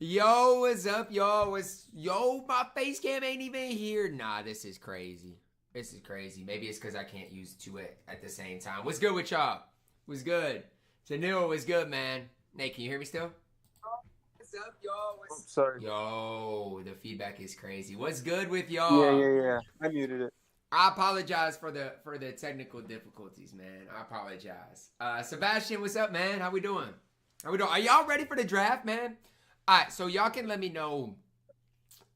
Yo, what's up, y'all? My face cam ain't even here. Nah, this is crazy. This is crazy. Maybe it's because I can't use two at the same time. What's good with y'all? What's good? Janil, what's good, man? Nate, can you hear me still? What's up, y'all? Oh, sorry. Yo, the feedback is crazy. What's good with Yeah, y'all? yeah, yeah. I muted it. I apologize for the technical difficulties, man. I apologize. Sebastian, what's up, man? How we doing? How we doing? Are y'all ready for the draft, man? All right, so y'all can let me know.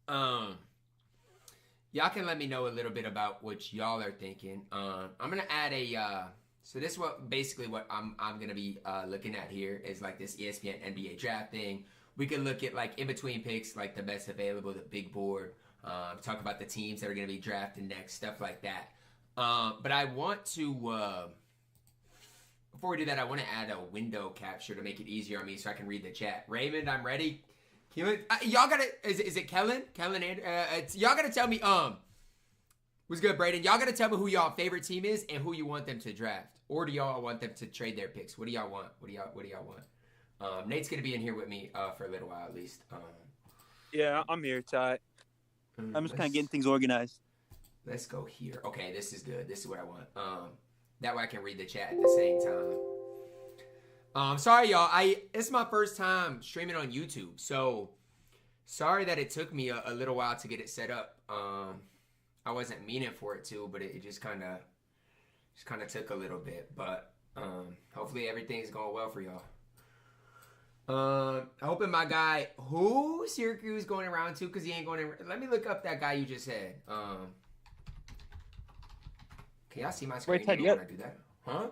Um, y'all can let me know a little bit about what y'all are thinking. I'm gonna add a. So this is what basically what I'm gonna be looking at here is like this ESPN NBA draft thing. We can look at like in between picks, like the best available, the big board. Talk about the teams that are gonna be drafted next, stuff like that. But I want to. Before we do that, I want to add a window capture to make it easier on me so I can read the chat. Raymond, I'm ready. Y'all gotta is it Kellen? Kellen, y'all gotta tell me what's good, Braden? Y'all gotta tell me who y'all favorite team is and who you want them to draft, or do y'all want them to trade their picks? What do y'all want? What do y'all want? Nate's gonna be in here with me for a little while at least. Yeah, I'm here, Ty. I'm just kind of let's getting things organized. let's go here. Okay, this is good. This is what I want. That way I can read the chat at the same time. Sorry y'all. It's my first time streaming on YouTube, so sorry that it took me a little while to get it set up. I wasn't meaning for it to, but it just kind of took a little bit. But hopefully everything's going well for y'all. Hoping my guy who Syracuse going around to because he ain't going. Let me look up that guy you just said. Can y'all see my screen? Wait, Ty, When I do that, huh?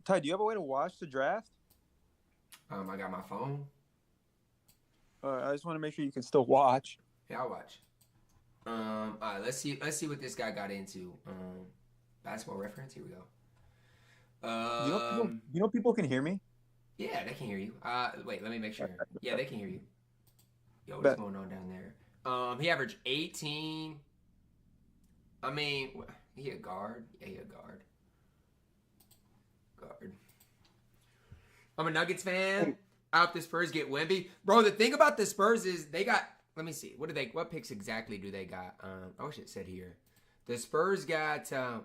Ty, do you have a way to watch the draft? I got my phone. I just want to make sure you can still watch. Yeah, I'll watch. All right, let's see what this guy got into. Basketball reference. Here we go. You know people can hear me? Yeah, they can hear you. Wait, let me make sure. Yeah, they can hear you. Yo, what's Bet. going on down there? He averaged 18. I mean, he a guard. Yeah, he a guard. Guard. I'm a Nuggets fan. I hope the Spurs get Wemby. Bro, the thing about the Spurs is they got. Let me see. What picks exactly do they got? I wish it said here. The Spurs got 4-8.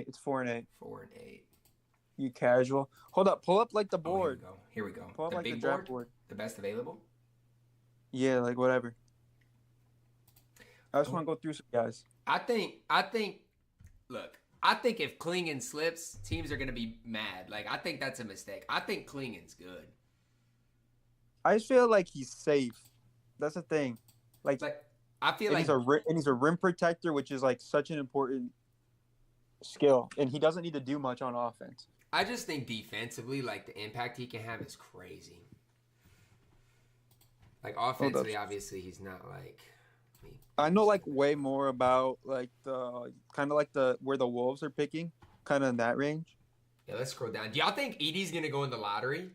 It's 4-8. 4-8. You casual. Hold up. Pull up like the Oh, here we board. go. Here we go. Pull up The like the big draft board, board. the best available. Yeah, like whatever. I just Oh, want to go through some guys. I think. Look, I think if Klingon slips, teams are gonna be mad. Like I think that's a mistake. I think Klingon's good. I just feel like he's safe. That's the thing. Like, Like I feel and like he's a rim protector, which is like such an important skill, and he doesn't need to do much on offense. I just think defensively, like the impact he can have is crazy. Like Hold up. offensively, obviously he's not like me. I know like way more about like the kind of like the where the Wolves are picking, kind of in that range. Yeah, let's scroll down. Do y'all think Edie's gonna go in the lottery?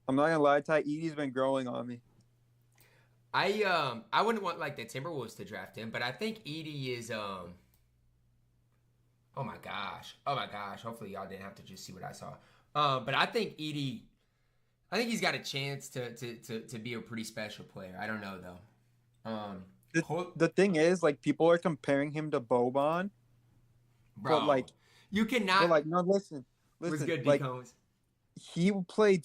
I'm not gonna lie, Ty Edie's been growing on me. I wouldn't want like the Timberwolves to draft him, but I think Edie is oh my gosh. Oh my gosh. Hopefully y'all didn't have to just see what I saw. But I think Edie I think he's got a chance to be a pretty special player. I don't know though. The, Hold, the thing is, like people are comparing him to Boban, bro, you but cannot like no, listen, was good D like Combs. he played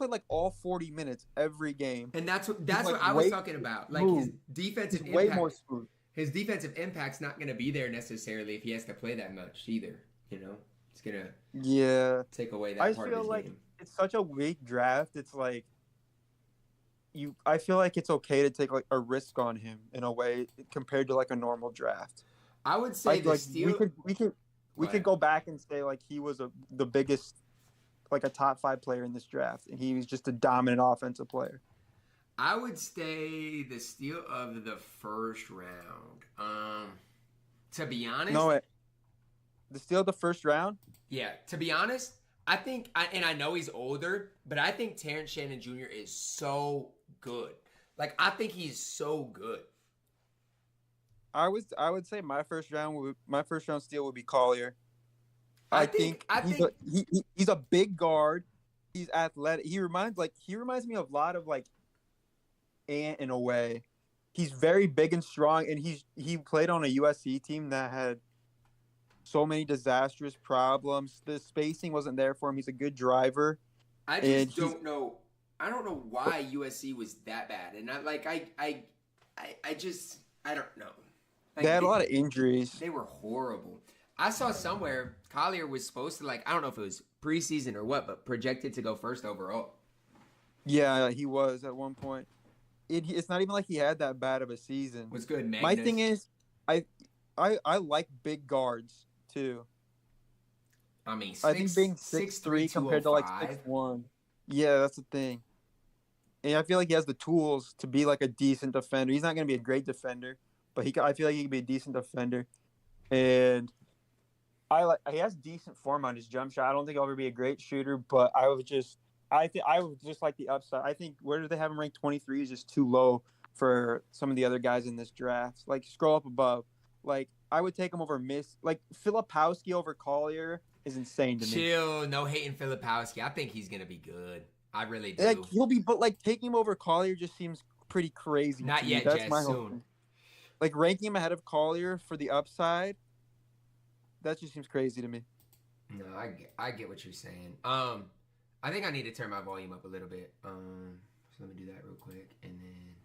like all 40 minutes every game. And that's He's what like I was way talking about. Like his smooth. defensive He's way more impact. smooth. His defensive impact's not going to be there necessarily if he has to play that much either. You know, it's going to Yeah, take away I that just part of feel his like game. it's such a weak draft. It's like I feel like it's okay to take like a risk on him in a way compared to like a normal draft. I would I say the like steal. we could go back and say like he was the biggest like a top 5 player in this draft, and he was just a dominant offensive player. I would say the steal of the first round. To be honest, No, the steal of the first round. yeah. To be honest, and I know he's older, but I think Terrence Shannon Jr. is so good. Like I think he's so good. I would say my first round steal would be Collier. I think I he's think he's a big guard. He's athletic. He reminds me of a lot of like ant in a way. He's very big and strong, and he played on a USC team that had so many disastrous problems. The spacing wasn't there for him. He's a good driver, I and just don't know. I don't know why USC was that bad, and I don't know. they had a lot of injuries. They were horrible. I saw somewhere Collier was supposed to, like, I don't know if it was preseason or what, but projected to go first overall. Yeah, he was at one point. It's not even like he had that bad of a season. Was good, Magnus. My thing is, I like big guards too. I mean, I think being 6'3" compared to like 6'1". Yeah, that's the thing. And I feel like he has the tools to be like a decent defender. He's not going to be a great defender, but I feel like he can be a decent defender. And he has decent form on his jump shot. I don't think he'll ever be a great shooter, but I would just like the upside. I think where do they have him ranked 23 is just too low for some of the other guys in this draft. Like scroll up above. Like I would take him over Filipowski over Collier is insane to me. Chill, no hating Filipowski. I think he's gonna be good. I really do. Like he'll be, but like taking him over Collier just seems pretty crazy. Not yet, That's Jess, my soon. whole thing. Like ranking him ahead of Collier for the upside, that just seems crazy to me. No, I get what you're saying. I think I need to turn my volume up a little bit. So let me do that real quick, and then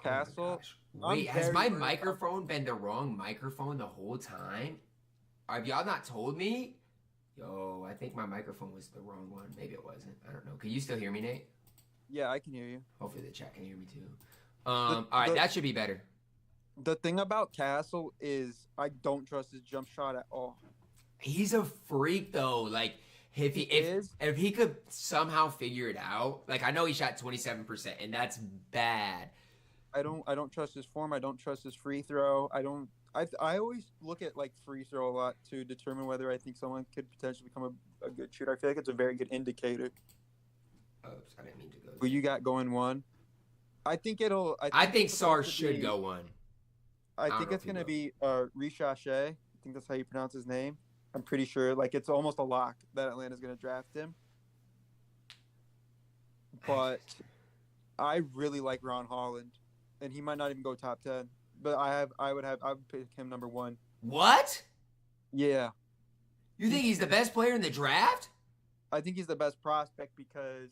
Castle. Wait, has my microphone been the wrong microphone the whole time? Have y'all not told me? Yo, I think my microphone was the wrong one. Maybe it wasn't. I don't know. Can you still hear me, Nate? Yeah, I can hear you. Hopefully the chat can hear me too. All right, that should be better. The thing about Castle is I don't trust his jump shot at all. He's a freak though. Like if he could somehow figure it out. Like I know he shot 27%, and that's bad. I don't trust his form. I don't trust his free throw. I always look at like free throw a lot to determine whether I think someone could potentially become a good shooter. I feel like it's a very good indicator. Oops, I didn't mean to go. Who you got going one? I think SAR should go one. I think it's gonna be Richache. I think that's how you pronounce his name. I'm pretty sure. Like it's almost a lock that Atlanta's gonna draft him. But I really like Ron Holland, and he might not even go top 10. But I would pick him number 1. What? Yeah. You think he's the best player in the draft? I think he's the best prospect because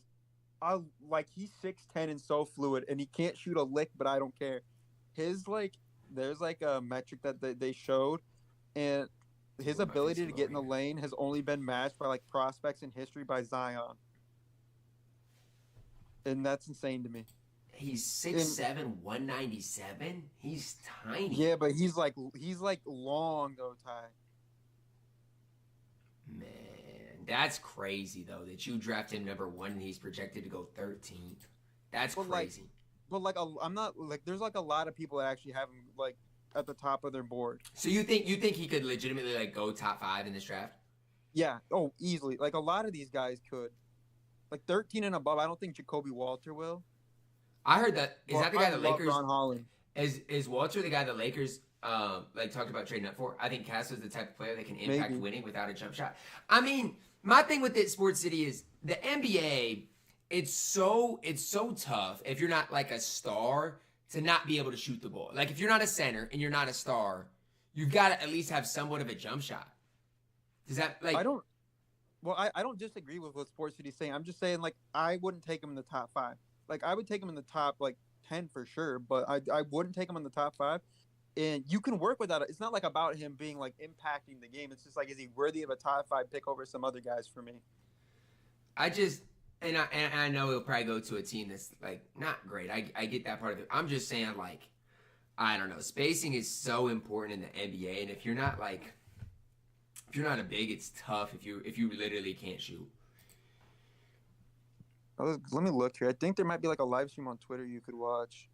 he's 6'10" and so fluid, and he can't shoot a lick, but I don't care. There's like a metric that they showed, and his ability to get in the lane has only been matched by like prospects in history by Zion. And that's insane to me. He's 6'7", 197. He's tiny. Yeah, but he's like long though, Ty. Man, that's crazy though that you draft him number 1 and he's projected to go 13th. That's crazy. I'm not like there's like a lot of people that actually have him like at the top of their board. So you think he could legitimately like go top 5 in this draft? Yeah. Oh, easily. Like a lot of these guys could. Like 13 and above. I don't think Jacoby Walter will. I heard that. Is that the guy the Lakers? Ron Holland. Is Walter the guy the Lakers talked about trading up for? I think Cass is the type of player that can impact winning without a jump shot. I mean, my thing with this Sports City is the NBA. It's so tough if you're not like a star to not be able to shoot the ball. Like if you're not a center and you're not a star, you've got to at least have somewhat of a jump shot. Does that like? I don't disagree with what Sports City's saying. I'm just saying like I wouldn't take him in the top 5. Like I would take him in the top like 10 for sure, but I wouldn't take him in the top 5. And you can work with that. It's not like about him being like impacting the game. It's just like, is he worthy of a top 5 pick over some other guys for me? I know he'll probably go to a team that's like not great. I get that part of it. I'm just saying like, I don't know. Spacing is so important in the NBA, and if you're not a big, it's tough if you literally can't shoot. Let me look here. I think there might be like a live stream on Twitter you could watch.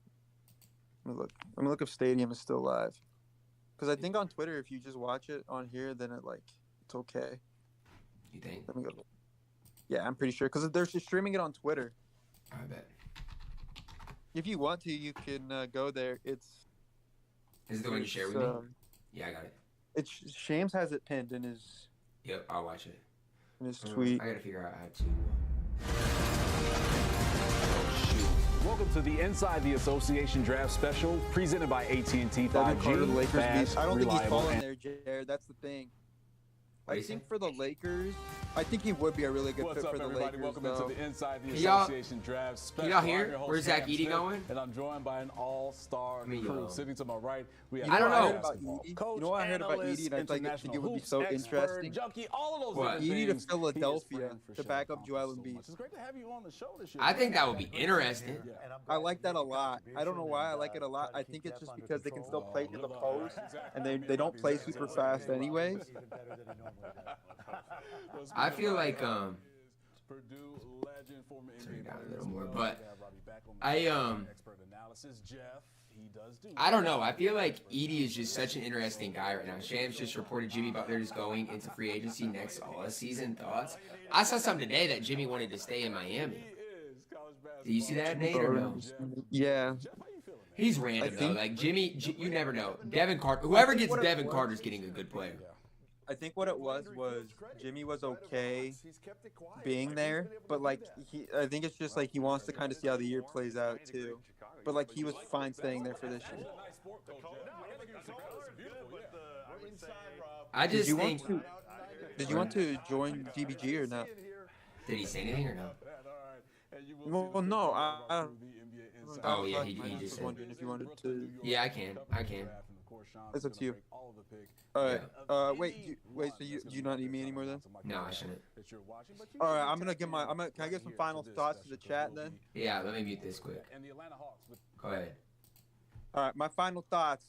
Let me look if Stadium is still live. Because I think on Twitter, if you just watch it on here, then it's okay. You think? Let me go. Yeah, I'm pretty sure. Because they're just streaming it on Twitter. I bet. If you want to, you can go there. Is it the one you share with me? Yeah, I got it. Shams has it pinned in his. Yep, I'll watch it. In his tweet. I gotta figure out how to. Welcome to the Inside the Association Draft Special, presented by AT&T 5G. Devin Carter, the Lakers fast, beast. I don't think he's reliable, falling there, Jared. That's the thing. What do I you think say? for the Lakers, I think he would be a really good What's fit up, for the everybody? Lakers. Welcome though. into the Inside the Can y'all- Association Draft Special. can y'all hear? I'm your host, Where's Zach Cam Edey Smith, going? And I'm joined by an all-star Let me, crew. Sitting to my right, we have I don't what know. heard about basketball Edey? coach, You know what I heard about analyst, Edey, and I think international it would be hoops so expert, interesting? junkie, all of those What? different Edey to things. He is Philadelphia friend for to show back up Joel so Embiid. much. It's great to have you on the show this year. I think that would be interesting. Yeah. I like that a lot. I don't know why I like it a lot. I think it's just because they can still play to the post, and they don't play super fast anyways. I feel like Purdue legend, former turn it NBA down a player little as more, well. but We have Robbie back on I, the expert analysis. Jeff, he does do. I don't know. I feel like Edey is just such an interesting guy right now. Shams just reported Jimmy Butler is going into free agency next season. Thoughts? I saw something today that Jimmy wanted to stay in Miami. Do you see that, Nate, or no? Yeah. He's random though. Like Jimmy, you never know. Devin Carter, whoever gets Devin Carter's getting a good player. I think what it was Jimmy was okay being there, but like I think it's just like he wants to kind of see how the year plays out too. But like he was fine staying there for this year. I just think. Did you want to join GBG or not? Did he say anything or no? Well, no. I Oh yeah, he was just said. wondering if you wanted to. Yeah, I can. It's up to you. All right. Wait. So do you not need me anymore then? No, I shouldn't. All right. I'm gonna give my. Can I give some final thoughts to the chat then? Yeah, let me mute this quick. Go ahead. All right. My final thoughts.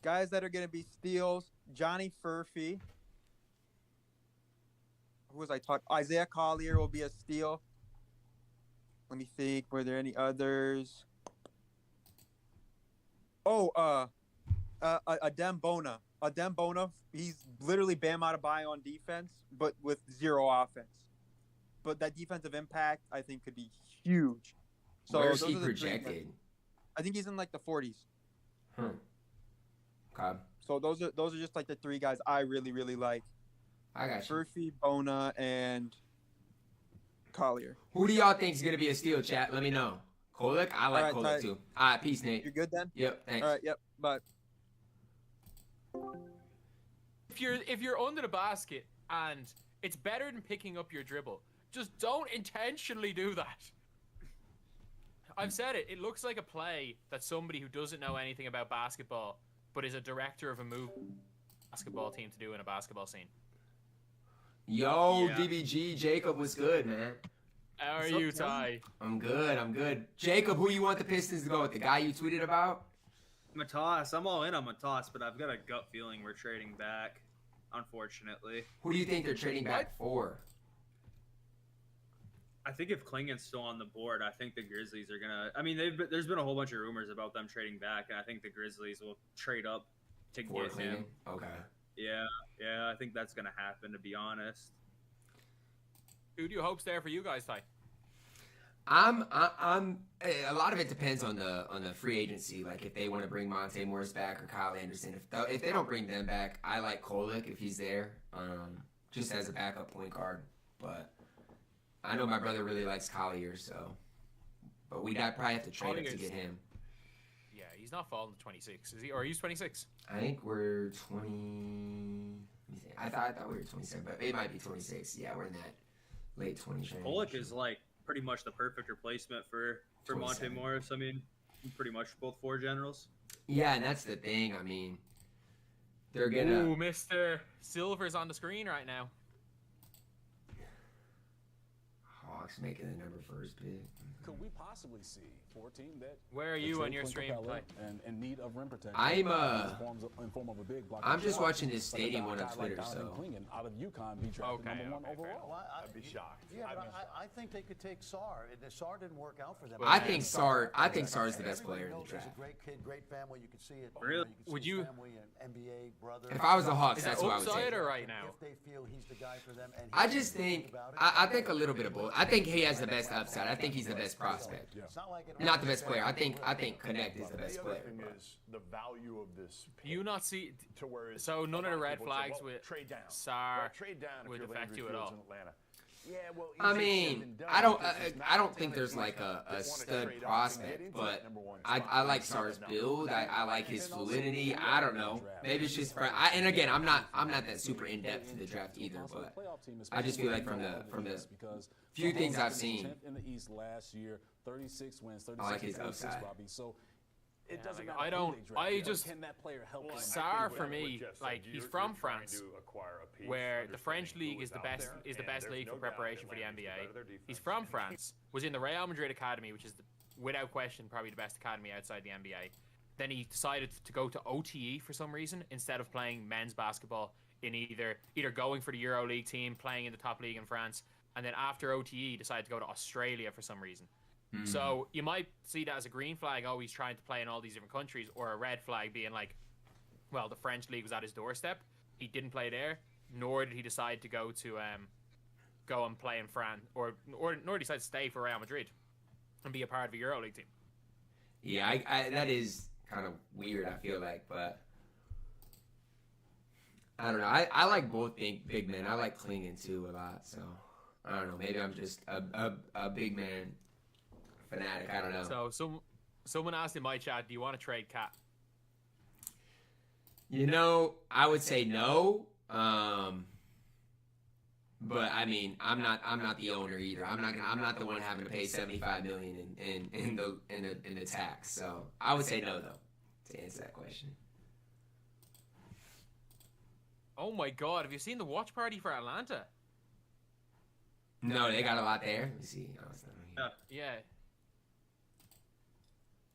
Guys that are gonna be steals: Johnny Furphy. Who was I talking? Isaiah Collier will be a steal. Let me think. Were there any others? Oh, Adem Bona. Adem Bona, he's literally Bam Adebayo on defense, but with zero offense. But that defensive impact, I think, could be huge. So Where's those he are the three projected? guys. I think he's in like the 40s. Okay, So those are just like the three guys I really, really like. I got you. Furphy, Bona, and Collier. Who do y'all think is gonna be a steal, chat? Let me know. Kolek, I like All right, Kolek Ty. too. All right, peace, Nate. You're good then? Yep, thanks. All right, yep. Bye. If you're under the basket and it's better than picking up your dribble, just don't intentionally do that. I've said it. It looks like a play that somebody who doesn't know anything about basketball but is a director of a basketball team to do in a basketball scene. Yo, Yeah. DBG, Jacob was good, man. How are you, Ty? I'm good. Jacob, who you want the Pistons to go with? The guy you tweeted about? Matas, I'm all in on Matas, but I've got a gut feeling we're trading back, unfortunately. Who do you think they're trading back for? I think if Klingon's still on the board, I think the Grizzlies are gonna. I mean, there's been a whole bunch of rumors about them trading back, and I think the Grizzlies will trade up to For get Cleveland? him. Okay. Yeah, I think that's gonna happen. To be honest, Who do you hope's there for you guys, Ty? I'm a lot of it depends on the free agency. Like if they want to bring Monte Morris back or Kyle Anderson. If they don't bring them back, I like Kolek if he's there, just as a backup point guard. But I know my brother really likes Collier, so. But we'd probably have to trade up to get him. Yeah, he's not falling to 26, is he? Or he's 26. I think we're 20. Let me see. I thought we were 27, but it might be 26. Yeah, we're in that late 20s range. Pollock is like pretty much the perfect replacement for Monte 27. Morris. I mean, pretty much both four generals. Yeah, and that's the thing. I mean, they're gonna. Ooh, Mr. Silver's on the screen right now. Hawks making the number first pick. Could we possibly see for a team that Where are you on your stream, Ty? and in need of rim protection? I'm, in form of a big block I'm of just shot, watching this but a stadium guy one on like Twitter, Donovan so. Clingan out of UConn be drafted Okay, number one okay, overall. Well, I'd be shocked. Yeah, but I think they could take Sar. Sar didn't work out for them. I think Sar is the best player in the He's draft. a great kid, great family. You could see it. Really? You could see Would his you- family and NBA brother. If I was the Hawks, Is that's that who I would upside take. or right now? If they feel he's the guy for them, and I he just doesn't think about it, I think a little bit of both. I think he has the best upside. I think he's the best prospect. it's not like Not the best player. I think Connect is the best The other player. thing is the value of this pick Do you not see? to where it's So none of the red people say, flags well, with trade down. Sar Well, trade down if would you're affect Landry you at Fields all? in Atlanta. Yeah, well, I easier said mean, than done I don't because there's I don't not think a there's ton of like teams a that wanna stud trade off and get prospect, into but that number one I spot. like Sar's build. I like his fluidity. I don't know. Maybe it's just and again, I'm not that super in depth in the draft either, but I just feel like from the few things I've seen, in the East last year, 36 wins, 36 I like his 36, upside. Robbie. So it Yeah, doesn't like, matter I don't- who they draft. I just- Can that player help them? Sarr for me, like he's from France, where the French league is the best league for preparation for the NBA. He's from France, was in the Real Madrid academy, which is without question probably the best academy outside the NBA. Then he decided to go to OTE for some reason instead of playing men's basketball in either going for the EuroLeague team, playing in the top league in France, and then after OTE decided to go to Australia for some reason. So you might see that as a green flag, oh, he's trying to play in all these different countries, or a red flag being like, well, the French league was at his doorstep. He didn't play there, nor did he decide to go and play in France, or nor did he decide to stay for Real Madrid and be a part of a EuroLeague team. yeah, I that is kind of weird. I feel like, but I don't know. I like both big men. I like Klingon too a lot. So I don't know. Maybe I'm just a big man fanatic. I don't know. So someone asked in my chat, do you want to trade Cat? You know, I would say no. But I mean, I'm not the owner either. I'm not the one having to pay $75 million in the tax. So I would say no though, to answer that question. Oh my God, have you seen the watch party for Atlanta? No, they got a lot there. Let me see. Oh, it's not here. Yeah.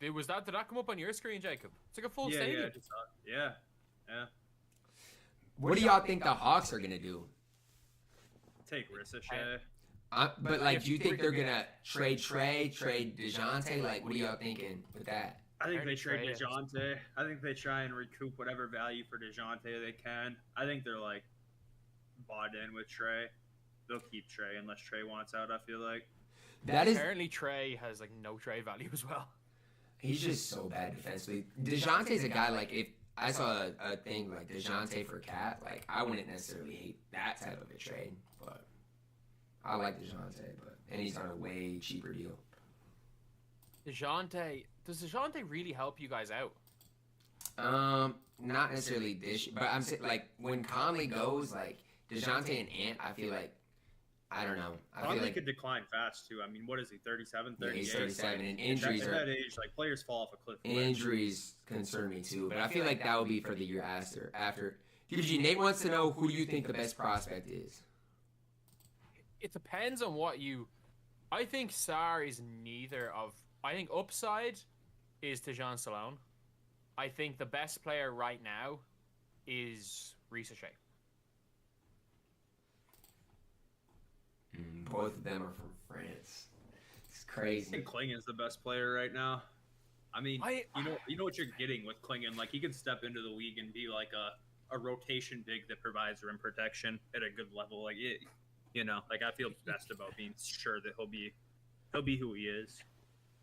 Did that come up on your screen, Jacob? It's like a full Yeah, stadium. yeah, just, yeah. What do y'all think the Hawks are gonna do? Take Ricochet. But like, do you think they're gonna trade Trey, trade DeJounte? Like, what are y'all thinking with that? I think Already they trade traded. DeJounte. I think they try and recoup whatever value for DeJounte they can. I think they're like bought in with Trey. They'll keep Trey unless Trey wants out, I feel like. That is, Apparently Trey has like no trade value as well. he's just so bad defensively. DeJounte's a guy, like, if I saw a thing like DeJounte for Cat, like, I wouldn't necessarily hate that type of a trade, but I like DeJounte, and he's on a way cheaper deal. Does DeJounte really help you guys out? Not necessarily this, but I'm saying, like, when Conley goes, like, DeJounte and Ant, I feel like, I don't know. I feel Conley like could decline fast too. I mean, what is he, 37, yeah, 38? he's 37, and At injuries that are age, like players fall off a cliff. quick. injuries concern me too. But I feel like that would be for the year after. DBG, Nate wants to know, who do you think the best prospect is? It depends on what you. I think Sarr is neither of. I think upside is Tejan Salone. I think the best player right now is Ricochet. Both of them are from France. It's I crazy. think Klingon's the best player right now. I mean, you know what you're getting with Klingon. Like, he can step into the league and be like a rotation big that provides rim protection at a good level. Like, you know, like, I feel best about being sure that he'll be who he is.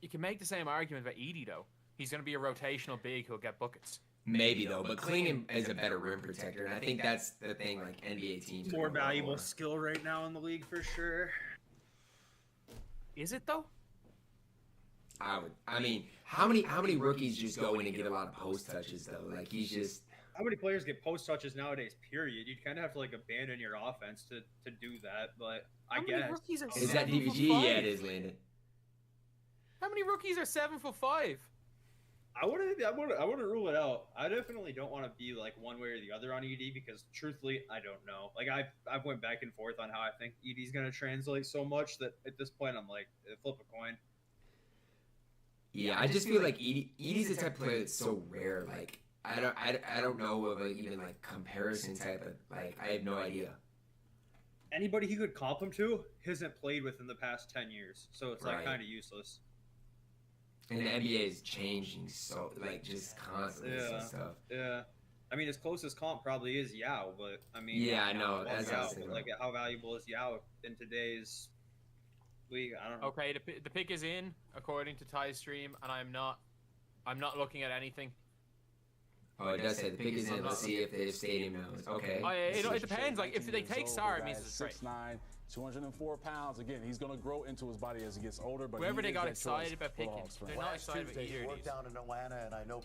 You can make the same argument about Edie though. He's going to be a rotational big who'll get buckets. Maybe though, but Klingon is a better rim protector, and I think that's the thing. Like, NBA teams are More gonna want valuable more. skill right now in the league for sure. Is it though? I mean, how many rookies just go in and get a lot of post touches though? Like, he's just. How many players get post touches nowadays? Period. You'd kind of have to like abandon your offense to do that. But I How many guess rookies are Is that 7'5"? DBG? Yeah, it is, Landon. How many rookies are 7'5"? I wouldn't rule it out. I definitely don't want to be like one way or the other on ED because truthfully, I don't know. Like, I've went back and forth on how I think ED's going to translate so much that at this point I'm like, flip a coin. Yeah, I just feel like Edie's the type of player that's so rare. Like, I don't know of even like comparison type of, like, I have no idea. Anybody he could comp him to hasn't played within the past 10 years, so it's like Right. kind of useless. And the NBA is changing so, like, just constantly and stuff. Yeah. I mean, his closest comp probably is Yao, but I mean, Yeah, I know. Well, That's what I was thinking like, how valuable is Yao in today's league? I don't know. Okay, the pick is in according to Ty's stream, and I'm not looking at anything. Oh, it does say the pick is in. Let's see if the stadium knows. Okay. It depends. Like, if they take Sarr, it means it's a trade. 6'9", 204 pounds. Again, he's going to grow into his body as he gets older. But whoever he they is got that excited choice about for the picking, Hawks fan. they're not Last excited about Tuesday, either he of worked these. down in Atlanta, and I know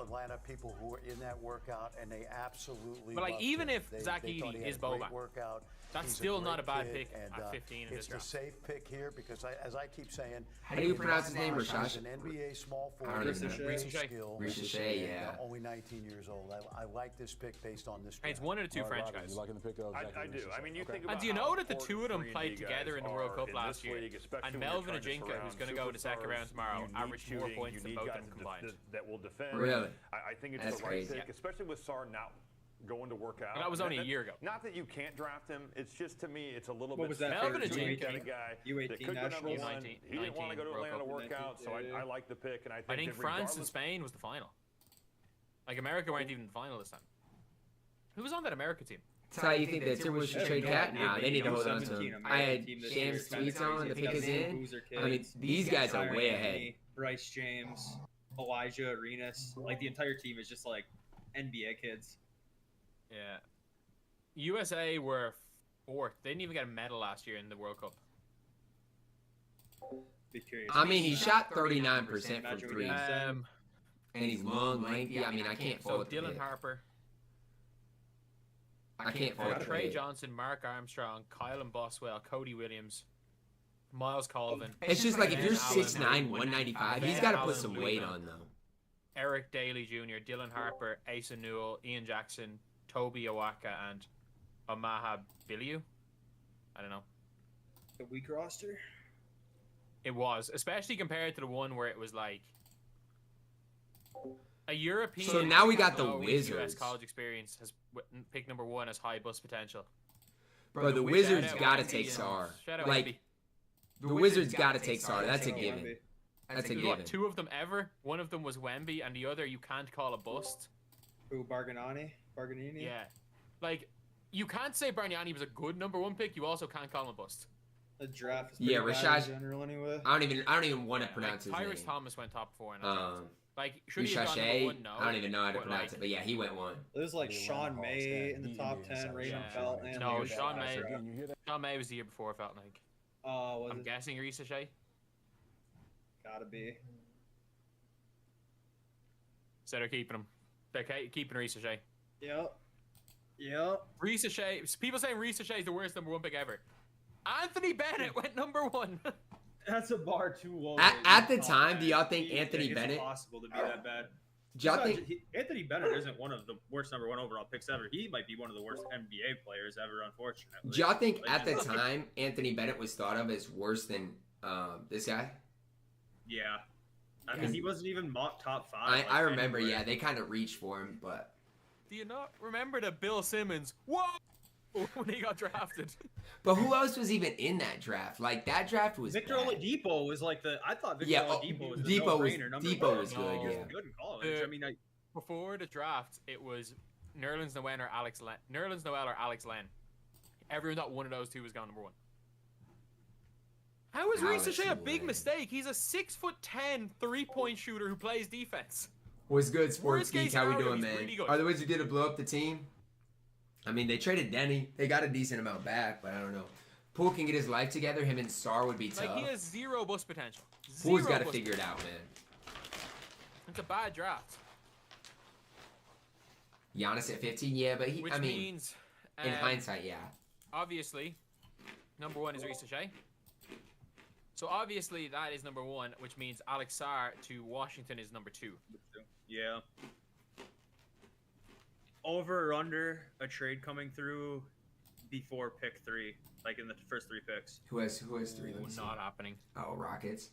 Atlanta people who were in that workout, and they absolutely. But, like, loved even him. if Zach they thought Edey he had is a great Boban, workout. that's He's still not a great bad kid, pick and, at 15 in it's this the draft. safe pick here because, as I keep saying, How do you pronounce his name, He's Rashash? an NBA small I don't forward, even know. great Ricochet. skill, Ricochet, and, yeah. only 19 years old. I like this pick based on this Hey, draft. it's one of the two All right, French Robbie, guys. you liking the pick of Zach I Edey? do. I mean, you Okay. think And about do you how know that the two of them important played 3 and D together guys in the World are Cup in last this year? league, especially And when you're Melvin trying to Ajinka, who's surround going to go to second superstars, round tomorrow, unique averaged more shooting, points than unique both of guys them combined. that will defend. Really? I think it's That's the right crazy. pick, especially with Sarr not going to work out. But that was only a year ago. Not that you can't draft him. It's just, to me, it's a little What bit. was that Melvin for Ajinka? Kind of guy U18 that could go number nationals? one. 19 He didn't want to go to World Atlanta to Cup. work out, so I like the pick, and I I think that France and regardless- Spain was the final. Like, America weren't even in the final this time. Who was on that America team? So you think that Timberwolves should trade Cat? Nah, they need to hold on to 17, him. American I had team this Shams year. tweets on. The pick is in. Boozer I mean, kids, these guys are Tyron way ahead. Anthony, Bryce James, Elijah Arenas. Like, the entire team is just like NBA kids. Yeah. USA were fourth. They didn't even get a medal last year in the World Cup. Be curious. I mean, he shot 39% from Imagine we three, did that. and he's long, lengthy. I mean, I can't So fault Dylan it. Harper, I can't fault Trey it. Johnson, Mark Armstrong, Kylan Boswell, Cody Williams, Miles Colvin, It's just like if you're Ben Allen, 6'9", 195, he's Ben got to put Allen, some Luka. weight on though. Eric Daly Jr., Dylan Harper, Asa Newell, Ian Jackson, Toby Owaka, and Omaha Biliu. I don't know. The weak roster. It was, especially compared to the one where it was like a European. So now we got the with US Wizards. college experience has pick number 1 as high bus potential. Bro, the Wizards Shout out got to Wemby take and- Sarr. shout out Like, Wemby. the Wizards got to take Sarr. That's a Shout out given. Wemby. That's a There's given. what, 2 of them ever? One of them was Wemby, and the other you can't call a bust. Who, Bargnani? Yeah, like you can't say Bargnani was a good number 1 pick. You also can't call him a bust. The draft is Yeah, pretty bad in Rashad- general anyway. I don't even want to pronounce his Tyrese name. Thomas went top 4 in that draft. Like should he have gone number Ricochet. 1? No. I don't even know how to but, pronounce like, it, but yeah, he went 1. There's like The Sean Atlanta May Hawks in the got top beat 10, inside Raymond yeah. Felton. No, Leader Sean Felton. May. Again, you hear that? Sean May was the year before, I felt like. Was I'm it? guessing Ricochet. Gotta be. So they're keeping him. They're keeping Ricochet. Yep. Yep. Ricochet. People saying Ricochet is the worst number 1 pick ever. Anthony Bennett went number 1. That's a bar too low. At the time, do y'all think Anthony it's Bennett? Impossible to be that bad. Do y'all Besides, think? Anthony Bennett isn't one of the worst number 1 overall picks ever? He might be one of the worst NBA players ever, unfortunately. Do y'all think Like, at the time Anthony Bennett was thought of as worse than this guy? Yeah. I mean, he wasn't even mock top 5. I like, remember. anywhere. Yeah, they kind of reached for him, but Do you not remember that Bill Simmons? Whoa! When he got drafted. who else was even in that draft? Like that draft was Victor bad. Oladipo was like I thought Victor Yeah, Oladipo was the Depot was- no-brainer. Number Depot 1. was good, He was yeah. good in college. I mean, Before the draft, it was Nerlens Noel or Alex Len. Nerlens Noel or Alex Len. Everyone thought one of those two was going number 1. How is Alex Ricochet a big Len. mistake? He's a 6'10" 3-point shooter who plays defense. Was good, Sports Worst case Geek. How we scenario, doing, he's man? really good. Are the Wizards going to blow up the team? I mean, they traded Denny. They got a decent amount back, but I don't know. Poole can get his life together. Him and Sarr would be tough. Like he has 0 bust potential. Poole's Zero got to bust figure it potential. out, man. It's a bad draft. Giannis at 15, yeah, but Which I mean, means, in hindsight, yeah. obviously, number 1 is Ricochet. So obviously that is number 1, which means Alex Sarr to Washington is number 2. yeah. Over or under a trade coming through before pick 3, like in the first 3 picks. Who has 3? Let me see. Not happening. Oh, Rockets.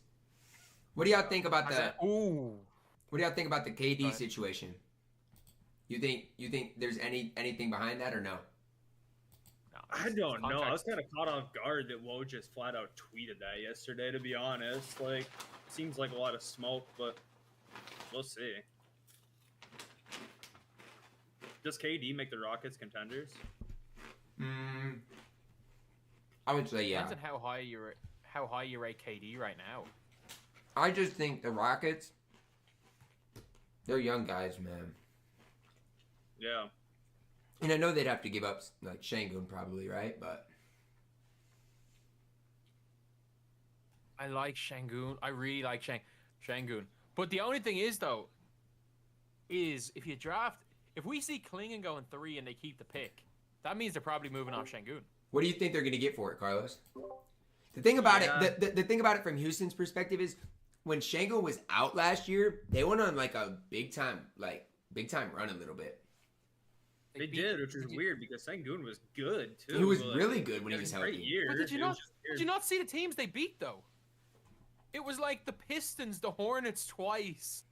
What do y'all think about the? Ooh. What do y'all think about the KD Go ahead. situation? You think there's anything behind that or no? No, I don't know. I was contract- kind of caught off guard that Woj just flat out tweeted that yesterday, to be honest. Like, seems like a lot of smoke, but we'll see. Does KD make the Rockets contenders? I would say yeah. Depends on how high you rate KD right now. I just think the Rockets, they're young guys, man. Yeah. And I know they'd have to give up like Şengün probably, right? But I like Şengün. I really like Şengün. But the only thing is, though, is if we see Klingen going 3 and they keep the pick, that means they're probably moving off Şengün. What do you think they're going to get for it, Carlos? The thing about it, the thing about it from Houston's perspective is, when Şengün was out last year, they went on like a big time run a little bit. They did, which is weird because Şengün was good too. He was really good when he was healthy. Year. But did you not see the teams they beat though? It was like the Pistons, the Hornets twice.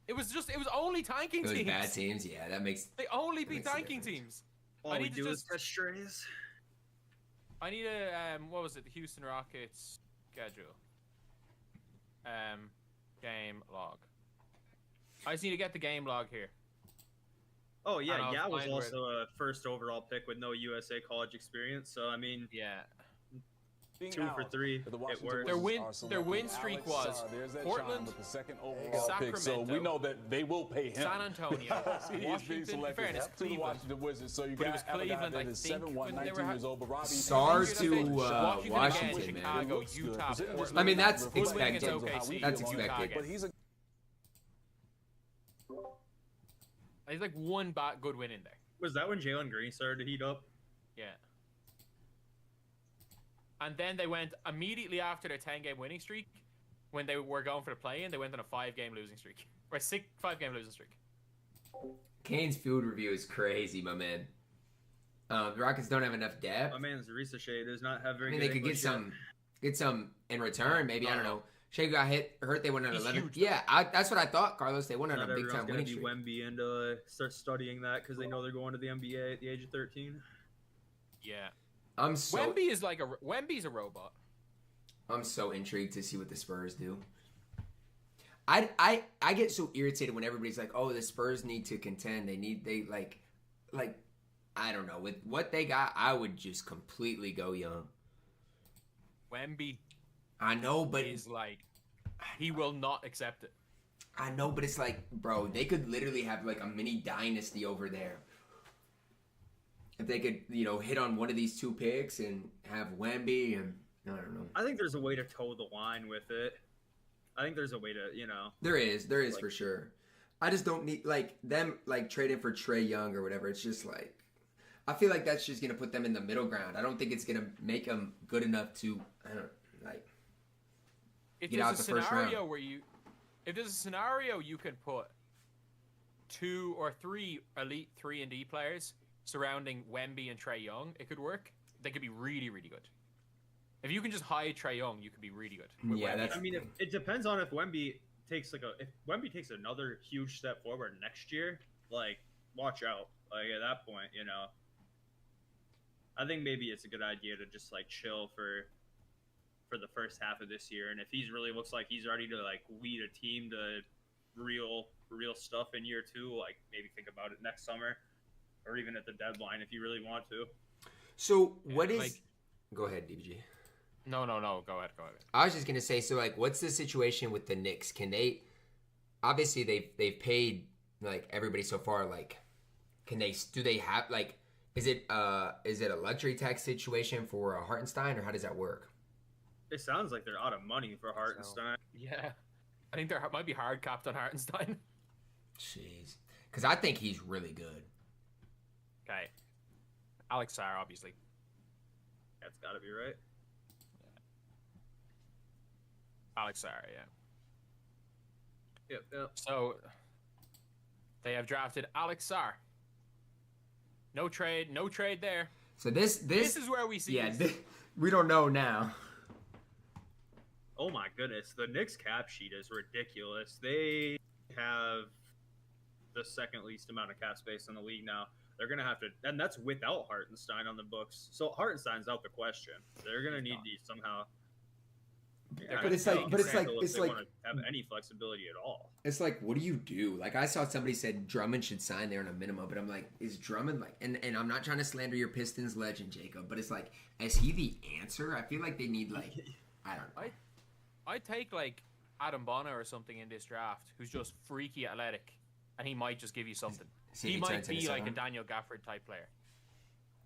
It was only tanking teams. Bad teams, yeah. They only beat tanking teams. All we do is catch strays. I need a what was it? The Houston Rockets schedule. Game log. I just need to get the game log here. Oh yeah, yeah was also a first overall pick with no USA college experience. So I mean, yeah. 2 for 3. It worked. Their win streak was Portland, with the second overall pick, Sacramento, so we know that they will pay him. San Antonio, Washington. In fairness, to the Washington Wizards. So you but got it was Cleveland, I think, 7-1, when they 19 were years old, but Robbie SARS to Washington, man. Chicago, Utah. I mean, that's expected. OKC, That's expected. But he's like one good win in there. Was that when Jalen Green started to heat up? Yeah. And then they went immediately after their 10-game winning streak, when they were going for the play-in, they went on a 5-game losing streak. Or 5-game losing streak. Kane's field review is crazy, my man. The Rockets don't have enough depth. My man's Shea does not have very. I mean, they could get some in return. Maybe I don't know. Shea got hurt. They went on 11. Huge, yeah, that's what I thought. Carlos, they went on a big time winning streak. Wemby and start studying that because they know they're going to the NBA at the age of 13. Yeah. Wemby's a robot. I'm so intrigued to see what the Spurs do. I get so irritated when everybody's like, "Oh, the Spurs need to contend. They I don't know. With what they got, I would just completely go young." Wemby. I know, but he's like, he will not accept it. I know, but it's like, bro, they could literally have like a mini dynasty over there. If they could, hit on one of these 2 picks and have Wemby and I don't know. I think there's a way to toe the line with it. I think there's a way to, There is for sure. I just don't need them trading for Trae Young or whatever. It's just like, I feel like that's just gonna put them in the middle ground. I don't think it's gonna make them good enough to, get out the first round. If there's a scenario you can put 2 or 3 elite 3-and-D players surrounding Wemby and Trae Young, it could work. They could be really, really good. If you can just hide Trae Young, you could be really good. Yeah, I mean, it depends on if Wemby takes if Wemby takes another huge step forward next year. Watch out. At that point, I think maybe it's a good idea to just chill for the first half of this year. And if he really looks like he's ready to lead a team to real stuff in year 2, maybe think about it next summer. Or even at the deadline if you really want to. So what is? Go ahead, DBG. No. Go ahead. I was just gonna say, so what's the situation with the Knicks? Can they? Obviously, they've paid everybody so far. Can they? Do they have Is it a luxury tax situation for Hartenstein, or how does that work? It sounds like they're out of money for Hartenstein. Yeah, I think there might be hard capped on Hartenstein. Jeez, because I think he's really good. Okay. Alex Sarr, obviously. That's got to be right. Yeah. Alex Sarr, yeah. Yep. So, they have drafted Alex Sarr. No trade there. So this is where we see we don't know now. Oh my goodness. The Knicks cap sheet is ridiculous. They have the second least amount of cap space in the league now. They're going to have to, and that's without Hartenstein on the books. So Hartenstein's out the question. They're going to need to somehow. But it's like want to have any flexibility at all. It's like, what do you do? I saw somebody said Drummond should sign there on a minimum, but I'm like, is Drummond and I'm not trying to slander your Pistons legend, Jacob, but it's like, is he the answer? I feel like they need I don't know. I'd take Adam Bonner or something in this draft, who's just freaky athletic, and he might just give you something. He might be a Daniel Gafford type player.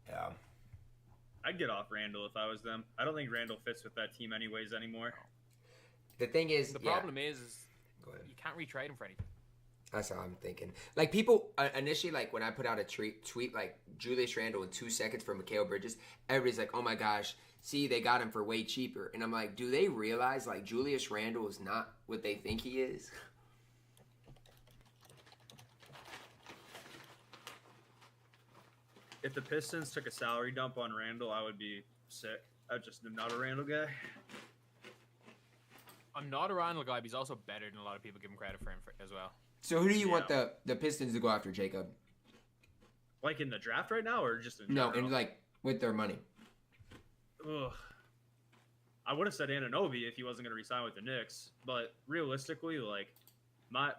Yeah. I'd get off Randall if I was them. I don't think Randall fits with that team anyways anymore. The thing is, The yeah. problem is Go ahead. you can't retrade him for anything. That's how I'm thinking. Like people initially, like when I put out a tweet like Julius Randle in 2 seconds for Mikal Bridges, everybody's like, "Oh my gosh, see they got him for way cheaper." And I'm like, do they realize like Julius Randle is not what they think he is? If the Pistons took a salary dump on Randall, I would be sick. I just am not a Randall guy. I'm not a Randall guy, but he's also better than a lot of people give him credit for him as well. So who do you want the Pistons to go after, Jacob? Like in the draft right now, or just in No, general? and like with their money. Ugh. I would have said Anunoby if he wasn't going to resign with the Knicks, but realistically, like a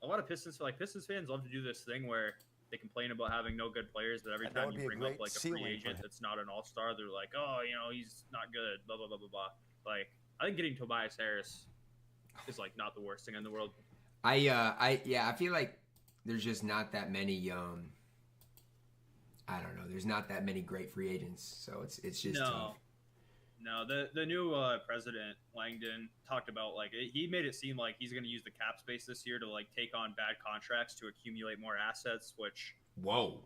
lot of Pistons fans love to do this thing where they complain about having no good players, but every And that time would you be a bring up great like a ceiling free for agent him. that's not an all-star, they're like, oh, he's not good, blah blah blah blah blah. Like I think getting Tobias Harris is like not the worst thing in the world. I feel like there's just not that many I don't know. There's not that many great free agents, so it's just tough. No, the new president Langdon talked about like he made it seem like he's going to use the cap space this year to like take on bad contracts to accumulate more assets, which Whoa.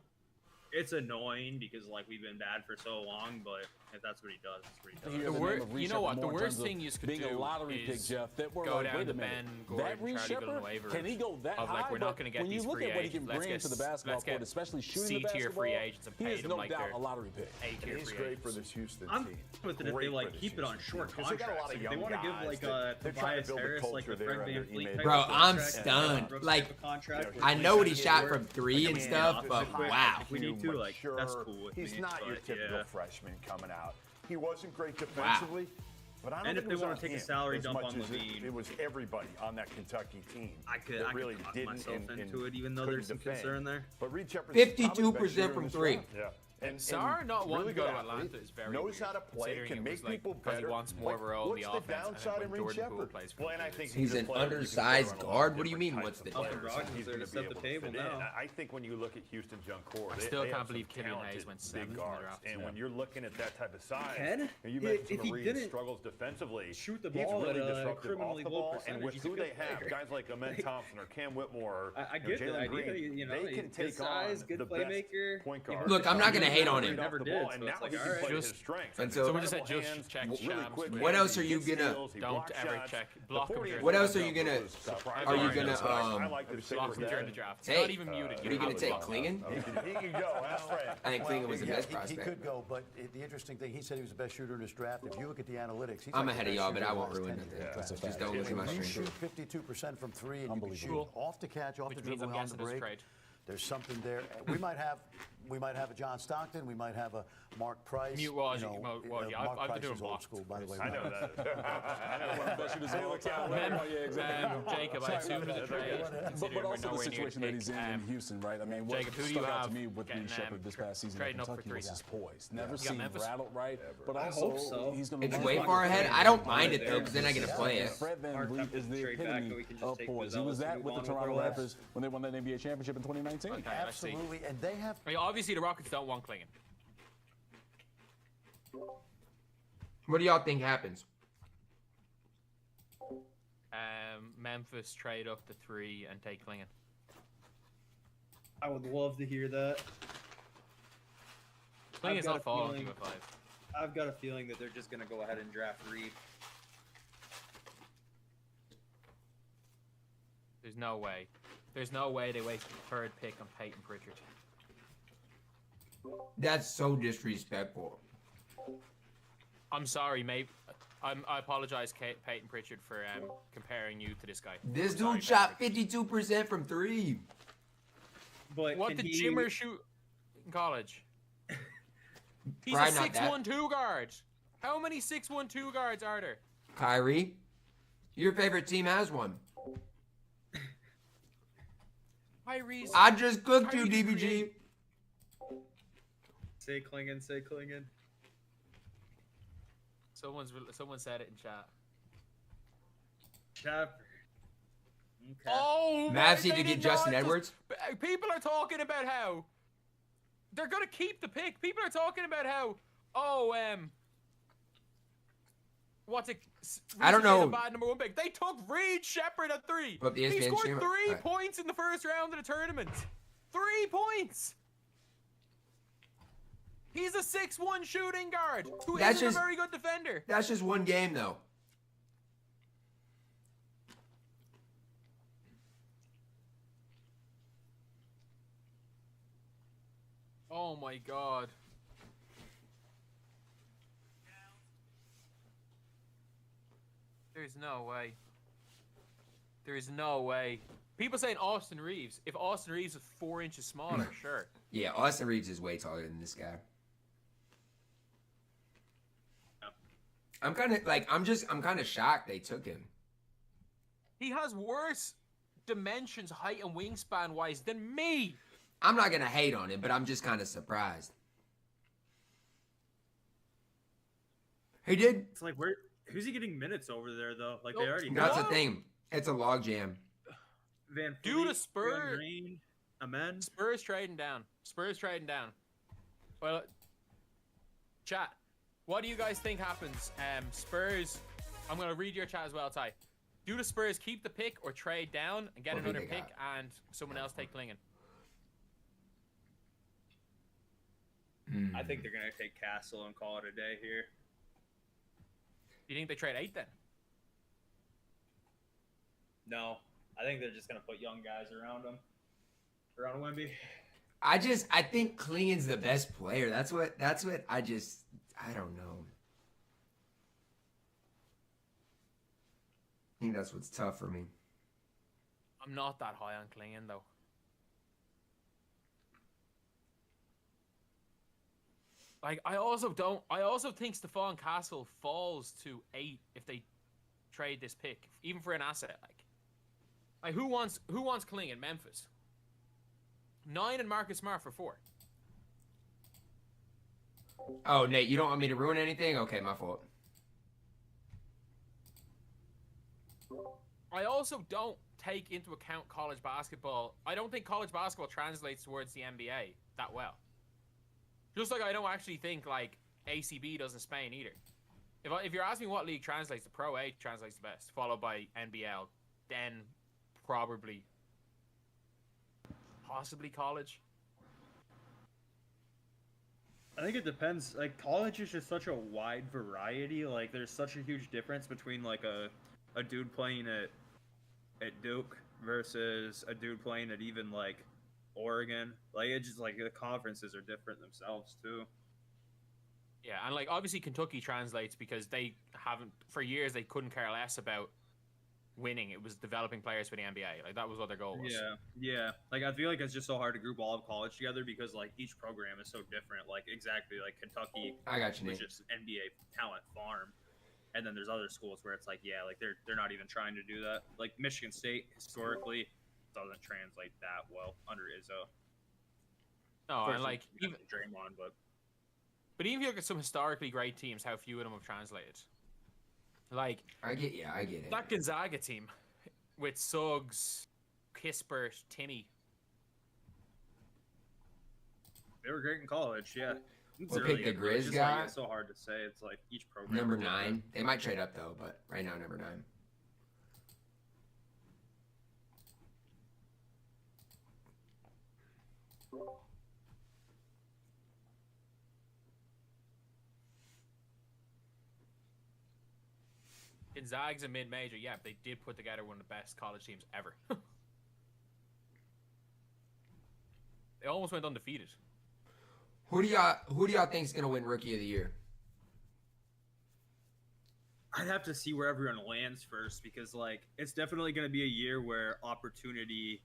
it's annoying because like we've been bad for so long, but if that's what he does, that's what he does. Hear the name of Reed You know what? Shepherd The more in worst terms of thing you could being do a lottery pick, is Jeff. That we're go like, down wait to a minute. Ben Gordon, That Reed try to go Shepherd, waivers can he go that of high? like we're not But going to get when these you look free at what he agents. can bring to the basketball let's court, get especially shooting the C-tier basketball, free agents and he pay is them no like doubt they're a lottery pick. A-tier He's free great agents. for this Houston I'm team. with it if Great they for like this keep it on Houston short team. 'Cause they got a contracts. lot of Like, if they young want to give guys like that they're trying to Tobias build a Harris, like culture the there Fred under VanVleet Ime type Bro, of I'm contract, stunned. Brooks Like, type of contract, I where know what he it's shot short. from 3 and Yeah, stuff, but if we- wow. If we need to, like that's cool with He's me. not your but, typical yeah. freshman coming out. He wasn't great defensively, but I don't And think if they it was wanna on take a him salary as dump much on as Levine. it was everybody on that Kentucky team. I could that really talk didn't myself and into it, even though couldn't there's some defend. concern there. But Reed Shepherd's 52% from 3. Yeah. And Sarr not wanting really to go good to athlete, Atlanta is very knows weird, how to play, considering can it make was, like, people because he better. wants more of a role in the what's offense, the and then downside when in Reed Jordan Poole Shepherd? plays for Well, and I the think Kings. He's a an player who can undersized score on a lot guard? of What do you different mean, types what's of the players, difference? and he's They're gonna to be set the able to table fit in. now. I think when you look at Houston's young core, I they still have can't some believe Killian talented Hayes went big seventh in the guards. draft. And when you're looking at that type of size, Ken, and you if mentioned he Reed didn't struggles defensively, shoot the he's ball really at a disruptive off criminally the low ball. And percentage, with he's a who good they have, player. guys like Amen Thompson or Cam Whitmore, I or get the Jalen idea, Green, you know, they can good take size, on good the playmaker, best point you know, guard. Look, I'm not gonna hate on him. Never The did, ball, so and it's now like, he can all right. play to his Just- strengths. and so- Someone just said Incredible just hands, check really Shams quick with- What hands, else are he you gets gonna- steals, he Don't blocks ever shots. check. The Block him 40 during What the else are draft. you gonna- was surprising. are you I gonna, like the Block him Sixers during the there. draft. It's Hey, not even muted. what are you gonna have take, block him. Klingon? He can go. That's right. I think Klingon was the Yeah, best he prospect. could go, but the interesting thing, he said he was the best shooter in his draft. If you look at the analytics, he's I'm like ahead the of best y'all, but shooter I in the won't last ruin 10 it. years. That's a Just fact. don't look at my If you stream. shoot 52% from 3 and you can Unbelievable. shoot Cool. off the catch, off Which the means dribble, I'm on the guessing it's a break, trade. there's something there. We might have a John Stockton. We might have a Mark Price. Mute Woj, You know, Woj, yeah, Mark I've been Price doing is old blocked. school, by the way. I know that. I know one of the best shooters of all time. Yeah, exactly. Jacob, I assume there's a trade. But considering we're also the nowhere near situation to that he's pick, in Houston, right? I mean, what Jacob, who do you stuck out have to me with getting, Reed Shepherd this past season in trading up for Kentucky three? was his poise. Never got seemed Memphis? rattled right, but I also hope so. he's going to It's learn way how to far play. ahead. I don't mind it though, because then I get to play it. Fred Mark VanVleet Hampton is the trade back, epitome so we can just of take poise. He Vazelis was and that move with the on with Toronto our lives. Raptors when they won that NBA championship in 2019. Okay, let's see. Absolutely, and they have. I mean, obviously, the Rockets don't want Klingon. What do y'all think happens? Memphis trade up to 3 and take Klingon. I would love to hear that. Klingon's got not a falling feeling- to a 5. I've got a feeling that they're just going to go ahead and draft Reed. There's no way. There's no way they waste the 3rd pick on Peyton Pritchard. That's so disrespectful. I'm sorry, mate. I apologize, Peyton Pritchard, for comparing you to this guy. This I'm sorry, dude shot Peyton. 52% from 3. But What can did he- Jimmer shoot in college? He's Probably a not that. 6'1" guard. How many 6'1" guards are there? Kyrie, your favorite team has one. Kyrie's. I just cooked you, Kyrie didn't DBG. create- Say Klingon, say Klingon. Someone said it in chat. Chapter. Okay. Oh, Mavs they need to did get Justin not just- Edwards. People are talking about how they're gonna keep the pick. People are talking about how what's it? I don't know. A bad number 1 pick. They took Reed Shepherd at 3. But the He ESPN scored stream- 3 Alright. points in the first round of the tournament. 3 points. He's a 6'1" shooting guard who That's isn't just- a very good defender. That's just one game, though. Oh my god. There's no way. There's no way. People saying Austin Reeves. If Austin Reeves was 4 inches smaller, sure. Yeah, Austin Reeves is way taller than this guy. I'm kind of like, I'm kind of shocked they took him. He has worse dimensions, height, and wingspan wise than me. I'm not gonna hate on him, but I'm just kind of surprised. He did. It's like who's he getting minutes over there though? Like they No, already That's got the thing. It's a logjam. Van Due Fleet, to Spurs- Jalen Green, Amen. Spurs trading down. Spurs trading down. Well, chat. What do you guys think happens? Spurs. I'm gonna read your chat as well, Ty. Do the Spurs keep the pick or trade down and get What pick another they pick got? and someone else take Klingen? I think they're gonna take Castle and call it a day here. Do you think they trade 8 then? No, I think they're just gonna put young guys around him, around Wemby. I think Klingen's the best player. That's what I don't know. I think that's what's tough for me. I'm not that high on Klingen though. Like I also think Stephon Castle falls to 8 if they trade this pick, even for an asset. Like who wants Klingen? Memphis. 9 and Marcus Smart for 4. Oh, Nate, you don't want me to ruin anything? Okay, my fault. I also don't take into account college basketball. I don't think college basketball translates towards the NBA that well. Just like I don't actually think like ACB does in Spain either. If you're asking what league translates, the Pro A translates the best, followed by NBL, then possibly college. I think it depends. Like college is just such a wide variety. Like there's such a huge difference between like a dude playing at Duke versus a dude playing at even like Oregon. Like it's just like the conferences are different themselves too. Yeah, and like obviously Kentucky translates because they haven't for years they couldn't care less about winning. It was developing players for the NBA. Like that was what their goal was. Yeah. Like I feel like it's just so hard to group all of college together because like each program is so different. Like exactly like Kentucky I got you, was Nate. just NBA talent farm. And then there's other schools where it's like, yeah, like they're not even trying to do that. Like Michigan State historically doesn't translate that well under Izzo. No, and like even Draymond, but even if you look at some historically great teams, how few of them have translated. Like I get it. that Gonzaga team with Suggs, Kispert, Tinney. they were great in college, yeah. It's We'll early, pick the but it's Grizz just, guy. Like, it's so hard to say. It's like each program. Number is different. 9. They might trade up though, but right now number 9. Gonzaga's a mid-major, yeah, but they did put together one of the best college teams ever. They almost went undefeated. Who do y'all think is gonna win Rookie of the Year? I'd have to see where everyone lands first because, like, it's definitely going to be a year where opportunity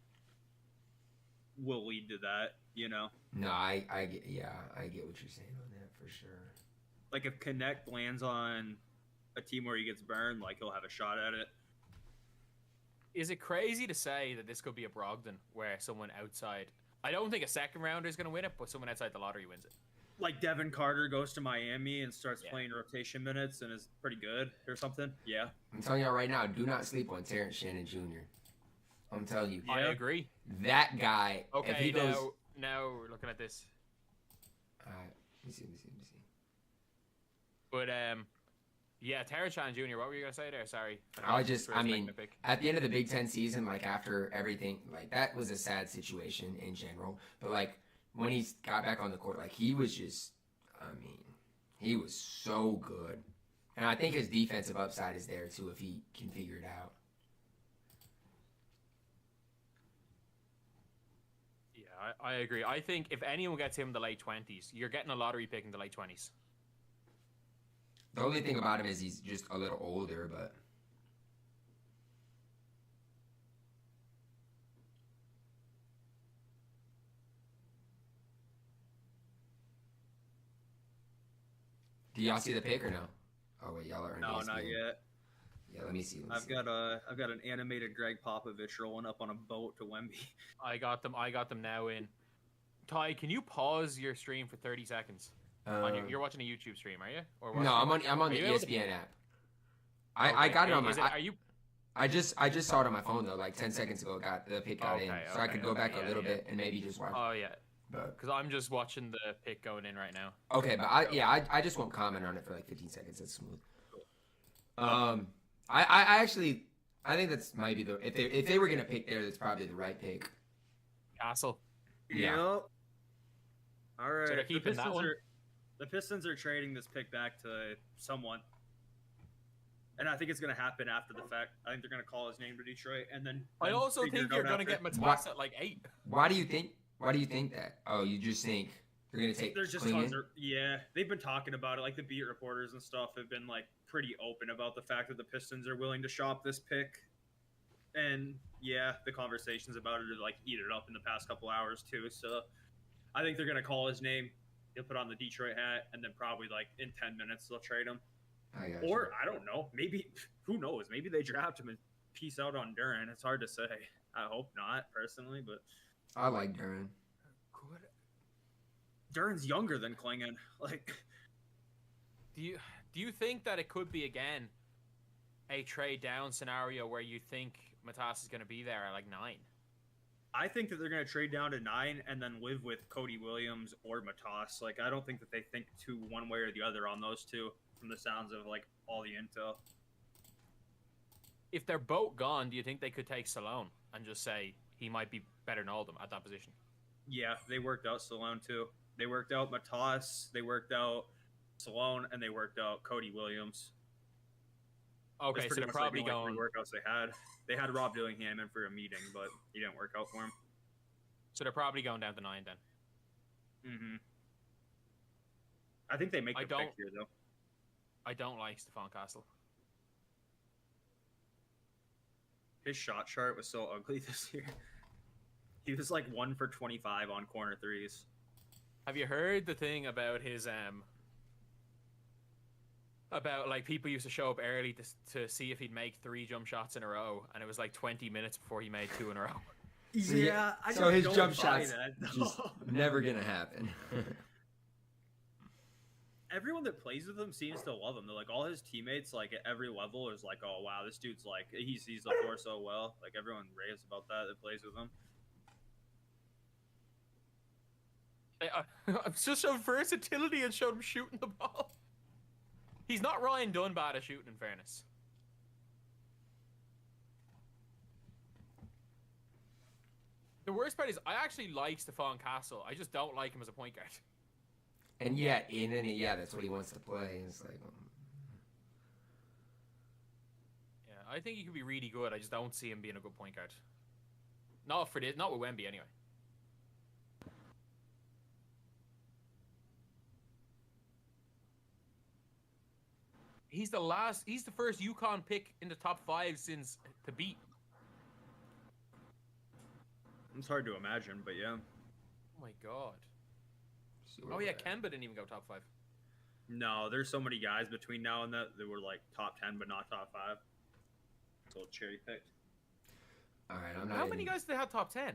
will lead to that, you know? No, I get what you're saying on that for sure. Like, if Connect lands on a team where he gets burned, like, he'll have a shot at it. Is it crazy to say that this could be a Brogdon where someone outside... I don't think a second rounder is going to win it, but someone outside the lottery wins it. Like, Devin Carter goes to Miami and starts playing rotation minutes and is pretty good or something. Yeah. I'm telling y'all right now, do not sleep on Terrence Shannon Jr. I'm telling you. I agree. That guy, Okay, if he now, goes... now we're looking at this. Alright, let me see. But Yeah, Terrence Shannon Jr. What were you gonna say there? Sorry. I mean, at the end of the Big Ten season, like after everything, like that was a sad situation in general. But like when he got back on the court, like he was just, I mean, he was so good. And I think his defensive upside is there too if he can figure it out. Yeah, I agree. I think if anyone gets him in the late 20s, you're getting a lottery pick in the late 20s. The only thing about him is he's just a little older, but. Do y'all see the pic or no? Oh wait, y'all are on No, ESPN. not yet. Yeah, let me see. I've got an animated Greg Popovich rolling up on a boat to Wemby. I got them now in. Ty, can you pause your stream for 30 seconds? You're watching a YouTube stream, are you? Or no, I'm on the ESPN app. I got it on my. I just saw it on my phone though, like 10 seconds ago. The pic got in, so I could go back a little bit and maybe just watch. Oh yeah. Because I'm just watching the pick going in right now. Okay, but I just won't comment on it for like 15 seconds. It's smooth. I think that's might be the if they were gonna pick there, that's probably the right pick. Castle. Yeah. Yep. All right. So they're keeping that one? The Pistons are trading this pick back to someone, and I think it's gonna happen after the fact. I think they're gonna call his name to Detroit, and then I also think you're gonna get Matas at like 8. Why do you think that? Oh, you just think they're gonna take? There's just tons of they've been talking about it. Like the beat reporters and stuff have been like pretty open about the fact that the Pistons are willing to shop this pick, and yeah, the conversations about it are like eat it up in the past couple hours too. So I think they're gonna call his name. He'll put on the Detroit hat, and then probably like in 10 minutes they'll trade him. Or I don't know. Maybe who knows? Maybe they draft him and peace out on Duren. It's hard to say. I hope not personally, but I like Duren. Duren's younger than Klingon. Like, do you think that it could be again a trade down scenario where you think Matas is going to be there at like 9? I think that they're going to trade down to 9 and then live with Cody Williams or Matas. Like, I don't think that they think one way or the other on those two from the sounds of like all the intel. If they're both gone, do you think they could take Salone and just say he might be better than Oldham at that position? Yeah, they worked out Salone too. They worked out Matas, they worked out Salone, and they worked out Cody Williams. Okay, so they're probably going. Workouts they had. They had Rob Dillingham in for a meeting, but he didn't work out for him. So they're probably going down to 9 then. Mm-hmm. I think they make the pick here though. I don't like Stephon Castle. His shot chart was so ugly this year. He was like 1 for 25 on corner threes. Have you heard the thing about his about like people used to show up early to see if he'd make 3 jump shots in a row, and it was like 20 minutes before he made 2 in a row. Yeah, so his jump shots just never gonna happen. Everyone that plays with him seems to love him. They're like all his teammates, like at every level, is like, oh wow, this dude's like he sees the floor so well. Like everyone raves about that plays with him. I've just showed versatility and showed him shooting the ball. He's not Ryan Dunn bad at shooting, in fairness. The worst part is I actually like Stephon Castle. I just don't like him as a point guard. And that's what he wants to play. It's like, yeah, I think he could be really good. I just don't see him being a good point guard. Not with Wemby anyway. He's the first UConn pick in the top 5 since to beat. It's hard to imagine, but yeah. Oh my god. Oh yeah, Kemba didn't even go top 5. No, there's so many guys between now and that were like top 10 but not top 5. So cherry picked. All right, How many guys did they have top 10?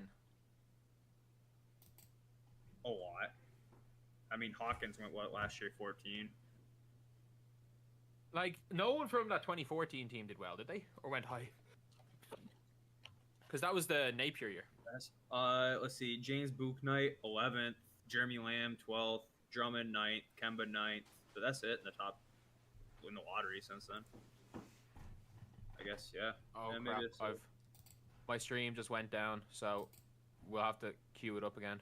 A lot. I mean, Hawkins went last year 14. Like, no one from that 2014 team did well, did they? Or went high? Because that was the Napier year. Let's see. James Bouknight, 11th. Jeremy Lamb, 12th. Drummond, 9th. Kemba, 9th. But that's it in the top. in the lottery since then. I guess, yeah. Oh Yeah, crap! maybe it's- My stream just went down, so we'll have to queue it up again.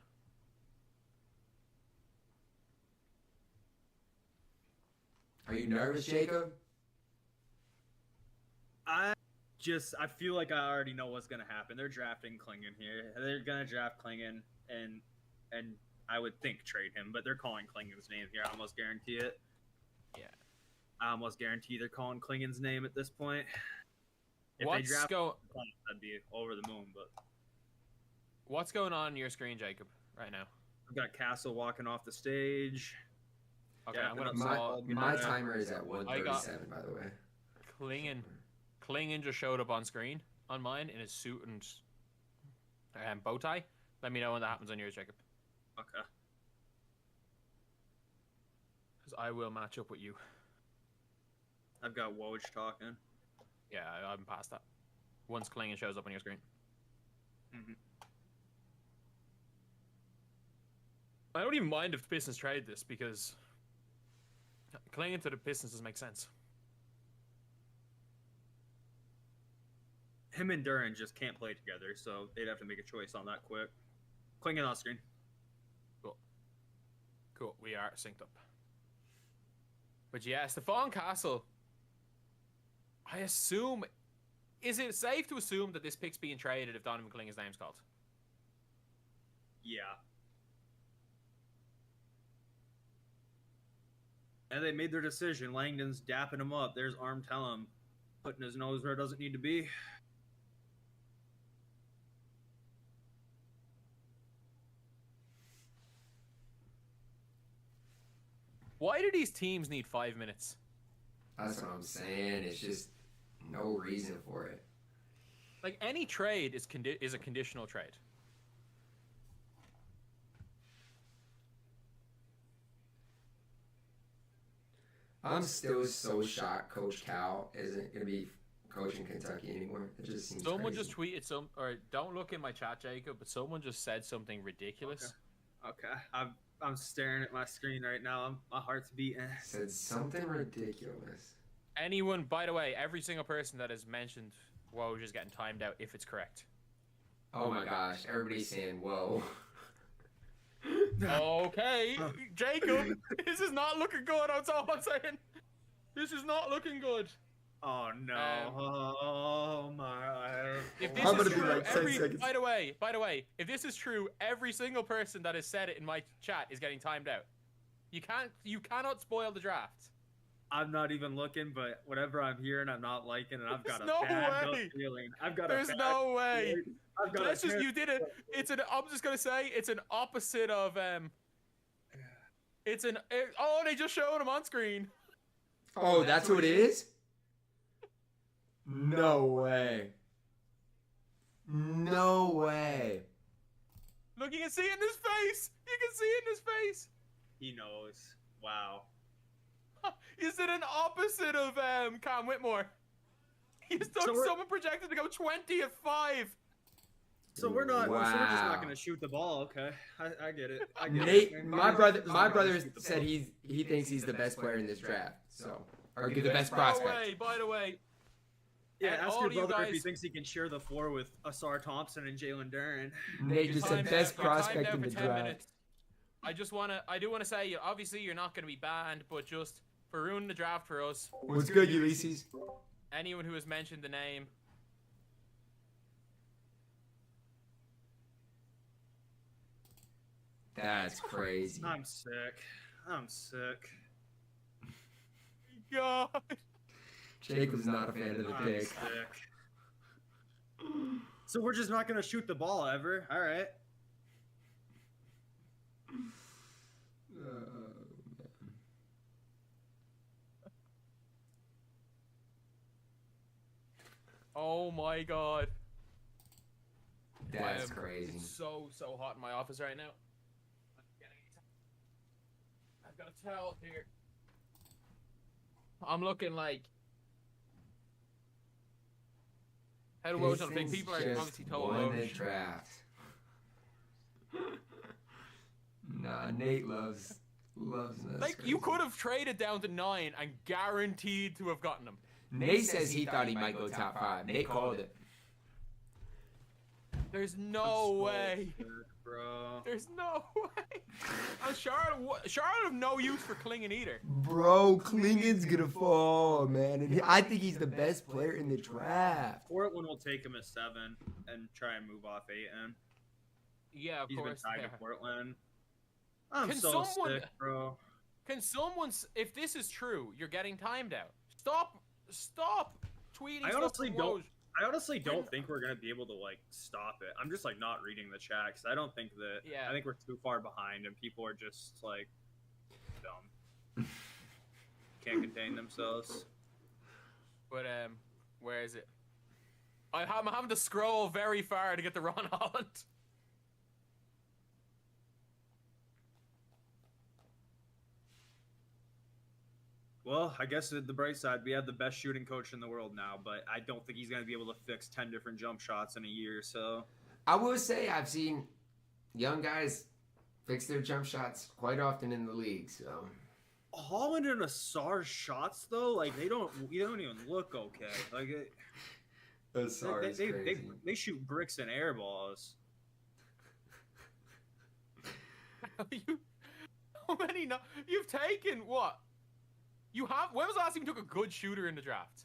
Are you nervous, Jacob? I feel like I already know what's gonna happen. They're drafting Klingon here. They're gonna draft Klingon and I would think trade him, but they're calling Klingon's name here. I almost guarantee it. Yeah. I almost guarantee they're calling Klingon's name at this point. If What's they draft go? that'd be over the moon, but What's going on your screen, Jacob, right now? I've got Castle walking off the stage. Okay, Yeah, I'm gonna My, call my timer is at 1:37, by the way. Klingon just showed up on screen on mine in his suit and bow tie. Let me know when that happens on yours, Jacob, Okay. because I will match up with you. I've got Woj talking. Yeah, I'm past that. Once Klingon shows up on your screen. Mhm. I don't even mind if the Pistons trade this because Klingon to the Pistons doesn't make sense. Him and Duran just can't play together, so they'd have to make a choice on that quick. Klingon on screen. Cool, we are synced up. But yeah, Stefan Castle. I assume, is it safe to assume that this pick's being traded if Donovan Klingon's name's called? Yeah. And they made their decision. Langdon's dapping him up. There's Arm Tellum putting his nose where it doesn't need to be. Why do these teams need 5 minutes? That's what I'm saying. It's just no reason for it. Like, any trade is a conditional trade. I'm still so shocked Coach Cal isn't going to be coaching Kentucky anymore. It just seems Someone crazy. just tweeted or don't look in my chat, Jacob, but someone just said something ridiculous. Okay. I'm staring at my screen right now. My heart's beating. Said something ridiculous. Anyone, by the way, every single person that has mentioned Woj is getting timed out if it's correct. Oh my gosh. Everybody's saying, whoa. Okay, Jacob, this is not looking good. That's all I'm saying. This is not looking good. Oh no! Oh my! If this I'm is gonna be true, like 10 seconds. by the way, if this is true, every single person that has said it in my chat is getting timed out. You cannot spoil the draft. I'm not even looking, but whatever I'm hearing, I'm not liking, and I've got There's a no bad gut way. feeling. I've got There's a bad no way. feeling. I've got That's a just bad- you did it. I'm just gonna say it's an opposite of oh, they just showed him on screen. Oh, that's who it is? No way. No way. Look, you can see it in his face. You can see it in his face. He knows. Wow. Is it an opposite of Cam Whitmore? He's someone projected to go 20 at 5. So we're not. So we're just Wow. not gonna shoot the ball. Okay, I get it. I get Nate, it. my brother said he thinks he's the best player in this draft. So, or the best prospect. By the way, Yeah, and ask all your you brother if he guys- thinks he can share the floor with Asar Thompson and Jalen Duran. Nate just said timed best out- you're timed prospect out in for the 10 draft. minutes. I do wanna say, obviously you're not gonna be banned, but just for ruining the draft for us, What's good, Ulysses? anyone who has mentioned the name. That's crazy. I'm sick. I'm sick. God. Jacob's not a fan of the I'm pick. sick. So we're just not gonna shoot the ball ever. All right. Oh my God. That's I am- crazy. It's so hot in my office right now. I've got a towel here. I'm looking like. How do Woj not think? Pistons People are just obviously told won the Woj. draft. Nah, Nate loves Loves us. Like, you could have traded down to 9 and guaranteed to have gotten him. Nate says he thought he might go top 5. Nate called it. There's no way. Bro. There's no way. Charlotte have no use for Klingon either. Bro, Klingon's gonna fall, man. And I think he's the best player in the draft. Portland will take him at 7 and try and move off Ayton. Yeah, of He's course. been tied Yeah. to Portland. I'm Can so someone- sick, bro. Can someone, if this is true, you're getting timed out. Stop tweeting. I honestly stuff from don't. Woj. I honestly don't think we're gonna be able to like stop it. I'm just like not reading the chat because I don't think that. Yeah. I think we're too far behind and people are just like dumb. Can't contain themselves. But where is it? I'm having to scroll very far to get to Ron Holland. Well, I guess at the bright side, we have the best shooting coach in the world now, but I don't think he's going to be able to fix 10 different jump shots in a year. So I will say I've seen young guys fix their jump shots quite often in the league. So Holland and Asar's shots, though, like they don't even look okay. Like they shoot bricks and air balls. How many? No, you've taken what? You have. When was the last time you took a good shooter in the draft?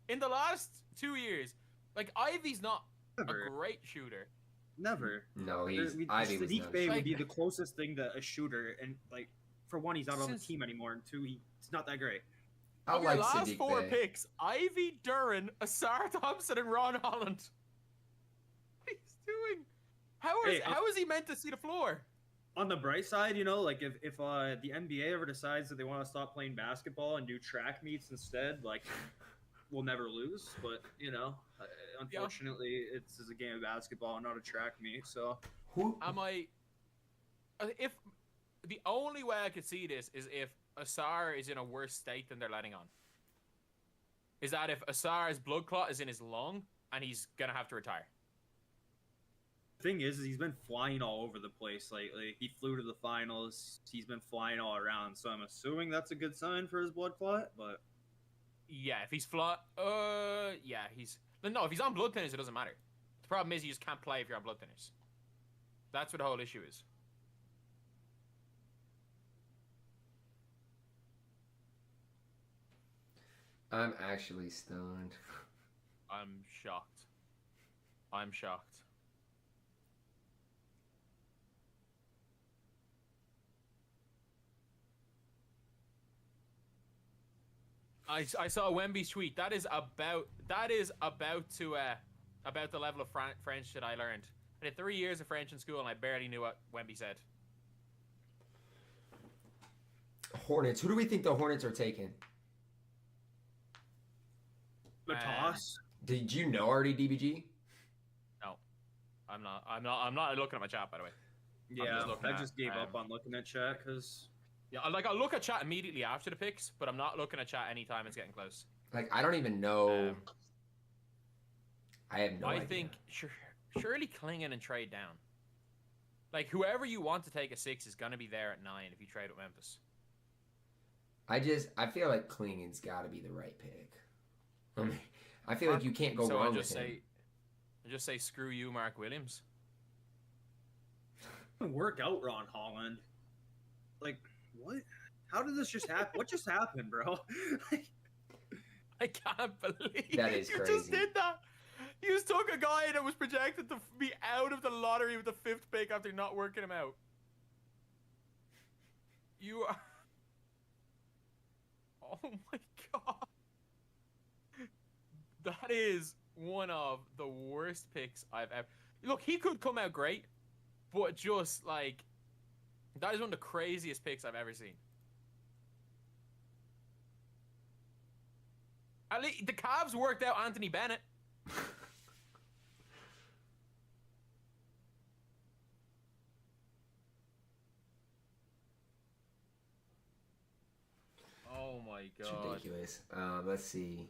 In the last 2 years, like Ivy's not Never. a great shooter. Never. No, Ivy was Sadiq not. Bey Like- would be the closest thing to a shooter, and like for one, he's not on the Since- team anymore, and two, he's not that great. I Of your like last Sadiq 4 Bey. picks, Ivy, Duran, Asar Thompson, and Ron Holland. What he's doing? How is he meant to see the floor? On the bright side, you know, like if the NBA ever decides that they want to stop playing basketball and do track meets instead, like we'll never lose. But you know, unfortunately, it's a game of basketball, not a track meet. So Am I? If the only way I could see this is if Asar is in a worse state than they're letting on. Is that if Asar's blood clot is in his lung and he's gonna have to retire? thing is he's been flying all over the place lately. He flew to the finals. He's been flying all around. So I'm assuming that's a good sign for his blood clot. But yeah, if he's yeah, he's no. If he's on blood thinners, it doesn't matter. The problem is you just can't play if you're on blood thinners. That's what the whole issue is. I'm actually stunned. I'm shocked. I'm shocked. I saw Wemby's tweet. That is about the level of French that I learned. I did 3 years of French in school and I barely knew what Wemby said. Hornets. Who do we think the Hornets are taking? Matas. Did you know already, DBG? No, I'm not looking at my chat, by the way. Yeah, just I just gave up on looking at chat because yeah, I'll look at chat immediately after the picks, but I'm not looking at chat anytime it's getting close. Like, I don't even know. I have no idea. I think surely Klingon and trade down. Like, whoever you want to take a 6 is going to be there at 9 if you trade with Memphis. I feel like Klingon's got to be the right pick. I mean, I feel like you can't go wrong with him. I just say screw you, Mark Williams. work out Ron Holland. Like, what? How did this just happen? What just happened, bro? I can't believe That is you crazy. just did that. You just took a guy that was projected to be out of the lottery with the 5th pick after not working him out. You are... Oh my god. That is one of the worst picks I've ever... Look, he could come out great, but just, like... That is one of the craziest picks I've ever seen. At least the Cavs worked out Anthony Bennett. Oh my It's god. ridiculous. Let's see.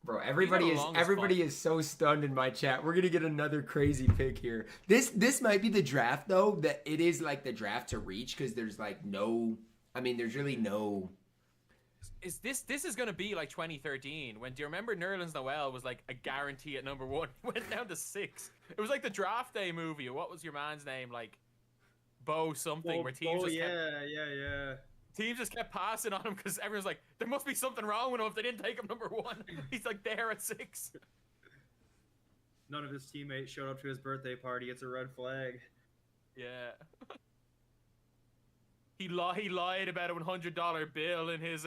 Bro, everybody is so stunned in my chat. We're gonna get another crazy pick here. This might be the draft though. That it is like the draft to reach because there's like no. I mean, there's really no. This is gonna be like 2013 when, do you remember Nerlens Noel was like a guarantee at number 1, went down to 6. It was like the draft day movie. What was your man's name? Like Bo something, where teams teams just kept passing on him because everyone's like, there must be something wrong with him if they didn't take him number 1. He's like there at 6. None of his teammates showed up to his birthday party. It's a red flag. Yeah. He lied about a $100 bill in his.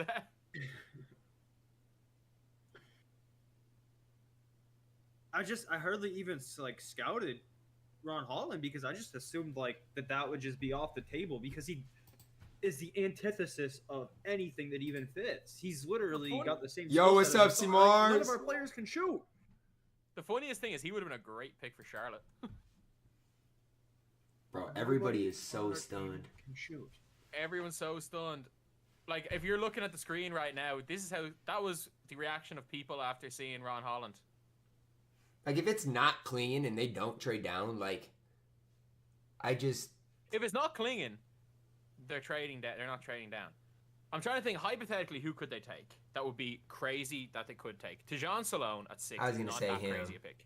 I hardly even like scouted Ron Holland because I just assumed like that would just be off the table because he is the antithesis of anything that even fits. He's literally got the same. Yo, what's up, Simars? None of our players can shoot. The funniest thing is he would have been a great pick for Charlotte. Bro, everybody is so stunned. Can shoot. Everyone's so stunned. Like, if you're looking at the screen right now, that was the reaction of people after seeing Ron Holland. Like, if it's not Clingan and they don't trade down, like, if it's not Clingan, they're trading down. They're not trading down. I'm trying to think, hypothetically, who could they take? That would be crazy that they could take. Tejan Salone at 6 is not that crazy a pick.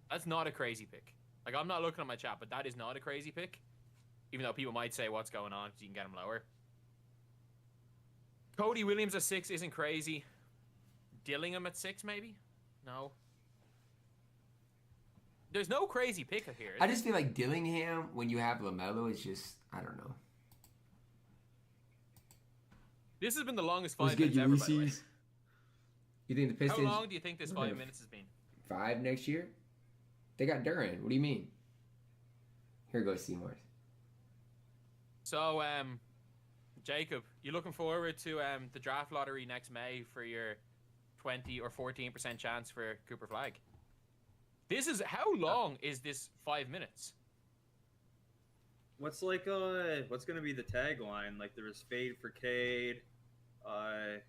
That's not a crazy pick. Like, I'm not looking at my chat, but that is not a crazy pick. Even though people might say, what's going on, because you can get him lower. Cody Williams at 6 isn't crazy. Dillingham at 6, maybe? No. There's no crazy pick here. I just feel like Dillingham, when you have LaMelo, is just, I don't know. This has been the longest 5 minutes ever, by the way. You think the Pistons... How long do you think this 5 minutes has been? 5 next year? They got Duran. What do you mean? Here goes Seymour. So, Jacob, you looking forward to the draft lottery next May for your 20 or 14% chance for Cooper Flagg? How long is this 5 minutes? What's gonna be the tagline? Like, there was Fade for Cade. We're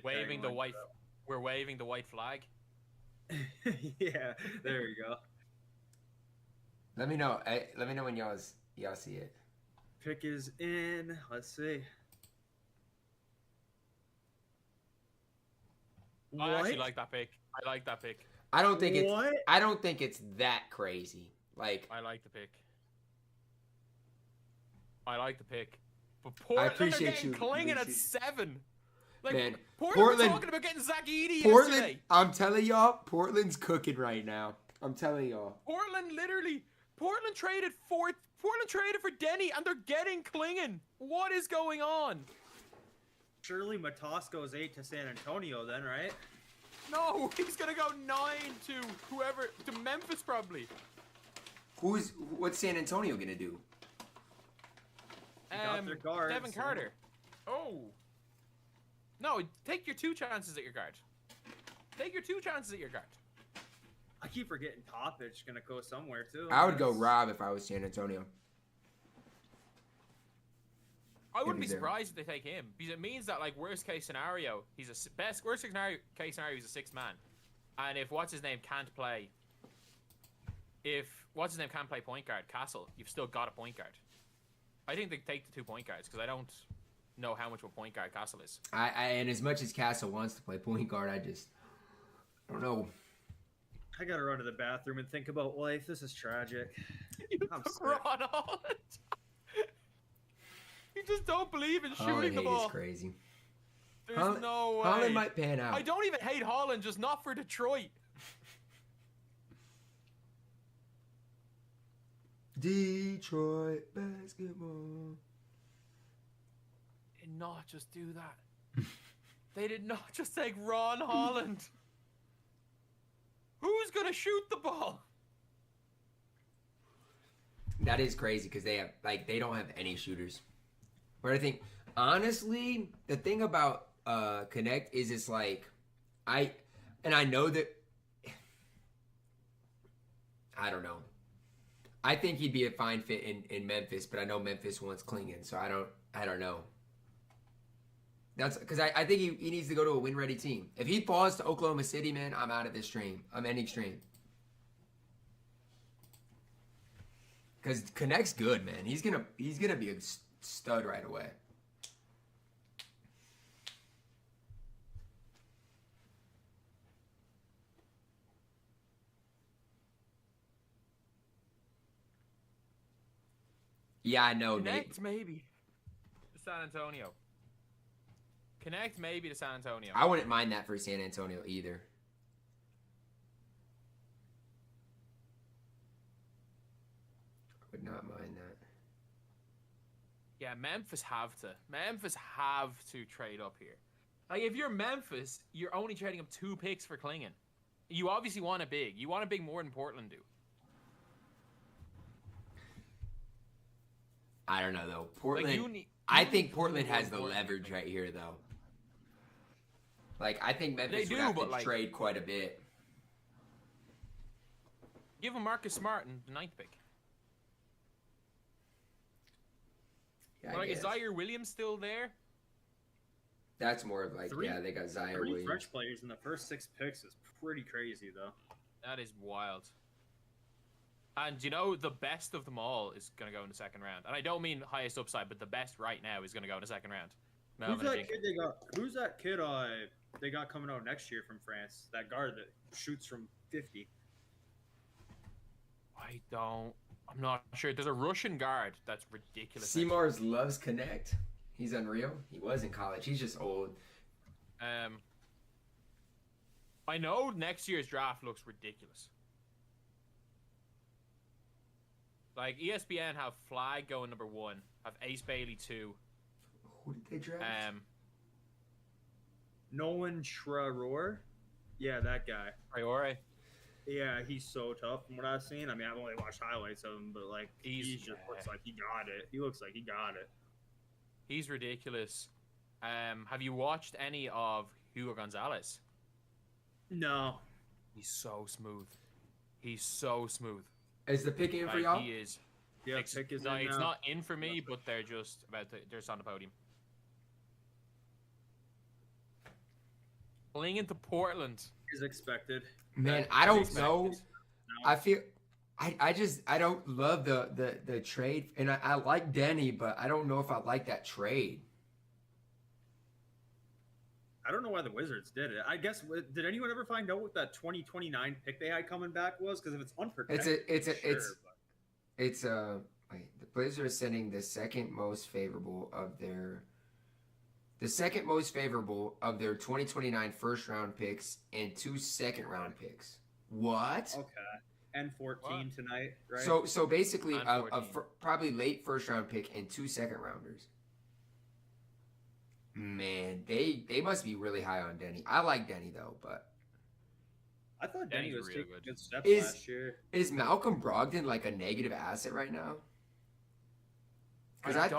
waving the white flag. Yeah, there we go. Let me know. Let me know when y'all see it. Pick is in. Let's see. I actually like that pick. I like that pick. I don't think it's that crazy. Like, I like the pick. But Portland, I appreciate are getting Clingan at 7. Like, man, Portland was talking about getting Zach Edey Portland, yesterday. I'm telling y'all, Portland's cooking right now. I'm telling y'all. Portland traded for Denny, and they're getting Clingan. What is going on? Surely Matas goes 8 to San Antonio then, right? No, he's gonna go 9 to Memphis probably. What's San Antonio gonna do? Got their guards, Devin Carter. Oh. No, take your 2 chances at your guard. I keep forgetting Toppich gonna go somewhere too. I would go Rob if I was San Antonio. I wouldn't be surprised if they take him because it means that, like, worst case scenario, he's a 6th man, and if what's his name can't play point guard, Castle, you've still got a point guard. I think they take the 2 point guards because I don't know how much of a point guard Castle is. And as much as Castle wants to play point guard, I don't know. I gotta run to the bathroom and think about life. This is tragic. I'm Ron Holland. You just don't believe in shooting the ball. Holland is crazy. There's no way. Holland might pan out. I don't even hate Holland, just not for Detroit. Detroit basketball. They did not just do that. They did not just take Ron Holland. Who's gonna shoot the ball? That is crazy because they don't have any shooters. But I think, honestly, the thing about Connect is it's like, I know that, I don't know. I think he'd be a fine fit in Memphis, but I know Memphis wants Clingan, so I don't know. That's because I think he needs to go to a win-ready team. If he falls to Oklahoma City, man, I'm out of this stream. I'm ending stream. Because Connect's good, man. He's gonna be a stud right away. Yeah, I know. Connect maybe to San Antonio. Connect maybe to San Antonio. I wouldn't mind that for San Antonio either. I would not mind that. Yeah, Memphis have to trade up here. Like, if you're Memphis, you're only trading up 2 picks for Klingon. You obviously want a big. You want a big more than Portland do. I don't know though. Portland. Like I think Portland has the leverage right here though. Like I think Memphis would have to trade quite a bit. Give him Marcus Smart and the 9th pick. Yeah, like, is Zaire Williams still there? That's more of like, yeah, they got Zaire Williams. 3 French players in the first 6 picks is pretty crazy, though. That is wild. And you know, the best of them all is going to go in the second round. And I don't mean highest upside, but the best right now is going to go in the second round. Who's that kid they got coming out next year from France? That guard that shoots from 50. I'm not sure. There's a Russian guard that's ridiculous. Seamars loves Connect. He's unreal. He was in college. He's just old. I know next year's draft looks ridiculous. Like, ESPN have Flag going number 1, have Ace Bailey 2. Who did they draft? Nolan Traore? Yeah, that guy. Traore? Yeah, he's so tough from what I've seen. I mean, I've only watched highlights of him, but, like, he just looks like he got it. He looks like he got it. He's ridiculous. Have you watched any of Hugo Gonzalez? No. He's so smooth. He's so smooth. Is the pick in for y'all? He is. Yeah, pick is no, in it's now. not in for me, but they're just they're just on the podium. Playing into Portland is expected. Man, I don't know. I feel I don't love the trade, and I like Denny, but I don't know if I like that trade. I don't know why the Wizards did it. I guess, did anyone ever find out what that 2029 pick they had coming back was? Because if it's unprotected, wait, the Blazers are sending the second most favorable of their 2029 first round picks and 2 second round picks. What? Okay. And 14 tonight, right? So basically probably late first round pick and 2 second rounders. Man, they must be really high on Denny. I like Denny though, but I thought Denny was taking good steps last year. Is Malcolm Brogdon like a negative asset right now? Because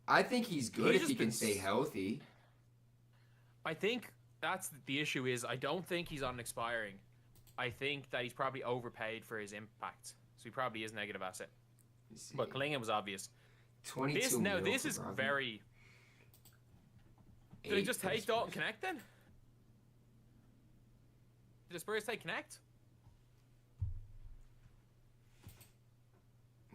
I think he's good if he can stay healthy. I think that's the issue. Is I don't think he's on expiring. I think that he's probably overpaid for his impact, so he probably is a negative asset. But Klingon was obvious. 22 this is Brogdon. very. Did they just take Dalton Connect then? Did the Spurs take Connect?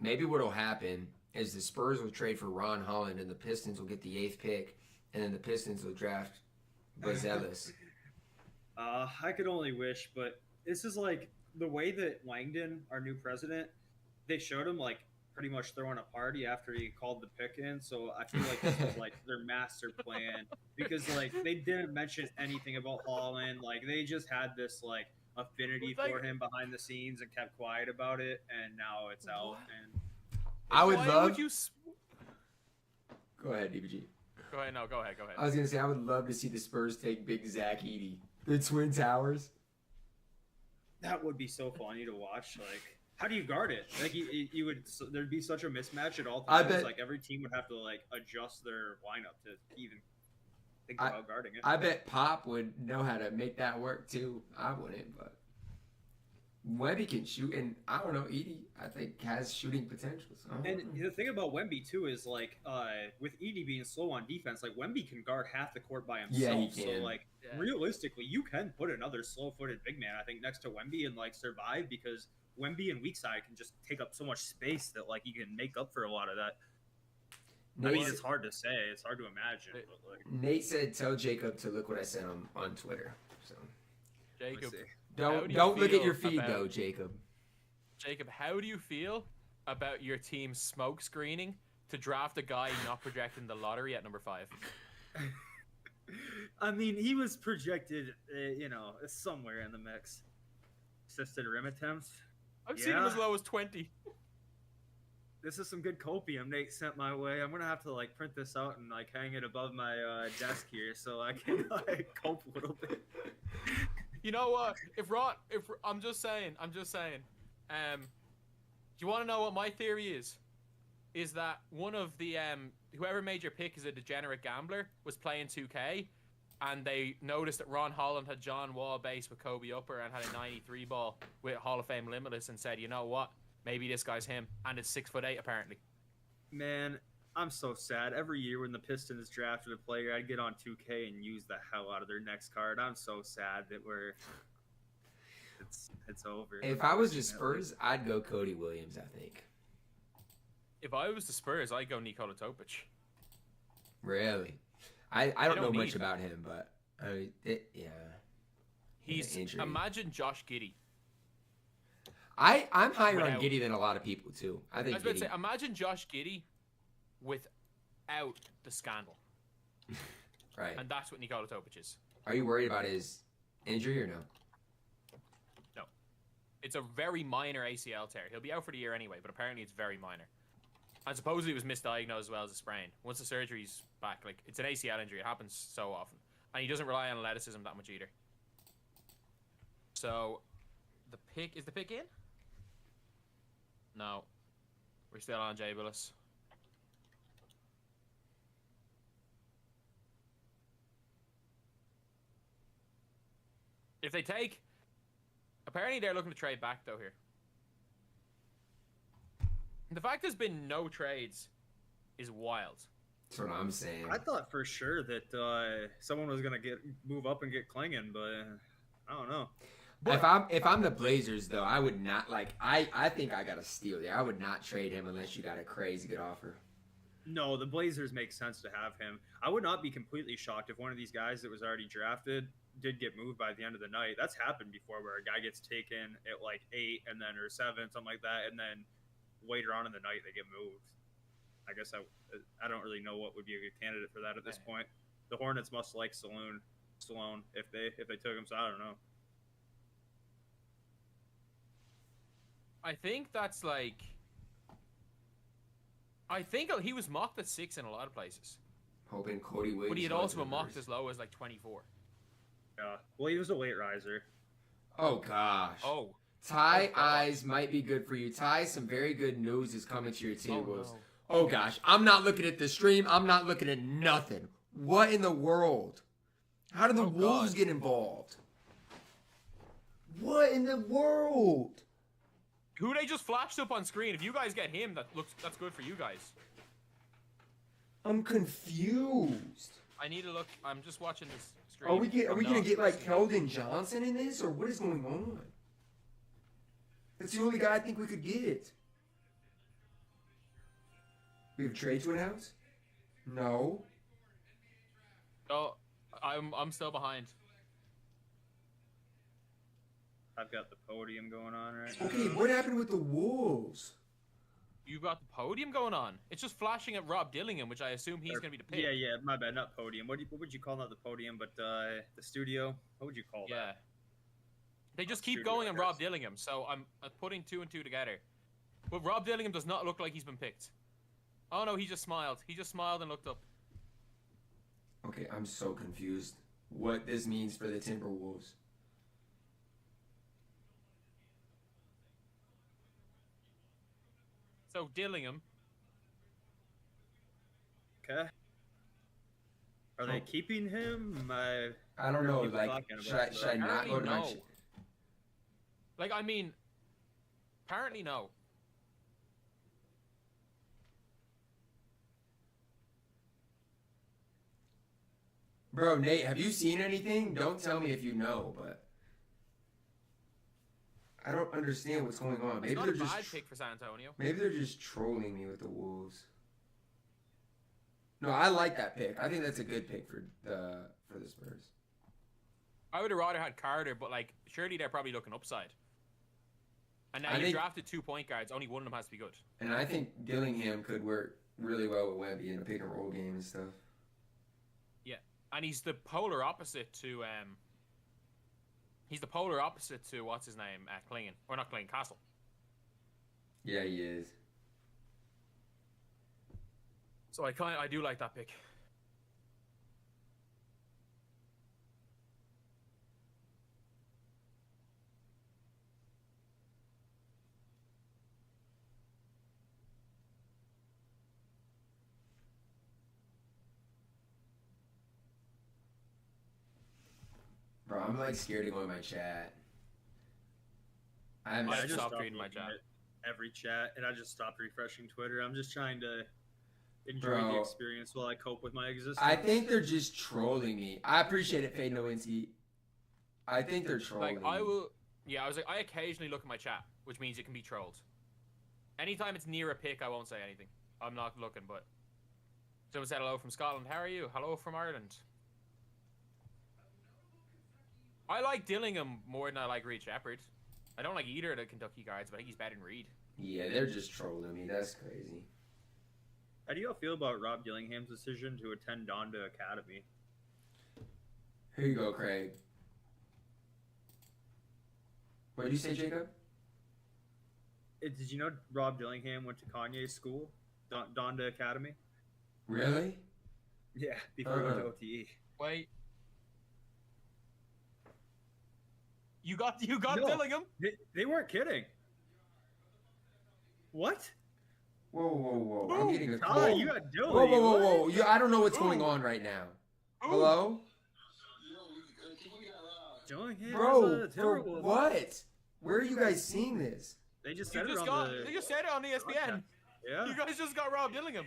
Maybe what'll happen is the Spurs will trade for Ron Holland and the Pistons will get the 8th pick, and then the Pistons will draft Vazelis. I could only wish, but this is like the way that Langdon, our new president, they showed him like pretty much throwing a party after he called the pick in. So I feel like this was like their master plan because like they didn't mention anything about Holland. Like they just had this like affinity for him behind the scenes and kept quiet about it. And now it's out. And I would love. Go ahead, DBG. Go ahead. No, go ahead. I was gonna say I would love to see the Spurs take big Zach Edey, the Twin Towers. That would be so funny to watch. Like, how do you guard it? Like, you would. There'd be such a mismatch at all times. I bet, like every team would have to like adjust their lineup to even think about guarding it. I bet Pop would know how to make that work too. I wouldn't, but Wemby can shoot, and I don't know, Edie, I think, has shooting potential. So And the thing about Wemby too is like, with Edie being slow on defense, like Wemby can guard half the court by himself. Yeah, he can. So like, realistically, you can put another slow-footed big man, I think, next to Wemby and like survive because Wemby and weak side can just take up so much space that like you can make up for a lot of that. I mean, it's hard to say. It's hard to imagine. But like, Nate said, "Tell Jacob to look what I sent him on Twitter." So Jacob, don't look at your feed though, Jacob. Jacob, how do you feel about your team's smoke screening to draft a guy not projected in the lottery at number 5? I mean, he was projected, somewhere in the mix. Assisted rim attempts. I've seen him as low as 20. This is some good copium Nate sent my way. I'm gonna have to like print this out and like hang it above my desk here so I can like cope a little bit. You know what? I'm just saying. Do you want to know what my theory is? Is that one of the whoever made your pick is a degenerate gambler was playing 2K, and they noticed that Ron Holland had John Wall base with Kobe Upper and had a 93 ball with Hall of Fame Limitless, and said, you know what? Maybe this guy's him, and it's 6'8" apparently. Man, I'm so sad. Every year when the Pistons drafted a player, I'd get on 2K and use the hell out of their next card. I'm so sad that it's over. If I was the Spurs, I'd go Cody Williams, I think. If I was the Spurs, I'd go Nikola Topic. Really? I don't know much about him, but He's imagine Josh Giddey. I'm higher on Giddey than a lot of people too. I think. I was about to say, imagine Josh Giddey without the scandal. Right. And that's what Nikola Topic is. Are you worried about his injury or no? No. It's a very minor ACL tear. He'll be out for the year anyway, but apparently it's very minor. And supposedly it was misdiagnosed as well as a sprain. Once the surgery's back, like, it's an ACL injury. It happens so often. And he doesn't rely on athleticism that much either. So, is the pick in? No. We're still on Jay Billis. If they take... Apparently they're looking to trade back, though, here. The fact there's been no trades is wild. That's what I'm saying. I thought for sure that someone was gonna move up and get Klingon, but I don't know. But if I'm the Blazers though, I would not I think I got a steal there. I would not trade him unless you got a crazy good offer. No, the Blazers make sense to have him. I would not be completely shocked if one of these guys that was already drafted did get moved by the end of the night. That's happened before where a guy gets taken at like 8 and then or 7, something like that, and then later on in the night they get moved. I guess I don't really know what would be a good candidate for that at this point. The Hornets must like Stallone if they took him, so I don't know. I think that's like... I think he was mocked at 6 in a lot of places. Hoping Cody Williams. But he had also been mocked as low as like 24. Yeah. Well, he was a late riser. Oh, gosh. Oh. Ty Eyes might be good for you. Ty, some very good news is coming to your T-Wolves. Oh, gosh. I'm not looking at the stream. I'm not looking at nothing. What in the world? How did the Wolves get involved? What in the world? Who they just flashed up on screen. If you guys get him, that's good for you guys. I'm confused. I need to look. I'm just watching this stream. Are we gonna get like Keldon Johnson in this, or what is going on? That's the only guy I think we could get. We have a trade to announce? No. Oh, I'm still behind. I've got the podium going on right now. Okay, what happened with the Wolves? You got the podium going on. It's just flashing at Rob Dillingham, which I assume he's going to be the pick. Yeah, my bad, not podium. What would you call not the podium, but the studio? What would you call that? Yeah. They just keep going on Rob Dillingham, so I'm putting 2 and 2 together. But Rob Dillingham does not look like he's been picked. Oh no, he just smiled. He just smiled and looked up. Okay, I'm so confused. What this means for the Timberwolves. So Dillingham. Okay. Are they keeping him? I don't know. Like, should I not go to my? Like, I mean, apparently no. Bro, Nate, have you seen anything? Don't tell me if you know, but I don't understand what's going on. Maybe It's not they're a just bad pick for San Antonio. maybe they're just trolling me with the Wolves. No, I like that pick. I think that's a good pick for the Spurs. I would have rather had Carter, but like, surely they're probably looking upside. And now I you think- drafted 2 point guards. Only one of them has to be good. And I think Dillingham could work really well with Wemby in a pick and roll game and stuff. Yeah, and he's the polar opposite to what's his name, Klingon, or not Klingon, Castle. Yeah, he is. So I do like that pick. Bro, I'm like scared to go in my chat. I just stopped stopped reading my looking chat. at every chat, and I just stopped refreshing Twitter. I'm just trying to enjoy Bro. the experience while I cope with my existence. I think they're just trolling me. I appreciate it, Fade Nowinski. I think they're trolling Like, I me. will. Yeah, I was like, I occasionally look at my chat, which means it can be trolled. Anytime it's near a pick, I won't say anything. I'm not looking, but. Someone said hello from Scotland. How are you? Hello from Ireland. I like Dillingham more than I like Reed Shepherd. I don't like either of the Kentucky guards, but I think he's better than Reed. Yeah, they're just trolling me. That's crazy. How do you all feel about Rob Dillingham's decision to attend Donda Academy? Here you go, Craig. What did you say, Jacob? Did you know Rob Dillingham went to Kanye's school, Donda Academy? Really? Yeah, before he went to OTE. Wait. You got No. Dillingham? They weren't kidding. What? Whoa. I'm getting a Ah, call. you got Dilly. Whoa. What? I don't know what's going on right now. Hello? Dillingham Bro, is a for terrible. what? Where are you guys seeing this? They just You said it just on they just said it on ESPN. Yeah. You guys just got Rob Dillingham.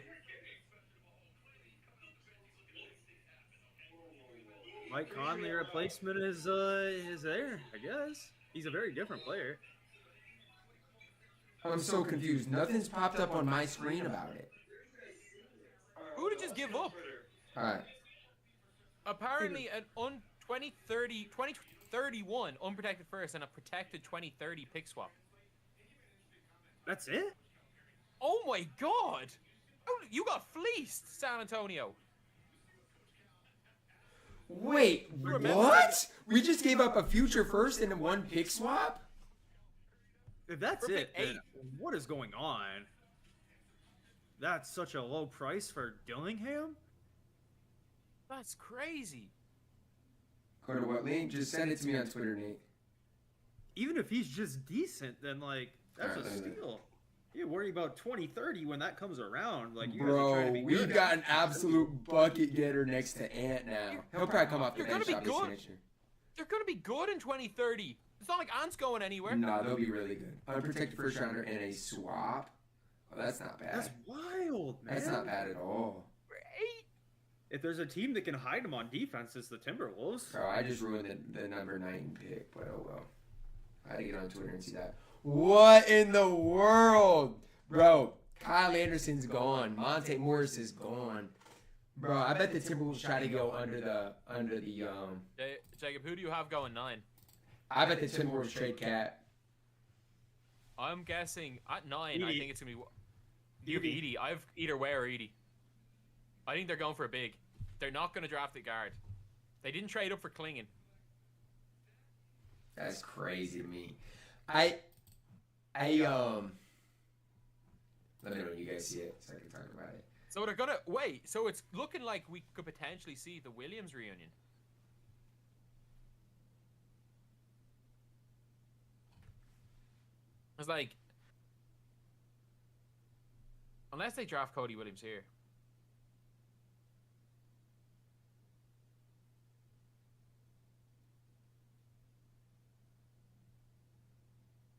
Mike Conley replacement is there, I guess. He's a very different player. I'm so confused. Nothing's popped up on my screen about it. Who did just give up? Alright. Apparently, an 2031 unprotected first and a protected 2030 pick swap. That's it? Oh my god! Oh, you got fleeced, San Antonio. Wait, Remember- what? We just gave up a future first and a one pick swap? If that's For it, pick then what is going on? That's such a low price for Dillingham? That's crazy. Go to what link? Just send it to me on Twitter, Nate. Even if he's just decent, then like that's Alright, a let me- steal. You worry about 2030 when that comes around. Like you guys are trying to Bro, be we've good. got an absolute bucket getter next to Ant now. He'll probably come off the You're gonna bench be off this good. finisher. They're gonna be good in 2030. It's not like Ant's going anywhere. Nah, they'll be really good. Unprotected first rounder and a swap. Oh, that's not bad. That's wild, man. That's not bad at all. Right? If there's a team that can hide him on defense, it's the Timberwolves. Bro, I just ruined the number 9 pick, but oh well. I had to get on Twitter and see that. What in the world? Bro, Kyle Anderson's gone. Monte Morris is gone. Bro, I bet the Timberwolves try to go under the Jacob, who do you have going 9? I bet the Timberwolves trade Cat. I'm guessing at 9. I Edie. think it's gonna be. You have Edie. I have either Way or Edie. I think they're going for a big. They're not gonna draft a guard. They didn't trade up for Klingon. That's crazy to me. Let me know when you guys see it so I can talk about it. So they're gonna wait. So it's looking like we could potentially see the Williams reunion. It's like, unless they draft Cody Williams here.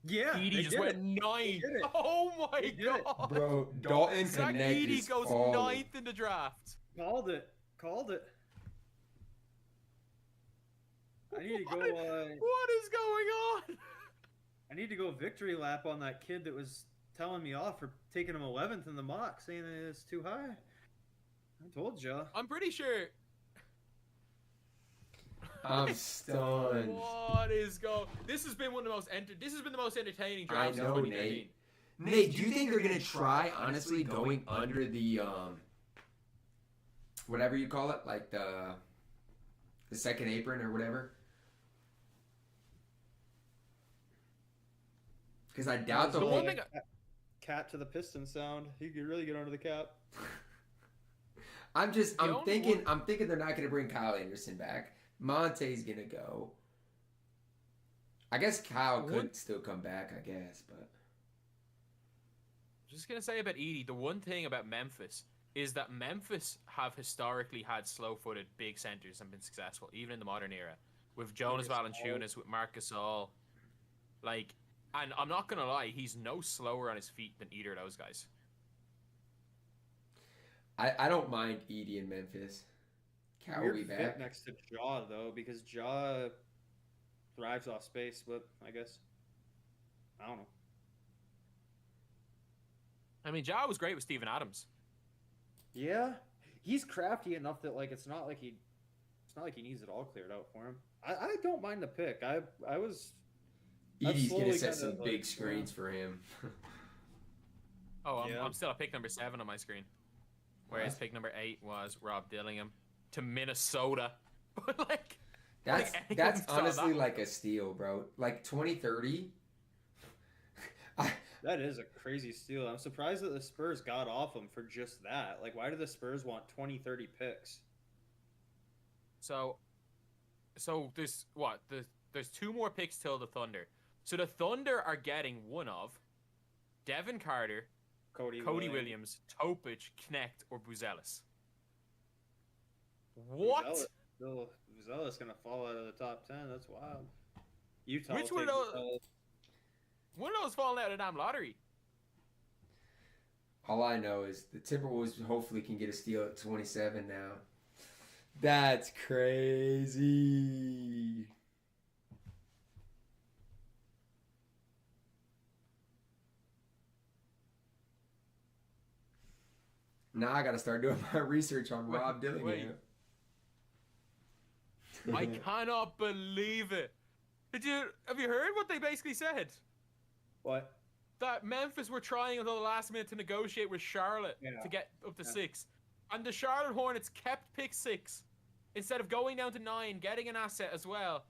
Yeah, Edie they just did went it. ninth. did it. Oh my did it. god. Bro, Dalton Zach Connect Edie is goes falling. ninth in the draft. Called it. I need to go. What is going on? I need to go victory lap on that kid that was telling me off for taking him 11th in the mock, saying that it's too high. I told ya. I'm pretty sure. I'm stunned. What is going? This has been one of the most This has been the most entertaining I drafts of know, 2013. Nate. Nate, do you think they're gonna try honestly going under the whatever you call it, like the second apron or whatever? Because I doubt The they'll one pick. thing. Cat to the piston sound. He could really get under the cap. I'm only thinking they're not gonna bring Kyle Anderson back. Monte's gonna go. I guess Kyle could still come back, I guess, but Just gonna say about Edie, the one thing about Memphis is that Memphis have historically had slow-footed big centers and been successful, even in the modern era, with Jonas Valanciunas, with Marc Gasol, like, and I'm not gonna lie, he's no slower on his feet than either of those guys. I don't mind Edie in Memphis. Cal will be Fit back. next to Jaw though, because Jaw thrives off space, but I guess I don't know. I mean, Ja was great with Steven Adams. Yeah, he's crafty enough that like it's not like he needs it all cleared out for him. I don't mind the pick. I was. I've Edie's gonna slowly set kinda, some like, big screens for him. Oh, Yeah. I'm still at pick number 7 on my screen. Whereas pick number 8 was Rob Dillingham to Minnesota. But like That's anyone saw honestly that. like a steal, bro. Like 2030. That is a crazy steal. I'm surprised that the Spurs got off him for just that. Like, why do the Spurs want 20, 30 picks? So there's what? There's 2 more picks till the Thunder. So the Thunder are getting one of Devin Carter, Cody Williams, Topic, Knecht, or Buzelis. What? Buzelis gonna fall out of the top 10. That's wild. Utah. Which will one take of those- Buzelis. One of those falling out of the damn lottery. All I know is the Timberwolves hopefully can get a steal at 27 now. That's crazy. Now I got to start doing my research on Rob Dillingham. wait. I cannot believe it. Have you heard what they basically said? What? That Memphis were trying until the last minute to negotiate with Charlotte Yeah. to get up to Yeah. 6. And the Charlotte Hornets kept pick 6 instead of going down to 9, getting an asset as well.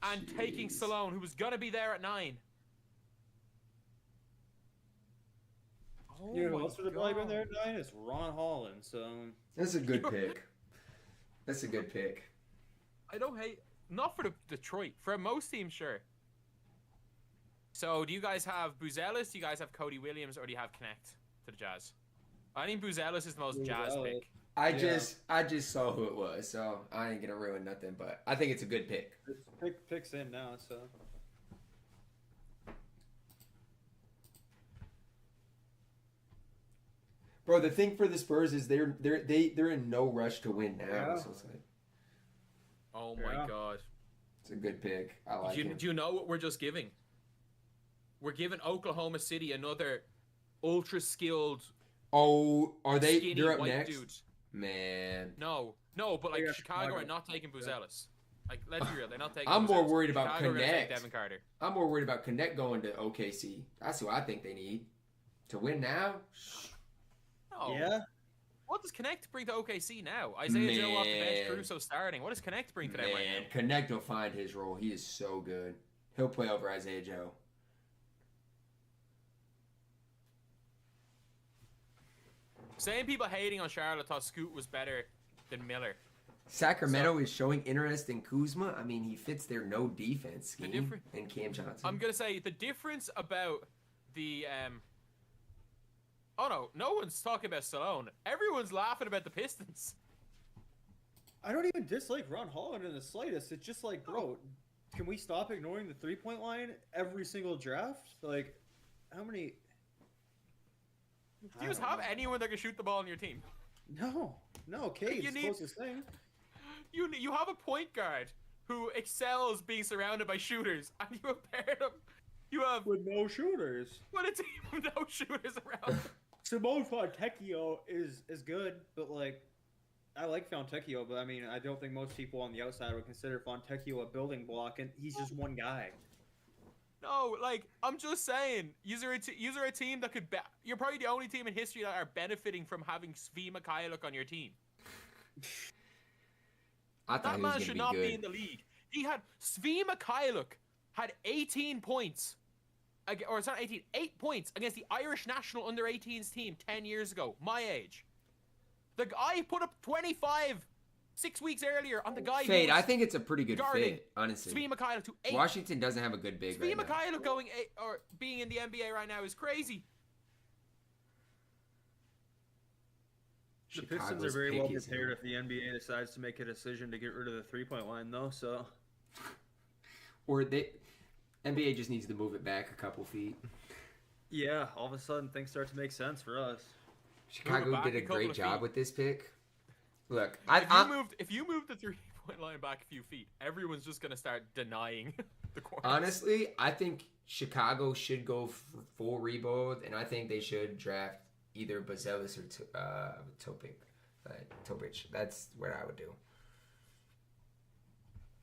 And taking Jeez. Salone, who was going to be there at 9. Oh You know who my else would have probably been God. there at 9? It's Ron Holland. So That's a good pick. That's a good pick. I don't hate... Not for the Detroit. For most teams, sure. So, do you guys have Buzelis, do you guys have Cody Williams, or do you have Knecht to the Jazz? I think Buzelis is the most Jazz Buzelis. pick. I just saw who it was, so I ain't gonna ruin nothing. But I think it's a good pick. picks in now. So Bro, the thing for the Spurs is they're in no rush to win now. Yeah. So it's like Oh my Yeah. God. it's a good pick. I like it. Do you know what we're just giving? We're giving Oklahoma City another ultra skilled, Oh, are they? skinny They're up white next, dude. man. No, but like Yeah, Chicago Chicago. are not taking Buzelis. Like, let's be real, they're not taking. I'm more Buzelis. worried about Chicago are gonna take Connect. Devin Carter. I'm more worried about Connect going to OKC. That's who I think they need to win now. No. yeah, What does Connect bring to OKC now? Isaiah Joe off the bench, Man. Caruso starting. What does Connect bring to them right Man, now? Connect will find his role. He is so good. He'll play over Isaiah Joe. Same people hating on Charlotte thought Scoot was better than Miller. Sacramento is showing interest in Kuzma. I mean, he fits their no defense scheme. different- And Cam Johnson. I'm gonna say the difference about the Oh no one's talking about Stallone. Everyone's laughing about the Pistons. I don't even dislike Ron Holland in the slightest. It's just like, bro, can we stop ignoring the 3-point line every single draft? Like, how many? Do you have anyone that can shoot the ball on your team? No, Cade's the closest thing. You have a point guard who excels being surrounded by shooters, and you have paired him. You have with no shooters. What a team with no shooters around. Simone Fontecchio is good, but like, I like Fontecchio, but I mean, I don't think most people on the outside would consider Fontecchio a building block, and he's just one guy. No, like, I'm just saying, you're a team that could you're probably the only team in history that are benefiting from having Svi Mikhailuk on your team. I thought that man should not good. be in the league. Svi Mikhailuk had 18 points. Or it's not 18, 8 points against the Irish national under-18s team 10 years ago, my age. The guy put up 25 6 weeks earlier on the guy. Fade, I think it's a pretty good fit, honestly. Svi Mikhailuk to 8. Washington doesn't have a good big Svi right Mikhailuk going 8, or being in the NBA right now is crazy. The Pistons are very well prepared if the NBA decides to make a decision to get rid of the 3-point line, though. So, or NBA just needs to move it back a couple feet. Yeah, all of a sudden things start to make sense for us. Chicago did a great job with this pick. Look, if you move the 3-point line back a few feet, everyone's just gonna start denying the corners. Honestly, I think Chicago should go full rebuild, and I think they should draft either Buzelis or Topic. That's what I would do.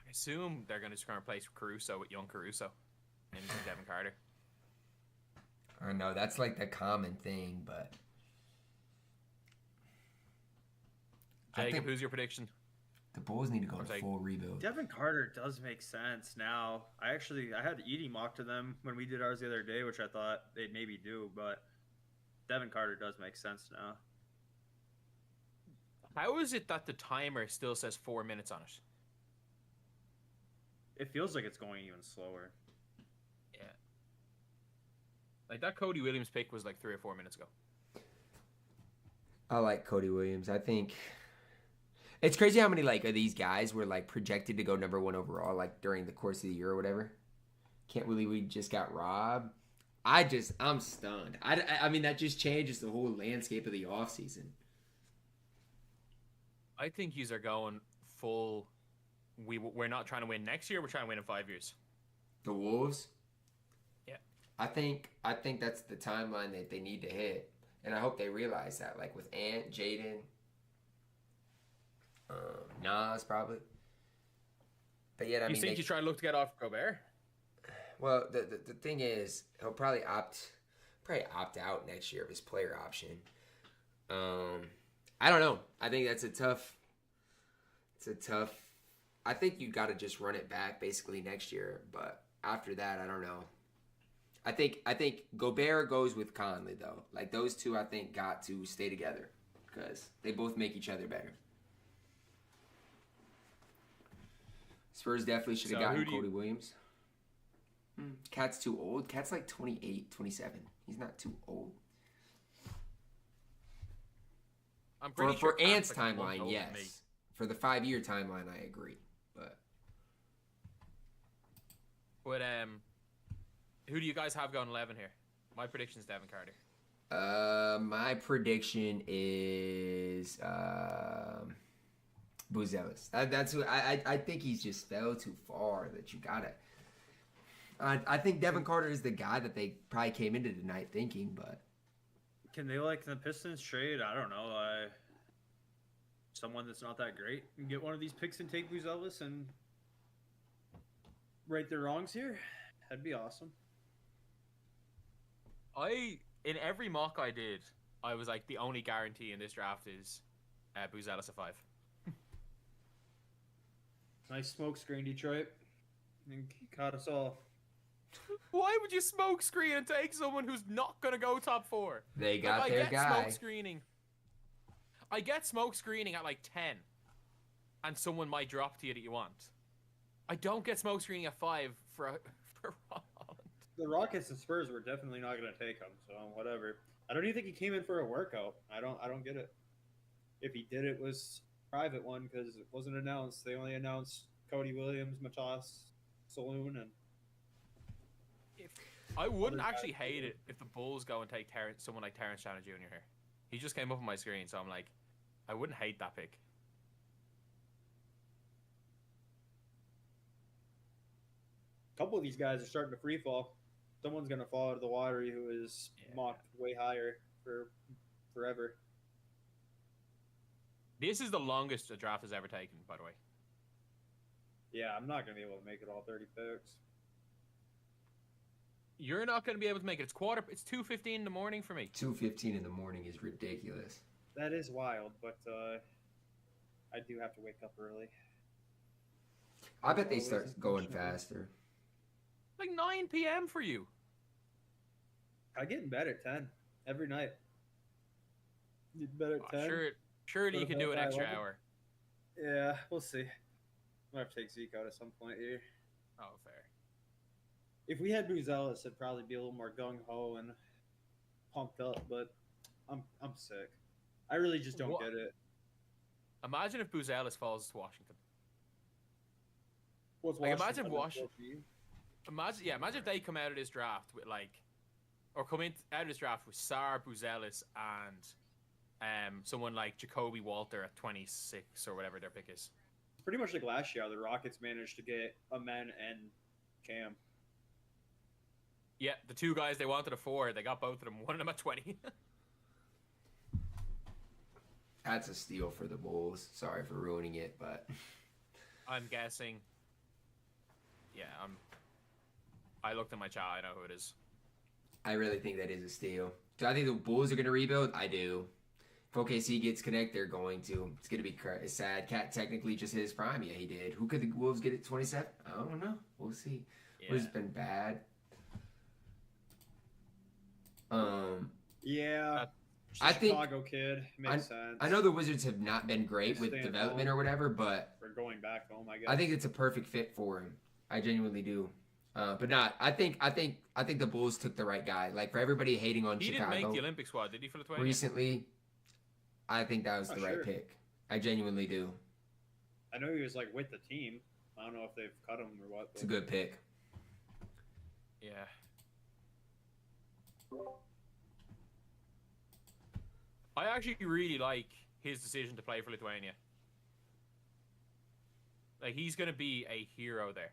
I assume they're gonna just replace Caruso with young Caruso and Devin Carter. I know that's like the common thing, but Jacob, who's your prediction? The Bulls need to go to full rebuild. Devin Carter does make sense now. I had Edie mock to them when we did ours the other day, which I thought they'd maybe do, but Devin Carter does make sense now. How is it that the timer still says 4 minutes on it? It feels like it's going even slower. Yeah. Like that Cody Williams pick was like 3 or 4 minutes ago. I like Cody Williams. I think it's crazy how many of these guys were projected to go number 1 overall during the course of the year or whatever. Can't believe we just got robbed. I'm stunned. I mean, that just changes the whole landscape of the offseason. I think yous are going full. We're not trying to win next year. We're trying to win in 5 years. The Wolves? Yeah. I think that's the timeline that they need to hit. And I hope they realize that, with Ant, Jaden, Nas probably. But yet, You think you try to look to get off Gobert? Well, the thing is, he'll probably opt out next year of his player option. I don't know. I think that's a tough. I think you got to just run it back basically next year, but after that, I don't know. I think Gobert goes with Conley though. Those two, I think got to stay together because they both make each other better. Spurs definitely should have gotten Cody Williams. Cat's too old. Cat's 28, 27. He's not too old. I'm pretty sure for Ant's timeline, yes. For the 5-year timeline, I agree. But who do you guys have going 11 here? My prediction is Devin Carter. My prediction is Buzelis. That's who I think he's just fell too far that you gotta. I think Devin Carter is the guy that they probably came into tonight thinking, but can they the Pistons trade? I don't know. Someone that's not that great and get one of these picks and take Buzelis and right their wrongs here. That'd be awesome. In every mock I did, I was the only guarantee in this draft is Buzelis at 5. Nice smoke screen, Detroit. And caught us all. Why would you smoke screen and take someone who's not gonna go top 4? They got their guy. I get smoke screening at 10, and someone might drop to you that you want. I don't get smoke screening at 5 for Holland. The Rockets and Spurs were definitely not going to take him, so whatever. I don't even think he came in for a workout. I don't get it. If he did, it was a private one because it wasn't announced. They only announced Cody Williams, Matas, Saloon and. I wouldn't actually hate it if the Bulls go and take someone like Terrence Shannon Jr. here. He just came up on my screen, so I'm like, I wouldn't hate that pick. A couple of these guys are starting to free fall. Someone's gonna fall out of the water who is mocked way higher for forever. This is the longest a draft has ever taken, by the way. Yeah, I'm not gonna be able to make it all 30 picks. You're not going to be able to make it. It's 2:15 in the morning for me. 2:15 in the morning is ridiculous. That is wild, but I do have to wake up early. I bet they start going faster. Like 9 p.m. for you. I get in bed at 10 every night. Get in bed at 10. Surely you can do an extra hour. Yeah, we'll see. I'll have to take Zeke out at some point here. Oh, fair. If we had Buzelis, it'd probably be a little more gung ho and pumped up. But I'm sick. I really just don't get it. Imagine if Buzelis falls to Washington. What's like, Washington? Imagine if they come out of this draft with out of this draft with Sar, Buzelis, and someone like Jacoby Walter at 26 or whatever their pick is. It's pretty much like last year. The Rockets managed to get Amen and Cam. Yeah, the two guys they wanted at 4, they got both of them. One of them at 20. That's a steal for the Bulls. Sorry for ruining it, but I'm guessing. Yeah, I looked at my chat. I know who it is. I really think that is a steal. Do I think the Bulls are going to rebuild? I do. If OKC gets connect, they're going to. It's going to be sad. Cat technically just hit his prime. Yeah, he did. Who could the Wolves get at 27? I don't know. We'll see. Yeah. It's been bad. Yeah. I think Chicago kid makes sense. I know the Wizards have not been great with development or whatever, but for going back home, I guess. I think it's a perfect fit for him. I genuinely do. But not. I think the Bulls took the right guy. Like for everybody hating on Chicago. He didn't make the Olympic squad, did he, for Lithuania? Recently, I think that was the right pick. I genuinely do. I know he was like with the team. I don't know if they've cut him or what. But... It's a good pick. Yeah. I actually really like his decision to play for Lithuania. Like, he's going to be a hero there.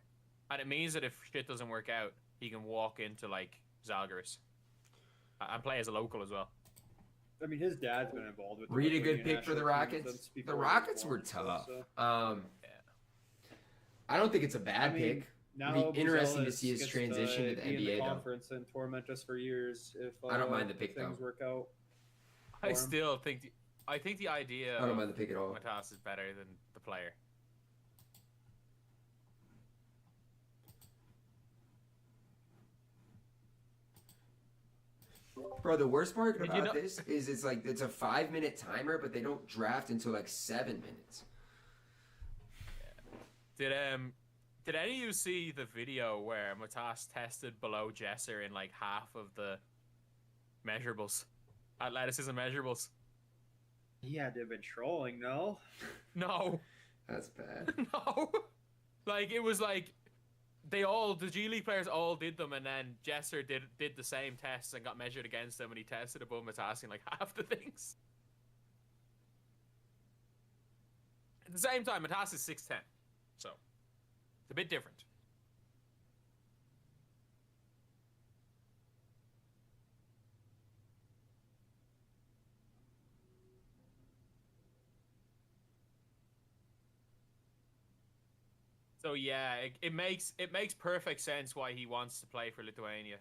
And it means that if shit doesn't work out, he can walk into, like, Zalgiris. And play as a local as well. I mean, his dad's been involved with the Really good pick for the Rockets. The Rockets were tough. So. I don't think it's a bad pick. It'll be interesting to see his transition to the NBA, in the conference and torment us for years if I don't mind the pick, things though. work out. I still think the idea I don't mind the pick at all. Matas is better than the player. Bro, the worst part about this is it's like it's a 5-minute timer, but they don't draft until like 7 minutes. Did any of you see the video where Matas tested below Jesser in like half of the measurables? Athleticism measurables. He had to have been trolling, no? No. That's bad. No. Like, it was like the G League players all did them, and then Jesser did the same tests and got measured against them, and he tested above Matas in like half the things. At the same time, Matas is 6'10", so it's a bit different. So yeah, it makes perfect sense why he wants to play for Lithuania.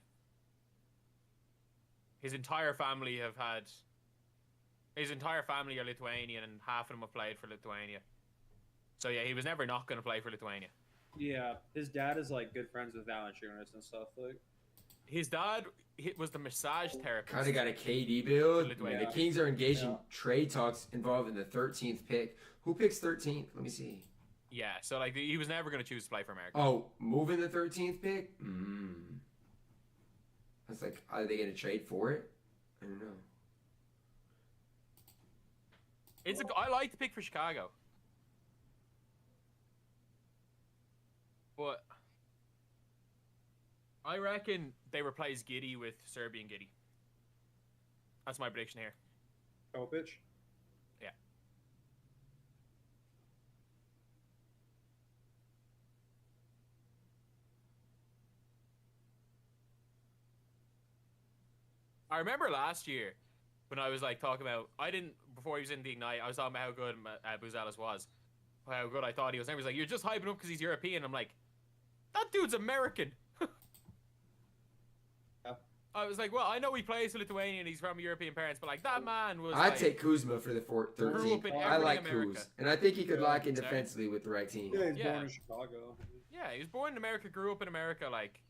His entire family are Lithuanian, and half of them have played for Lithuania. So yeah, he was never not going to play for Lithuania. Yeah, his dad is like good friends with Valanciunas and stuff. Like, his dad was the massage therapist. Kind of got a KD build. The Kings are engaged in trade talks involved in the 13th pick. Who picks 13th? Let me see. Yeah, so like he was never going to choose to play for America. Oh, moving the 13th pick? That's like, are they going to trade for it? I don't know. I like the pick for Chicago. But I reckon they replace Giddy with Serbian Giddy. That's my prediction here. Topic. Yeah. I remember last year when I was like talking about, before he was in the Ignite, I was talking about how good Buzelis was. How good I thought he was. And he was like, you're just hyping up because he's European. I'm like, that dude's American. I was like, well, I know he plays for Lithuania and he's from European parents, but like that man was. I'd like, take Kuzma for the 13th. I like Kuz, and I think he could lock in defensively with the right team. Yeah, he's born in Chicago. Yeah, he was born in America, grew up in America, like.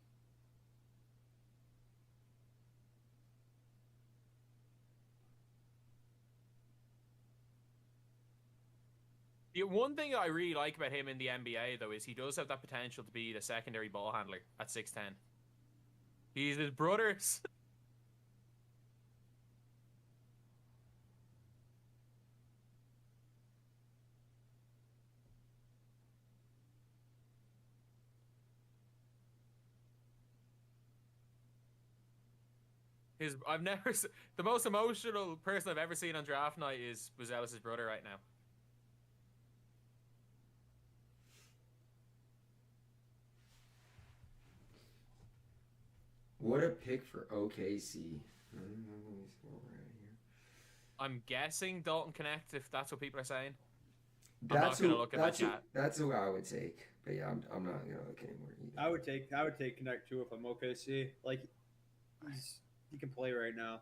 The one thing I really like about him in the NBA, though, is he does have that potential to be the secondary ball handler at 6'10". He's his brother's. The most emotional person I've ever seen on draft night is Buzelis' brother right now. What a pick for OKC. I'm guessing Dalton Connect, if that's what people are saying. That's who I would take. But yeah, I'm not gonna look anymore either. I would take Connect too if I'm OKC. Like he can play right now,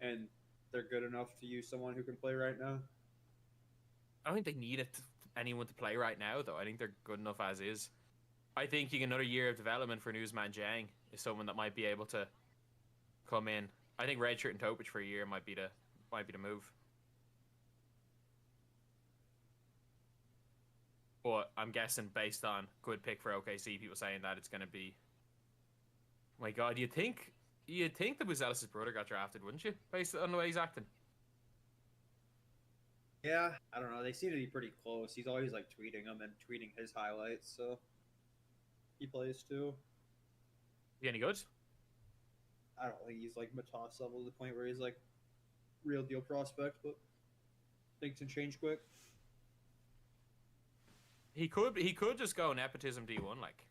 and they're good enough to use someone who can play right now. I don't think they need anyone to play right now, though. I think they're good enough as is. I think another year of development for Newsman Jang is someone that might be able to come in. I think Redshirt and Topic for a year might be the move. But I'm guessing based on good pick for OKC, people saying that it's going to be. Oh my God, you'd think that Buzelis' brother got drafted, wouldn't you? Based on the way he's acting. Yeah, I don't know. They seem to be pretty close. He's always like tweeting them and tweeting his highlights, so he plays too. He any good? I don't think he's like Matas level to the point where he's like real deal prospect, but things can change quick. He could just go nepotism D1 like.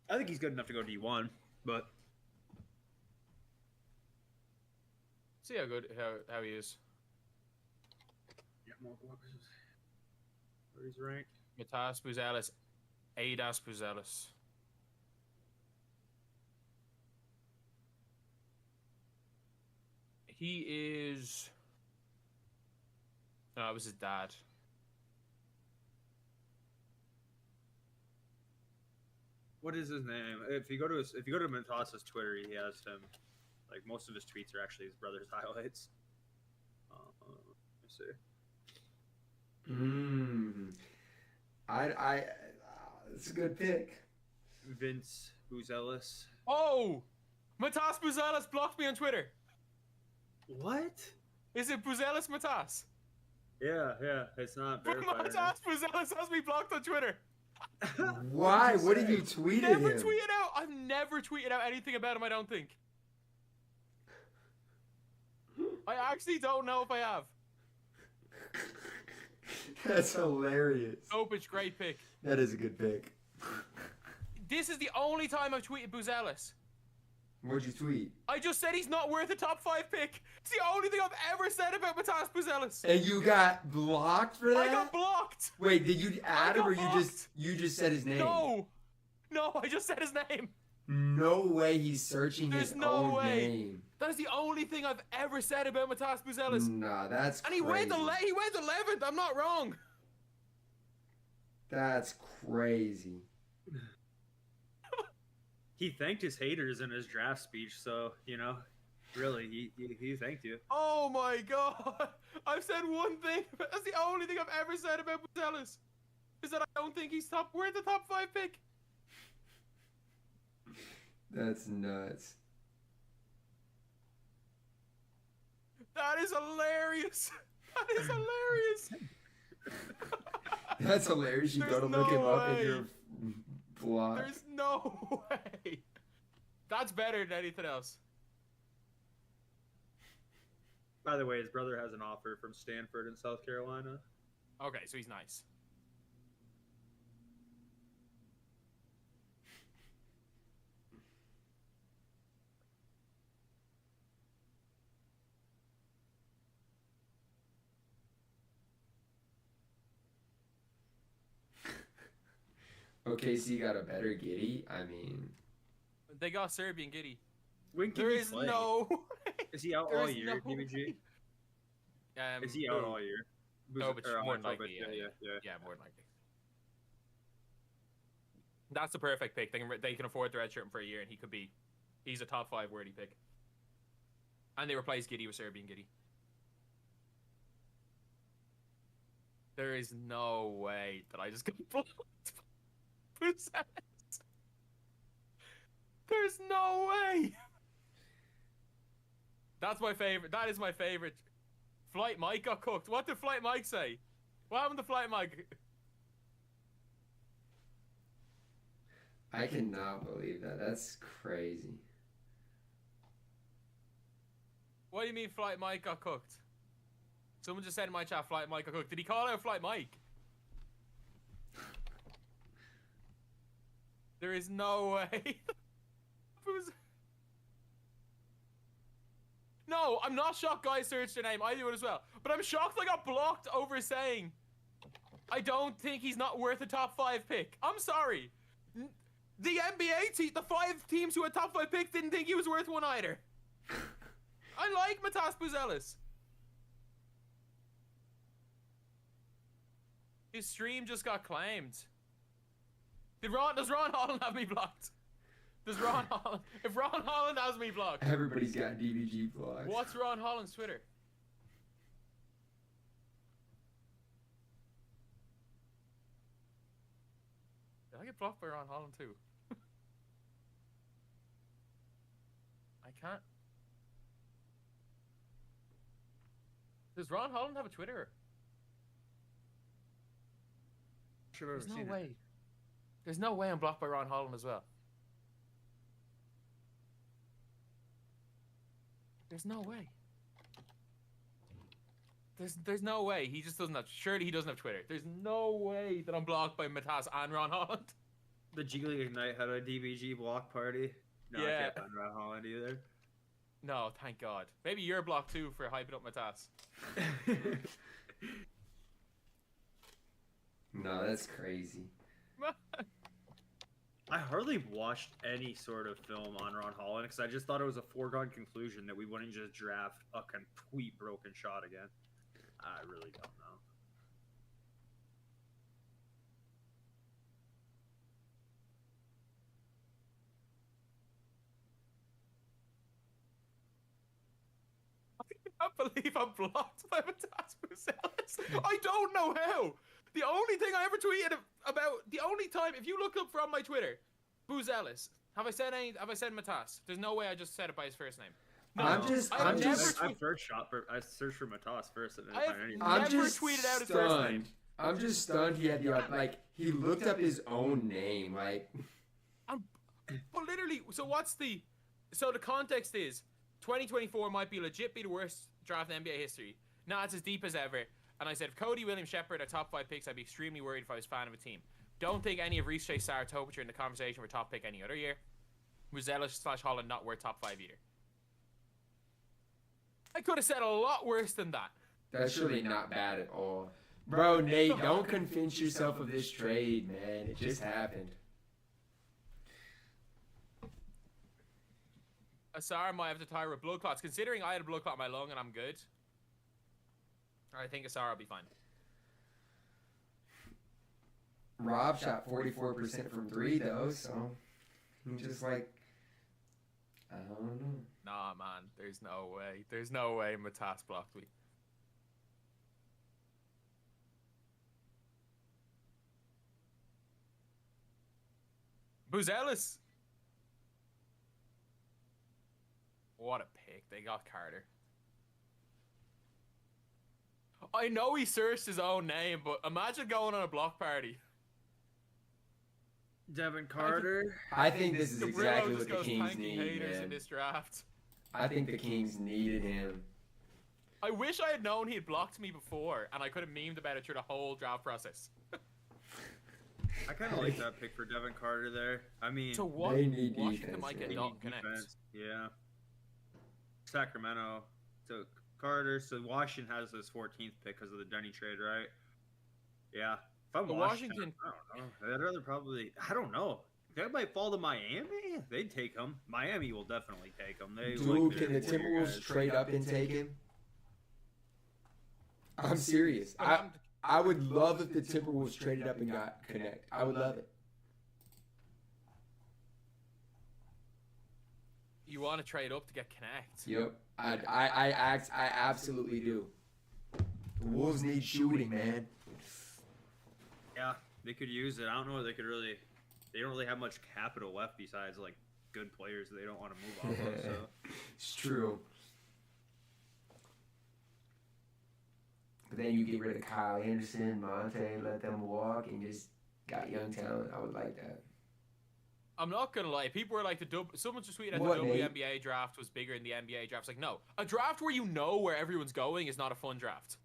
I think he's good enough to go D1, but see how he is. Yeah, where he's ranked. Matas Buzelis, Adas Buzelis. He is. No, it was his dad. What is his name? If you go to Matas's Twitter, he has him. Like most of his tweets are actually his brother's highlights. Let me see. It's a good pick. Vince Buzelis. Oh, Matas Buzelis blocked me on Twitter. What? Is it Buzelis Matas? Yeah, it's not verified. Matas Buzelis has me blocked on Twitter. Why? What did you tweet at him? I've never tweeted out anything about him, I don't think. I actually don't know if I have. That's hilarious. Opich, great pick. That is a good pick. This is the only time I've tweeted Buzelis. What'd you tweet? I just said he's not worth a top 5 pick. It's the only thing I've ever said about Matas Buzelis. And you got blocked for that? I got blocked. Wait, did you add him or you just said his name? No, I just said his name. No way he's searching his own name. That is the only thing I've ever said about Matas Buzelis. Nah, that's crazy. And he went 11th. I'm not wrong. That's crazy. He thanked his haters in his draft speech, so really, he thanked you. Oh my God! I've said one thing. That's the only thing I've ever said about Buzelis. Is that I don't think he's worth the top 5 pick. That's nuts. That is hilarious. That is hilarious. That's hilarious. You gotta look him up in your block. There's no way. That's better than anything else. By the way, his brother has an offer from Stanford in South Carolina. Okay, so he's nice. OKC got a better Giddy. I mean, They got Serbian Giddy. When can There he is play? no way. Is he out There all is year, no DBG? Is he who? out all year? No, but Or more Alec than likely, Robert, yeah. Yeah, more than likely. That's the perfect pick. They can afford to redshirt him for a year, and he's a top 5 worthy pick. And they replace Giddy with Serbian Giddy. There is no way that I just got blocked. There's no way. That's my favorite. That is my favorite. Flight Mike got cooked. What did Flight Mike say? What happened to Flight Mike? I cannot believe that. That's crazy. What do you mean Flight Mike got cooked? Someone just said in my chat Flight Mike got cooked. Did he call out Flight Mike? There is no way. No, I'm not shocked guys searched their name. I do it as well. But I'm shocked I got blocked over saying I don't think he's not worth a top 5 pick. I'm sorry. The NBA team, the 5 teams who had top 5 picks didn't think he was worth one either. I like Matas Buzelis. His stream just got claimed. Does Ron Holland have me blocked? Does Ron Holland? If Ron Holland has me blocked. Everybody's got DBG blocked. What's Ron Holland's Twitter? Did I get blocked by Ron Holland too? I can't. Does Ron Holland have a Twitter? Should have There's no seen way. There's no way I'm blocked by Ron Holland as well. There's no way. There's no way. He just doesn't have. Surely he doesn't have Twitter. There's no way that I'm blocked by Matas and Ron Holland. The G League Ignite had a DBG block party. No, I Yeah. can't find Ron Holland either. No, thank God. Maybe you're blocked too for hyping up Matas. No, that's crazy. I hardly watched any sort of film on Ron Holland because I just thought it was a foregone conclusion that we wouldn't just draft a complete broken shot again. I really don't know. I can't believe I'm blocked by Matas Buzelis. I don't know how. The only thing I ever tweeted about, the only time, if you look up from my Twitter, Buzelis. Have I said Matas? There's no way I just said it by his first name. No, I searched for Matas first and then find anything. I'm just tweeted out his first name. stunned. I'm just stunned. He had the he looked up his own name. But literally, so the context is 2024 might be legit be the worst draft in NBA history. Now it's as deep as ever. And I said, if Cody Williams Shepard are top 5 picks, I'd be extremely worried if I was a fan of a team. Don't think any of Reese J. Saratopic are in the conversation for top pick any other year. Buzelis/Holland not worth top 5 either. I could have said a lot worse than that. That's really not bad at all. Bro, Nate, don't convince yourself of this trade, man. It just happened. Asar might have to tire with blood clots. Considering I had a blood clot in my lung and I'm good, I think Asar will be fine. Rob shot 44% from 3, though, so he just I don't know. Nah, man, there's no way. There's no way Matas blocked me. Buzelis. What a pick. They got Carter. I know he searched his own name, but imagine going on a block party. Devin Carter. I think this is Cabrillo exactly just what the goes Kings tanking need, haters in man. this draft. I think the Kings needed him. I wish I had known he had blocked me before, and I could have memed about it through the whole draft process. I kind of like that pick for Devin Carter there. I mean, So what? They need Washington defense, might man. get Dalton Connect. defense. Yeah. Sacramento took Carter, so Washington has this 14th pick because of the Denny trade, right? Yeah. If I'm But Washington, I don't know. I'd rather probably, I don't know. They might fall to Miami. They'd take him. Miami will definitely take him. They Dude, like can the their Timberwolves guys. trade up and take him? I'm serious. But I would love if the Timberwolves traded up and got Connect. I would love it. You want to trade up to get Connect? Yep. I absolutely do. The Wolves need shooting, man. Yeah, they could use it. I don't know if they could really. They don't really have much capital left besides like good players that they don't want to move off of. So It's true. But then you get rid of Kyle Anderson, Monte, let them walk, and just got young talent. I would like that. I'm not gonna lie. People were like someone just tweeted What, the Nate? WNBA draft was bigger than the NBA draft. It's like, no, a draft where you know where everyone's going is not a fun draft.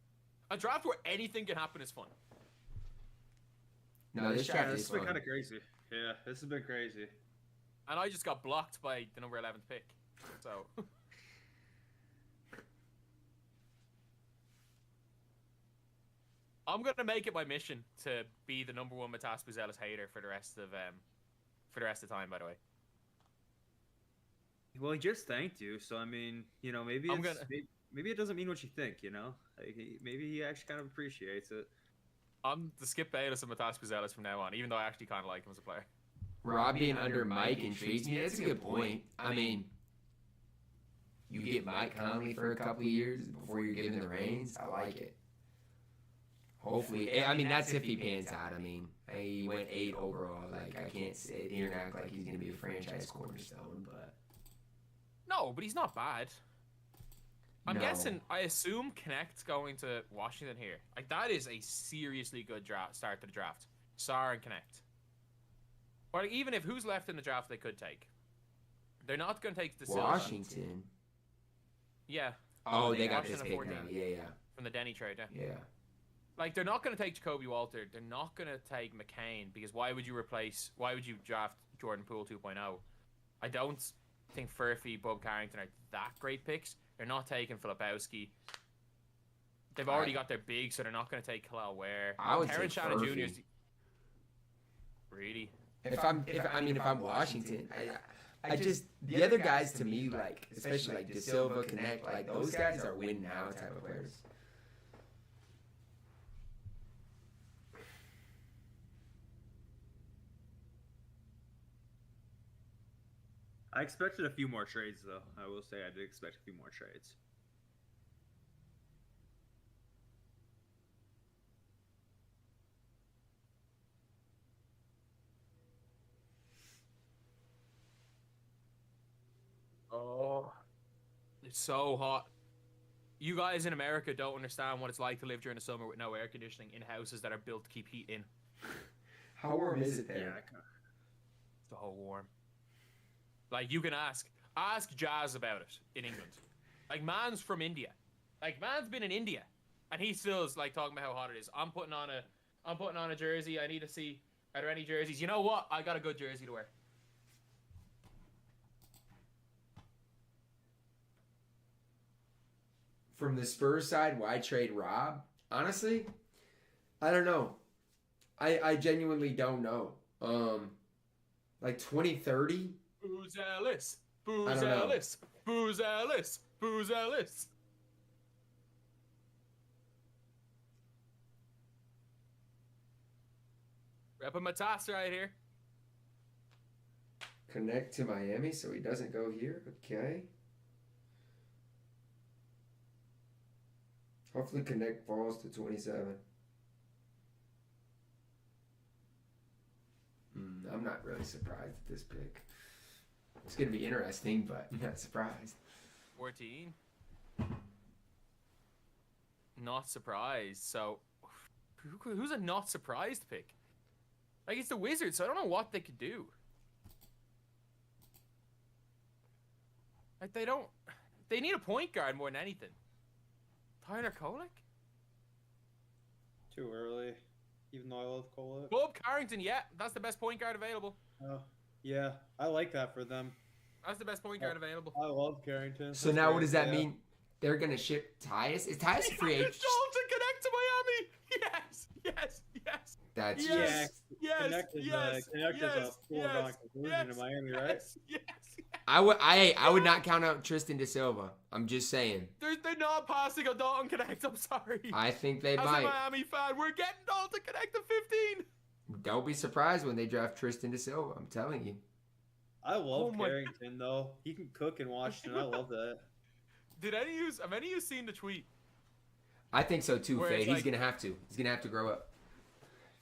A draft where anything can happen is fun. No, this yeah, draft this is has been fun. kind of crazy. Yeah, this has been crazy. And I just got blocked by the number 11th pick. So I'm gonna make it my mission to be the number 1 Matas Buzelis hater for the rest of the time. By the way, Well, he just thanked you, so I mean, you know, maybe I'm it's, gonna- maybe it doesn't mean what you think, you know. Like, maybe he actually kind of appreciates it. I'm the Skip Bayless of Matas Buzelis from now on, even though I actually kind of like him as a player. Rob being under Mike intrigues me. That's a good point. I mean, you get Mike Conley for a couple of years before you're given the reins. I like it. Hopefully, I mean, that's if he pans out. I mean, he went 8 overall. Like, I can't sit here and act like he's going to be a franchise cornerstone, but No, but he's not bad. I'm No. guessing. I assume Connect's going to Washington here. Like that is a seriously good start to the draft. Sarr and Connect. Or like, even if who's left in the draft, they could take. They're not going to take the Silva. Washington. Yeah. Oh, they got this Washington pick 14 now. Yeah, yeah, from the Denny trade. Yeah. yeah. Like they're not going to take Jacoby Walter. They're not going to take McCain because why would you draft Jordan Poole 2.0? I don't think Furphy, Bob Carrington are that great picks. They're not taking Filipowski. They've already got their big, so they're not going to take Kalal Ware. I would Terrence take Shannon Jr. Furphy. is really. If I'm Washington, I just the other guys to me, like especially like De Silva, Connect, like those guys are win now type of players. I expected a few more trades, though. I will say I did expect a few more trades. Oh, it's so hot. You guys in America don't understand what it's like to live during the summer with no air conditioning in houses that are built to keep heat in. How warm is it Yeah, there? It's the whole warm. Like you can ask Jazz about it in England. Like man's from India. Like man's been in India, and he still is like talking about how hot it is. I'm putting on a jersey. I need to see are there any jerseys. You know what? I got a good jersey to wear. From the Spurs side, why trade Rob? Honestly, I don't know. I genuinely don't know. Like 2030? Booze Ellis. I Booze don't know. Ellis. Booze Ellis. Booze Ellis. Repping my toss right here. Connect to Miami so he doesn't go here. Okay. Hopefully Connect falls to 27. I'm not really surprised at this pick. It's going to be interesting, but I'm not surprised. 14. Not surprised. So, who's a not surprised pick? Like, it's the Wizards, so I don't know what they could do. Like, they need a point guard more than anything. Tyler Kolek? Too early. Even though I love Kolek. Bob Carrington, yeah, that's the best point guard available. Oh, yeah, I like that for them. That's the best point guard available. I love Carrington. So now what does that mean? They're going to ship Tyus? Is Tyus a free agent? Dalton connect to Miami! Yes! Yes! Yes! That's Yeah, just... Connect is a foregone conclusion in Miami, right? Yes! I would not count out Tristan Da Silva. I'm just saying. They're not passing a Dalton Connect, I'm sorry. I think they As might. a Miami fan, we're getting Dalton Connect to 15! Don't be surprised when they draft Tristan Da Silva. I'm telling you. I love Oh my Carrington, though. He can cook in Washington. I love that. Have any of you seen the tweet? I think so too, Where Fade. it's He's like- going to have to. He's going to have to grow up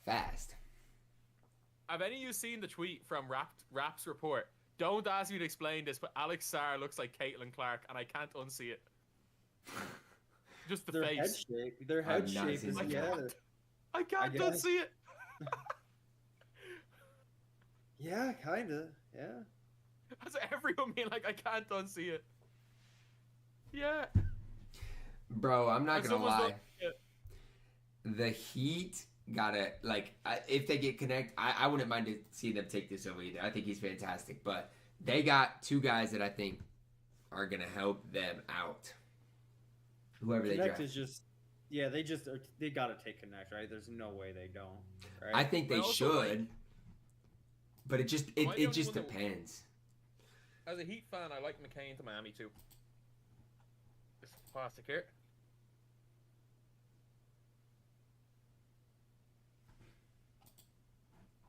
fast. Have any of you seen the tweet from Rap's report? Don't ask me to explain this, but Alex Sarr looks like Caitlin Clark, and I can't unsee it. Just the Their face. head shape. Their head I've not shape seen is that. together. I can't guess. unsee it. Yeah, kinda. Yeah. That's everyone being like, I can't unsee it. Yeah. Bro, I'm not And going to someone's lie. like, yeah. The Heat gotta, like, if they get Connect, I wouldn't mind to see them take this over either. I think he's fantastic. But they got two guys that I think are going to help them out. Whoever they Connect draft. is just. Yeah, they gotta take Connect, right? There's no way they don't. Right? I think they But also, should. like- But it just Am I the only it just one that- depends. As a Heat fan, I like McCain to Miami too. It's plastic here.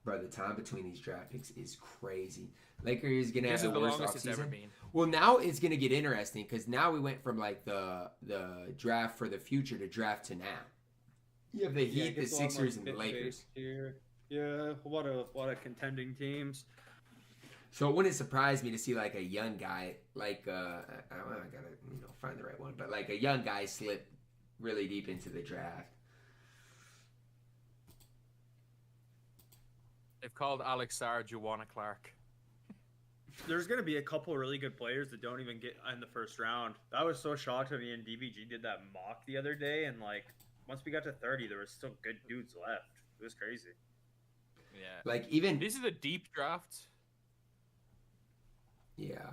Bro, the time between these draft picks is crazy. Lakers gonna This have is the the worst longest it's ever offseason. been. Well, now it's gonna get interesting because now we went from like the draft for the future to draft to now. You have the Yeah, Heat, it the gets a lot more Sixers, and the fit-based Lakers. Here. Yeah, what a contending teams. So it wouldn't surprise me to see like a young guy, like I gotta find the right one, but like a young guy slip really deep into the draft. They've called Alex Sarr Juwana Clark. There's gonna be a couple really good players that don't even get in the first round. That was so shocked when me and DBG did that mock the other day, and like once we got to 30, there was still good dudes left. It was crazy. Yeah. Like even This is a deep draft. yeah,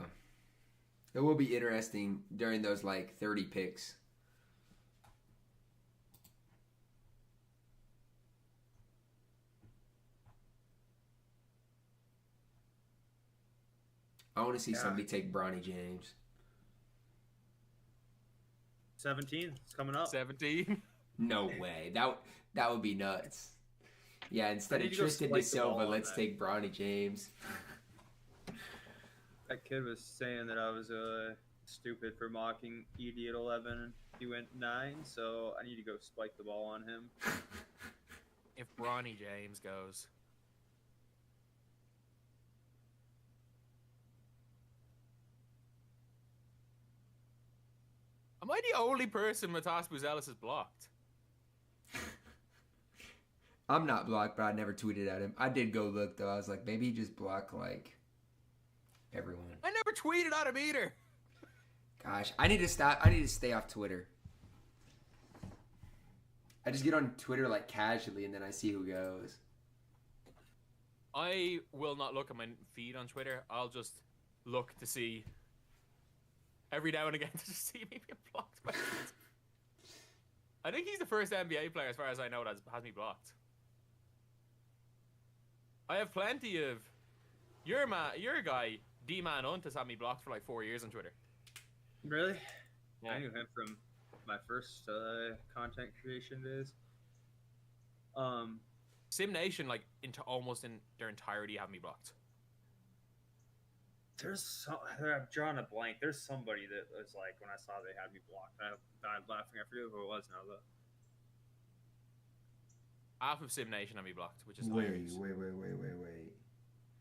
it will be interesting during those like 30 picks. I want to see somebody take Bronny James. 17, it's coming up. 17. No way. That would be nuts. Yeah, instead I of need to go Tristan spike Da the ball Silva, on let's that. take Bronny James. That kid was saying that I was stupid for mocking ED at 11. He went 9, so I need to go spike the ball on him. If Bronny James goes. Am I the only person Matas Buzelis has blocked? I'm not blocked, but I never tweeted at him. I did go look though. I was like, maybe he just blocked like everyone. I never tweeted at him either. Gosh, I need to stop. I need to stay off Twitter. I just get on Twitter like casually, and then I see who goes. I will not look at my feed on Twitter. I'll just look to see every now and again to just see me being blocked by it. I think he's the first NBA player, as far as I know, that has me blocked. I have plenty of your guy, D-Man Hunt, has had me blocked for like 4 years on Twitter. Really? Yeah. I knew him from my first content creation days. Sim Nation, like almost in their entirety, have me blocked. I'm drawing a blank. There's somebody that was like, when I saw they had me blocked, I died laughing. I forget who it was now though. Half of Sim Nation have me blocked, which is Wait. hilarious.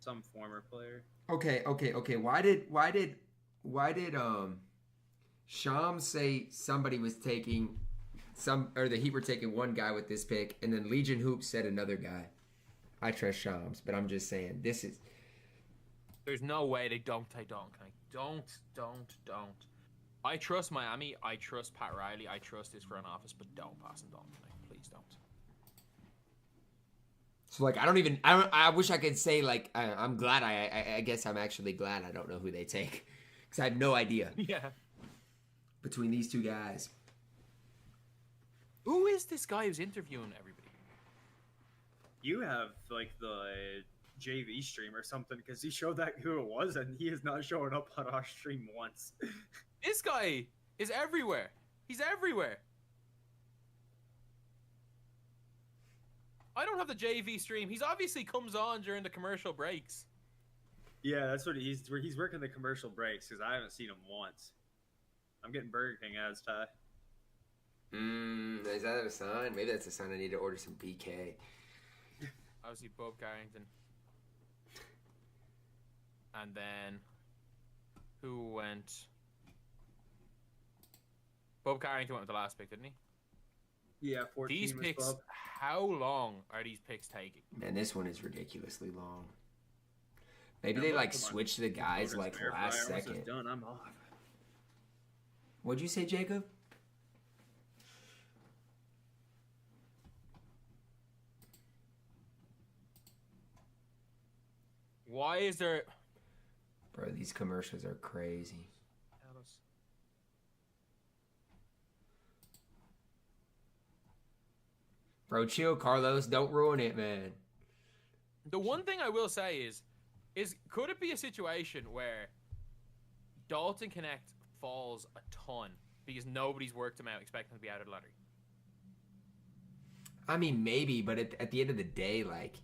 Some former player. Okay. Why did Sham say somebody was taking the Heat were taking one guy with this pick, and then Legion Hoops said another guy? I trust Shams, but I'm just saying this is. There's no way they don't take Dalton Knecht. Don't. I trust Miami. I trust Pat Riley. I trust his front office, but don't pass on Dalton Knecht. Please don't. So like I wish I could say like I'm glad I guess I'm actually glad I don't know who they take because I have no idea. Yeah. Between these two guys. Who is this guy who's interviewing everybody? You have like the JV stream or something because he showed that who it was and he is not showing up on our stream once. This guy is everywhere. He's everywhere. I don't have the JV stream. He's obviously comes on during the commercial breaks. Yeah, that's what he's working the commercial breaks because I haven't seen him once. I'm getting Burger King ads, Ty. Is that a sign? Maybe that's a sign I need to order some BK. Obviously, Bob Carrington. And then, who went? Bob Carrington went with the last pick, didn't he? Yeah, 14. These picks, how long are these picks taking? Man, this one is ridiculously long. Maybe they like switch the guys like last second. Done, I'm off. What'd you say, Jacob? Why is there? Bro, these commercials are crazy. Bro, chill, Carlos. Don't ruin it, man. The one thing I will say is could it be a situation where Dalton Knecht falls a ton because nobody's worked him out expecting him to be out of the lottery? I mean, maybe, but at the end of the day, like,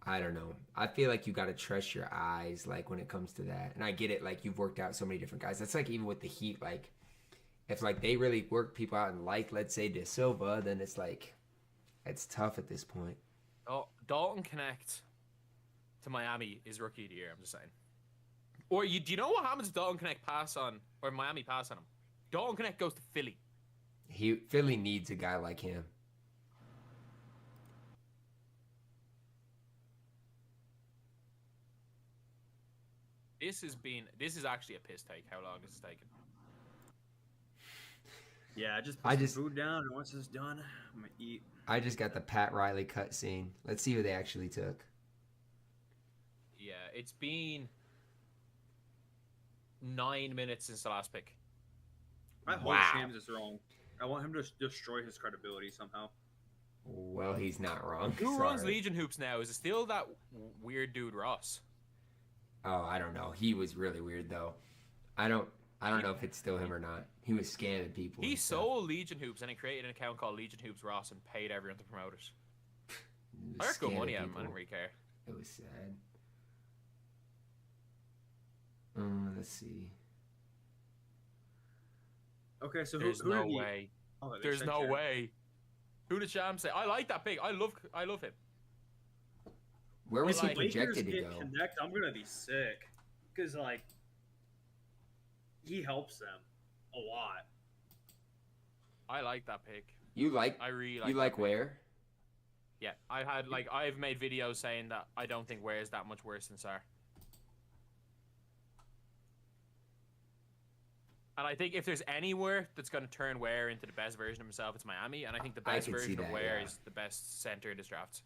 I don't know. I feel like you got to trust your eyes, like, when it comes to that. And I get it, like, you've worked out so many different guys. That's like even with the Heat, like, if, like, they really work people out and like, let's say, De Silva, then it's, like, it's tough at this point. Oh, Dalton Knecht to Miami is rookie of the year, I'm just saying. Or do you know what happens if Dalton Knecht pass on, or Miami pass on him? Dalton Knecht goes to Philly. Philly needs a guy like him. This is actually a piss take. How long is this taking? Yeah, I just put some food down, and once it's done, I'm gonna eat. I just got the Pat Riley cut scene. Let's see who they actually took. Yeah, it's been 9 minutes since the last pick. I hope Shams is wrong. I want him to destroy his credibility somehow. Well, he's not wrong. Who runs Legion Hoops now? Is it still that weird dude Ross? Oh, I don't know. He was really weird though. I don't know if it's still him or not. He was scamming people. He sold Legion Hoops and he created an account called Legion Hoops Ross and paid everyone to promote it. I got good money out of him. I didn't really care. It was sad. Let's see. Okay, so there's no way. Oh, there's no way. Who did Sham say? I like that pick. I love him. Where was he projected to go? Connect, I'm gonna be sick because like he helps them a lot. I like that pick. I really like. You like Ware? Yeah, I've made videos saying that I don't think Ware is that much worse than Sar. And I think if there's anywhere that's going to turn Ware into the best version of himself, it's Miami. And I think the best version of Ware is the best center in this draft.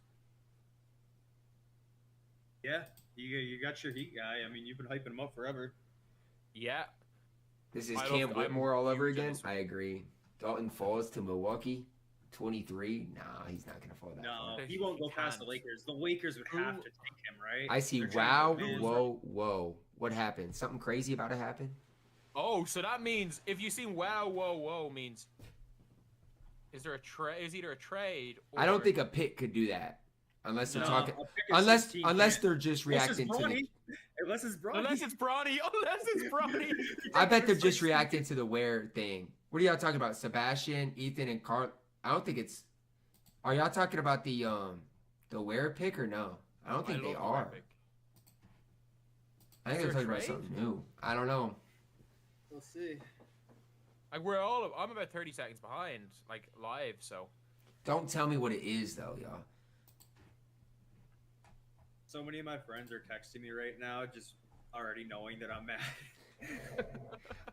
Yeah, you got your Heat guy. I mean, you've been hyping him up forever. Yeah. This is Cam Whitmore all over again. I agree. Dalton falls to Milwaukee, 23. Nah, he's not going to fall that far. No, he won't go past the Lakers. The Lakers would have to take him, right? I see. Wow. Whoa. What happened? Something crazy about to happen? Oh, so that means if you see whoa means is there a trade? Is either a trade? Or... I don't think a pick could do that unless they're talking. Unless they're just reacting to the. Unless it's Bronny. Unless it's Bronny. I bet they're just reacting to the Ware thing. What are y'all talking about? Sebastian, Ethan, and Carl. I don't think it's. Are y'all talking about the Ware pick or no? I don't think they are. I think they're talking about something new. I don't know. We'll see. I'm about 30 seconds behind, like live. So. Don't tell me what it is though, y'all. So many of my friends are texting me right now, just already knowing that I'm mad.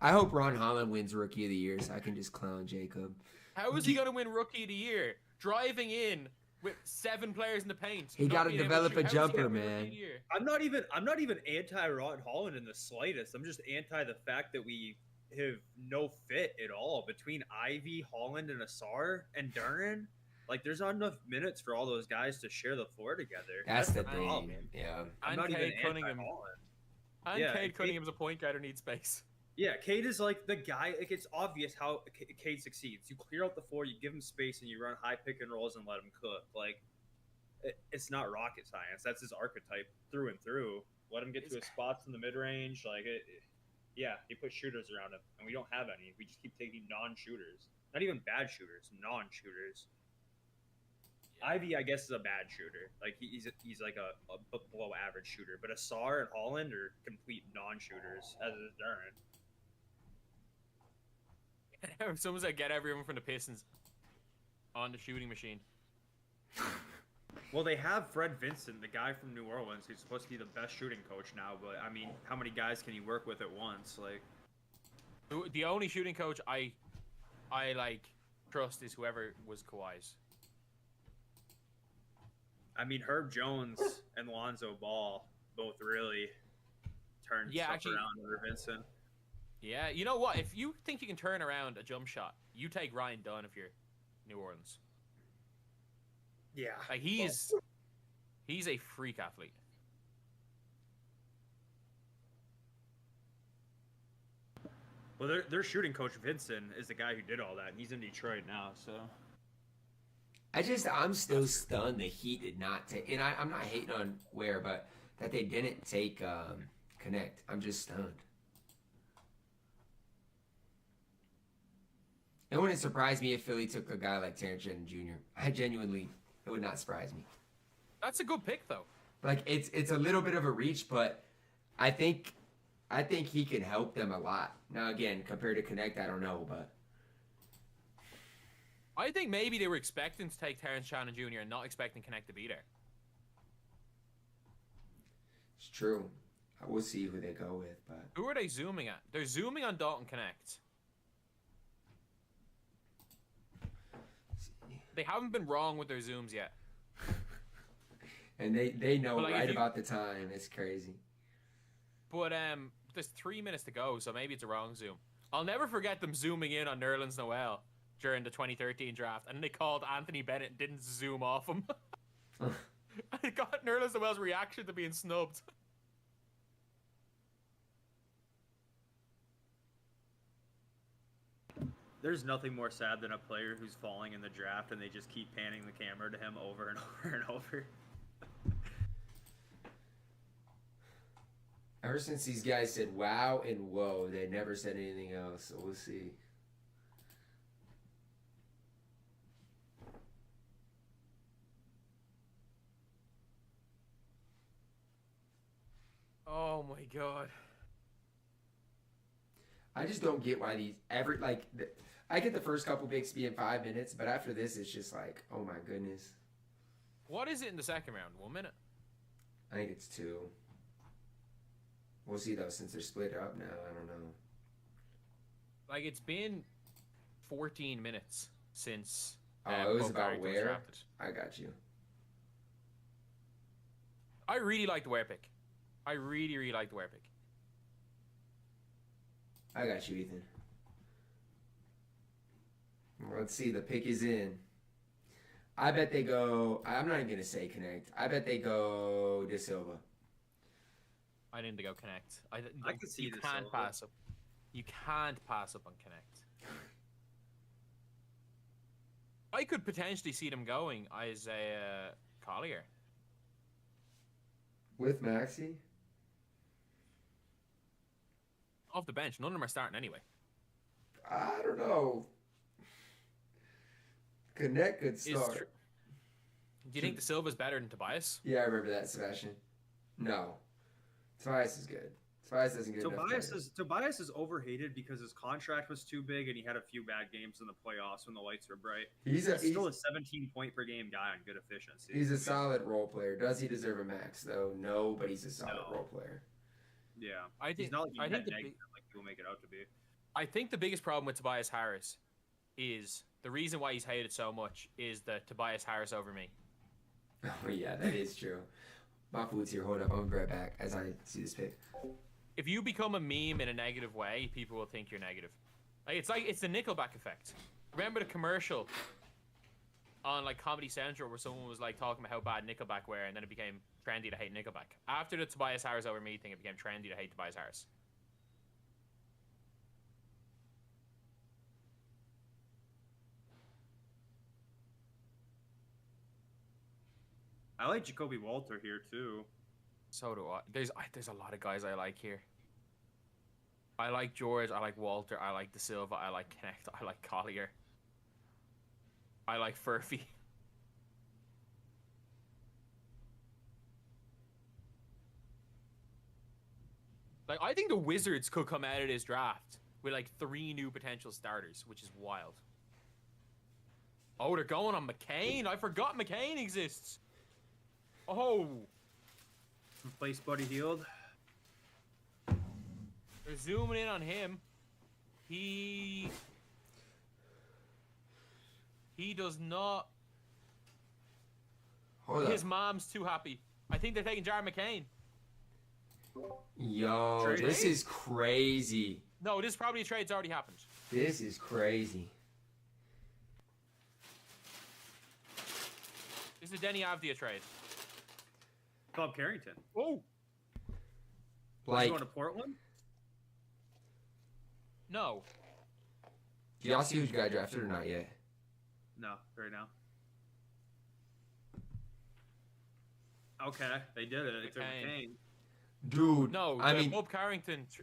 I hope Ron Holland wins Rookie of the Year so I can just clown Jacob. How is he going to win Rookie of the Year? Driving in with 7 players in the paint. He got to develop a jumper, man. I'm not even anti Ron Holland in the slightest. I'm just anti the fact that we have no fit at all between Ivy, Holland, and Asar and Duran. Like, there's not enough minutes for all those guys to share the floor together. That's the thing. Yeah. I'm not even anti-Holland. And Cade Cunningham's a point guard who needs space. Yeah, Cade is like the guy. Like, it's obvious how Cade succeeds. You clear out the floor, you give him space, and you run high pick and rolls and let him cook. Like, it's not rocket science. That's his archetype through and through. Let him get to his spots in the mid range. Like, yeah, he puts shooters around him, and we don't have any. We just keep taking non-shooters. Not even bad shooters, non-shooters. Ivy, I guess, is a bad shooter. Like, he's like a below average shooter. But Asar and Holland are complete non-shooters, as is Duran. Someone's like, get everyone from the Pistons on the shooting machine. Well, they have Fred Vincent, the guy from New Orleans, who's supposed to be the best shooting coach now. But I mean, how many guys can you work with at once? Like, the only shooting coach I like trust is whoever was Kawhi's. I mean, Herb Jones and Lonzo Ball both really turned stuff around under Vincent. Yeah, you know what? If you think you can turn around a jump shot, you take Ryan Dunn if you're New Orleans. Yeah, like he's a freak athlete. Well, their shooting coach Vincent is the guy who did all that, and he's in Detroit now. So I'm still stunned the Heat did not take, and I'm not hating on Ware, but that they didn't take Connect. I'm just stunned. It wouldn't surprise me if Philly took a guy like Terrence Shannon Jr. It would not surprise me. That's a good pick, though. Like, it's a little bit of a reach, but I think he can help them a lot. Now, again, compared to Connect, I don't know, but I think maybe they were expecting to take Terrence Shannon Jr. and not expecting Connect to be there. It's true. We'll see who they go with, but who are they zooming at? They're zooming on Dalton Connect. They haven't been wrong with their zooms yet. And they know like about the time. It's crazy. But there's 3 minutes to go, so maybe it's a wrong zoom. I'll never forget them zooming in on Nerlens Noel during the 2013 draft, and they called Anthony Bennett and didn't zoom off him. I got Nerlens Noel's reaction to being snubbed. There's nothing more sad than a player who's falling in the draft and they just keep panning the camera to him over and over and over. Ever since these guys said wow and whoa, they never said anything else, so we'll see. Oh my god. I just don't get why I get the first couple picks being 5 minutes, but after this, it's just like, oh my goodness. What is it in the second round? 1 minute? I think it's 2. We'll see though, since they're split up now. I don't know. Like, it's been 14 minutes since. It was about Ware. I got you. I really like the Ware pick. I really, really like the Ware pick. I got you, Ethan. Let's see. The pick is in. I bet they go. I'm not even gonna say Connect. I bet they go De Silva. I need to go Connect. I can see you can't pass up. You can't pass up on Connect. I could potentially see them going Isaiah Collier with Maxey. Off the bench. None of them are starting anyway. I don't know. Connect could start. Do you think De Silva's better than Tobias? Yeah, I remember that, Sebastian. No. Tobias is good. Tobias doesn't get enough Tobias is overhated because his contract was too big and he had a few bad games in the playoffs when the lights were bright. He's still a 17 point per game guy on good efficiency. He's a solid role player. Does he deserve a max though? No, but he's a solid role player. Yeah, he's not like negative like people make it out to be. I think the biggest problem with Tobias Harris is the reason why he's hated so much is the Tobias Harris over me. Oh yeah, that is true. My food's here. Hold up, I'm gonna be right back as I see this pick. If you become a meme in a negative way, people will think you're negative. It's the Nickelback effect. Remember the commercial on like Comedy Central where someone was like talking about how bad Nickelback were, and then it became trendy to hate Nickelback. After the Tobias Harris over me thing, it became trendy to hate Tobias Harris. I like Jacoby Walter here too. So do I. There's a lot of guys I like here. I like George. I like Walter. I like De Silva. I like Connect. I like Collier. I like Furphy. Like, I think the Wizards could come out of this draft with like 3 new potential starters, which is wild. Oh, they're going on McCain. I forgot McCain exists. Oh. Replace Buddy Hield. They're zooming in on him. He does not. Hold His up. mom's too happy. I think they're taking Jared McCain. Yo, Trade? this is crazy. No, this is probably a trade's already happened. This is crazy. This is Denny Avdia trade. Bob Carrington. Oh. Like, going to Portland? No. do y'all see who got drafted or not yet? No, right now. Okay, they did it. They took McCain. Dude, No, I mean, Bob Carrington's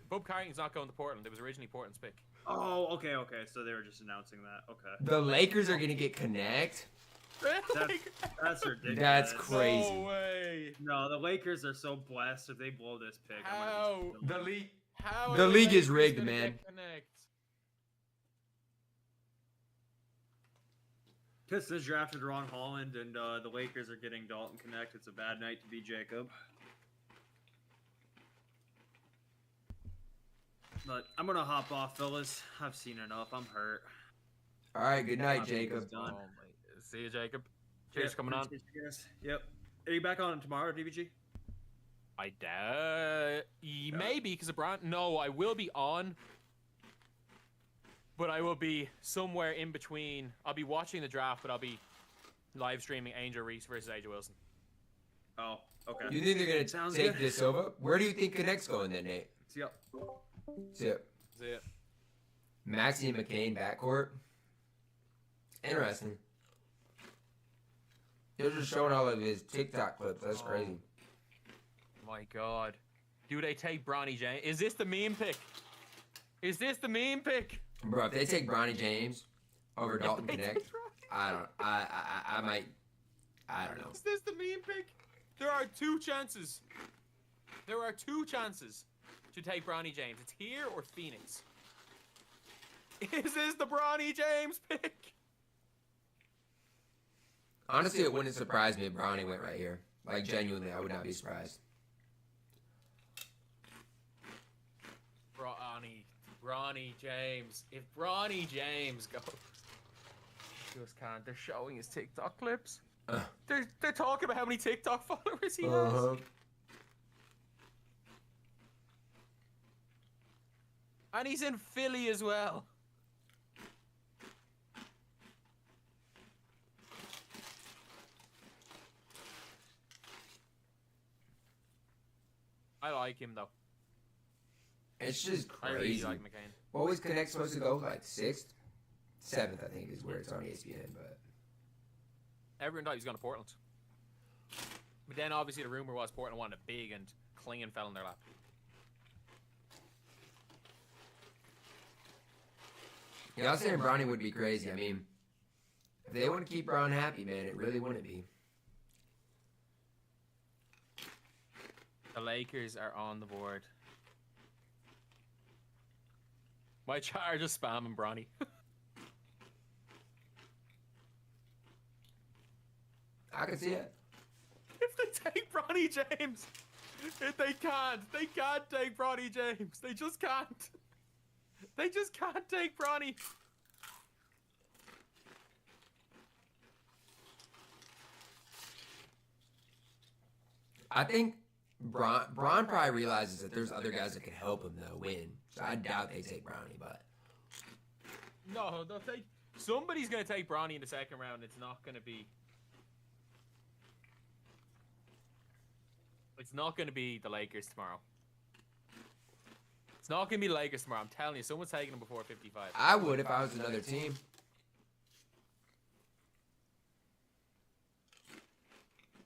not going to Portland. It was originally Portland's pick. Oh, okay. So they were just announcing that. Okay. the Lakers are gonna get Connect. That's ridiculous. That's crazy. No way. No, the Lakers are so blessed if they blow this pick. How? The league, How the are league is Lakers rigged, gonna man. get Connect? Pistons drafted Ron Holland, and the Lakers are getting Dalton Connect. It's a bad night to be Jacob. But I'm gonna hop off, fellas. I've seen enough. I'm hurt. All right, good night, Jacob. Done. See you, Jacob. Cheers for coming on. Yep. Are you back on tomorrow, DBG? I doubt. Maybe because of Brian. No, I will be on. But I will be somewhere in between. I'll be watching the draft, but I'll be live streaming Angel Reese versus AJ Wilson. Oh, okay. You think they're gonna Sounds take good. this over? Where do you think Connect's going then, Nate? See ya. Zip. Zip. Maxey and McCain backcourt. Interesting. They're just showing all of his TikTok clips. That's crazy. My God. Do they take Bronny James? Is this the meme pick? Is this the meme pick? Bro, if they take Bronny James over Dalton Connect, I don't know. Is this the meme pick? There are 2 chances. There are 2 chances to take Bronny James. It's here or Phoenix. Is this the Bronny James pick? Honestly, it wouldn't surprise me if Bronny went right here. Like, genuinely, I would not be surprised. Bronny James. If Bronny James goes, just can't. They're showing his TikTok clips. They're talking about how many TikTok followers he has. And he's in Philly as well. I like him though. It's just I crazy. really like McCain. What was Connect supposed to go? Like 6th? 7th, I think, is where it's on ESPN, but... Everyone thought he was going to Portland. But then obviously the rumor was Portland wanted a big and Klingon fell in their lap. Yeah, I was saying Bronny would be crazy. I mean, if they want to keep Bron happy, man, it really wouldn't be. The Lakers are on the board. My chat are just spamming Bronny. I can see it. If they take Bronny James, if they can't take Bronny James. They just can't. They just can't take Bronny. I think Braun probably realizes that there's other guys that can help him though win. So I doubt they take Brownie, but No, they'll take. Somebody's gonna take Bronny in the second round. It's not gonna be. It's not gonna be the Lakers tomorrow. It's not gonna be the Lakers tomorrow. I'm telling you, someone's taking him before 55. I would if I was another team.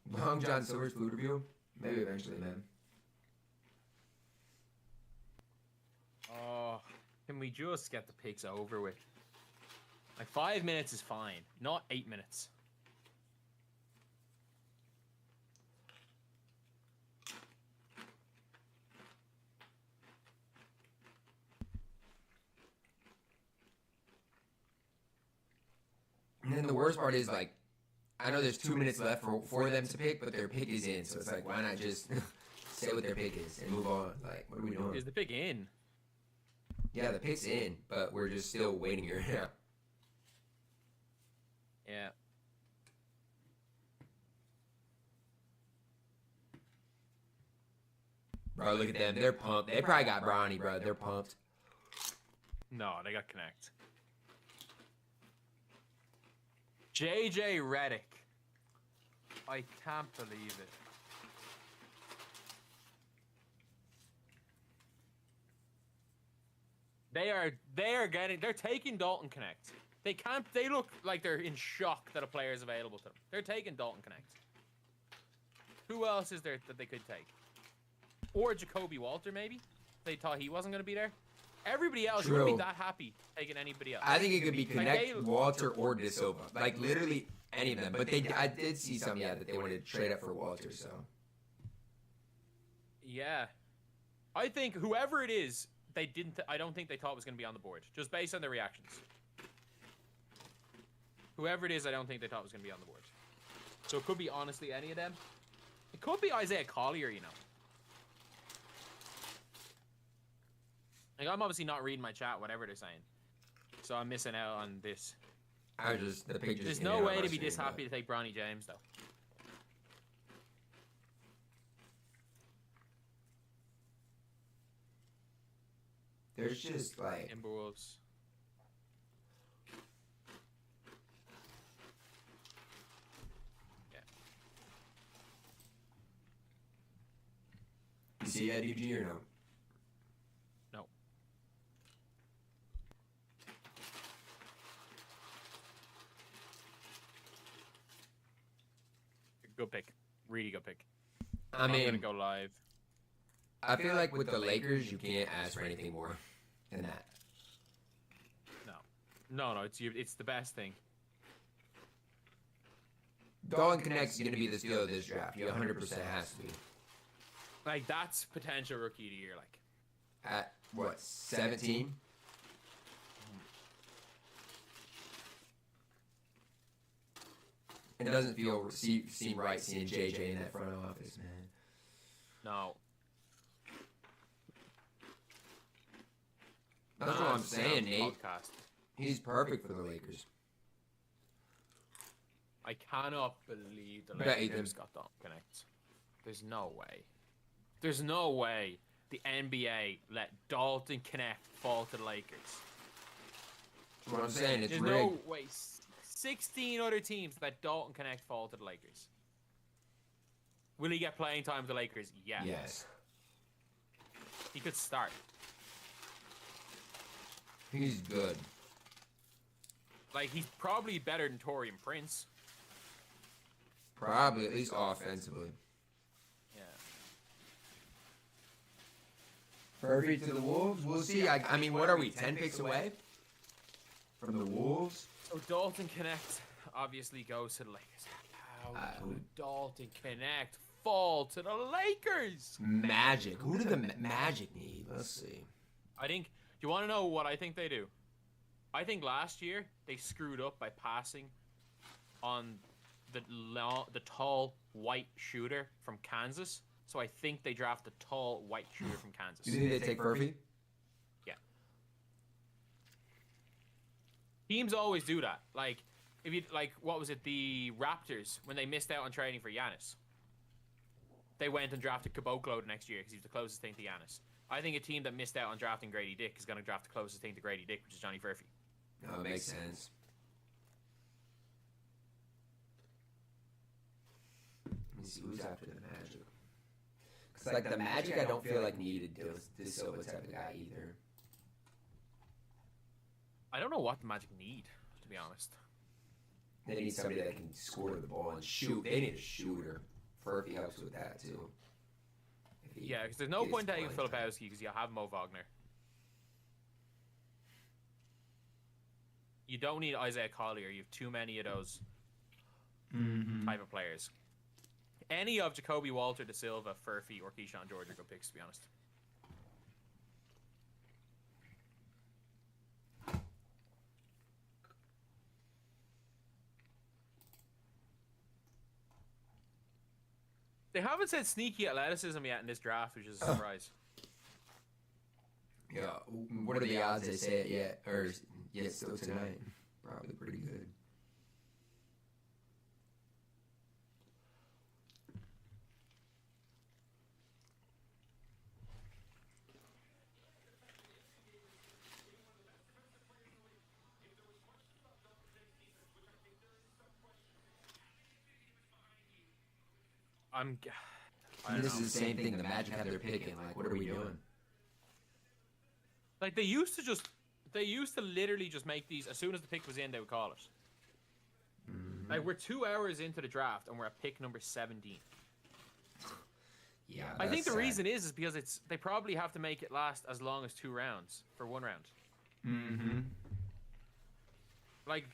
Long John Silver's food review? Maybe eventually, man. Oh, can we just get the picks over with? Like 5 minutes is fine, not 8 minutes. And then the worst part is, like, I know there's 2 minutes left for them to pick, but their pick is in. So it's like, why not just say what their pick is and move on? Like, what are we doing? Is the pick in? Yeah, the pick's in, but we're just still waiting here. Yeah. Bro, look at them. They're pumped. They probably got Bronny, bro. They're pumped. No, they got Connect. JJ Redick. I can't believe it. They're taking Dalton Connect. They look like they're in shock that a player is available to them. They're taking Dalton Connect. Who else is there that they could take? Or Jacoby Walter, maybe? They thought he wasn't going to be there. Everybody else wouldn't be that happy taking anybody else. I think it could be Connect, Walter, or De Silva. Like, literally any of them. But I did see some, that they wanted to trade up for Walter, so. Yeah. I think whoever it is, I don't think they thought was going to be on the board. Just based on their reactions. Whoever it is, I don't think they thought was going to be on the board. So it could be, honestly, any of them. It could be Isaiah Collier, you know. Like, I'm obviously not reading my chat, whatever they're saying. So I'm missing out on this. There's no way to be this happy to take Bronny James, though. There's just, like... Timberwolves. You see EDG or no? No. Good pick. Really good pick. I mean, I'm gonna go live. I feel like with the Lakers, you can't ask for anything more than that. No, it's the best thing. Dalton Connect's going to be the steal of this draft. He 100% has to be. Like, that's potential rookie of the year, like. At, what, 17? It doesn't seem right seeing JJ in that front office, man. No. That's what I'm saying, Nate. Podcast. He's perfect for the Lakers. I cannot believe the Lakers got Dalton Connect. There's no way. There's no way the NBA let Dalton Connect fall to the Lakers. That's what I'm saying. It's There's rigged. no way. 16 other teams let Dalton Connect fall to the Lakers. Will he get playing time with the Lakers? Yeah. Yes. He could start. He's good. Like, he's probably better than Taurean Prince. Probably, at least offensively. Yeah. Perfect to the Wolves. We'll see. I mean, what are we, 10 picks away from the Wolves? So Dalton Connect obviously goes to the Lakers. How could Dalton Connect fall to the Lakers? Magic. Who do the Magic need? Let's see. I think, you want to know what I think they do? I think last year they screwed up by passing on the tall white shooter from Kansas. So I think they draft the tall white shooter from Kansas. You think they take Furphy? Yeah. Teams always do that. Like, if you what was it? The Raptors, when they missed out on trading for Giannis, they went and drafted Caboclo the next year because he was the closest thing to Giannis. I think a team that missed out on drafting Grady Dick is going to draft the closest thing to Grady Dick, which is Johnny Furphy. No, it makes sense. Let me see who's after the Magic. Because, like, the Magic, I don't feel like needed De Silva type of guy either. I don't know what the Magic need, to be honest. They need somebody that can score the ball and shoot. They need a shooter. Furphy helps with that, too. Yeah, because there's no point taking Filipowski because you have Mo Wagner. You don't need Isaiah Collier. You have too many of those type of players. Any of Jacoby Walter, De Silva, Furphy, or Keyshawn George are good picks, to be honest. They haven't said sneaky athleticism yet in this draft, which is a surprise. Yeah, what are the odds they say it yet? Or yet still tonight? Probably pretty good. This is the same thing. The Magic have their pick, and like, what are we doing? Like, they used to literally just make these as soon as the pick was in, they would call it. Like, we're 2 hours into the draft and we're at pick number 17. Yeah, I think the reason is because they probably have to make it last as long as 2 rounds for 1 round. Like,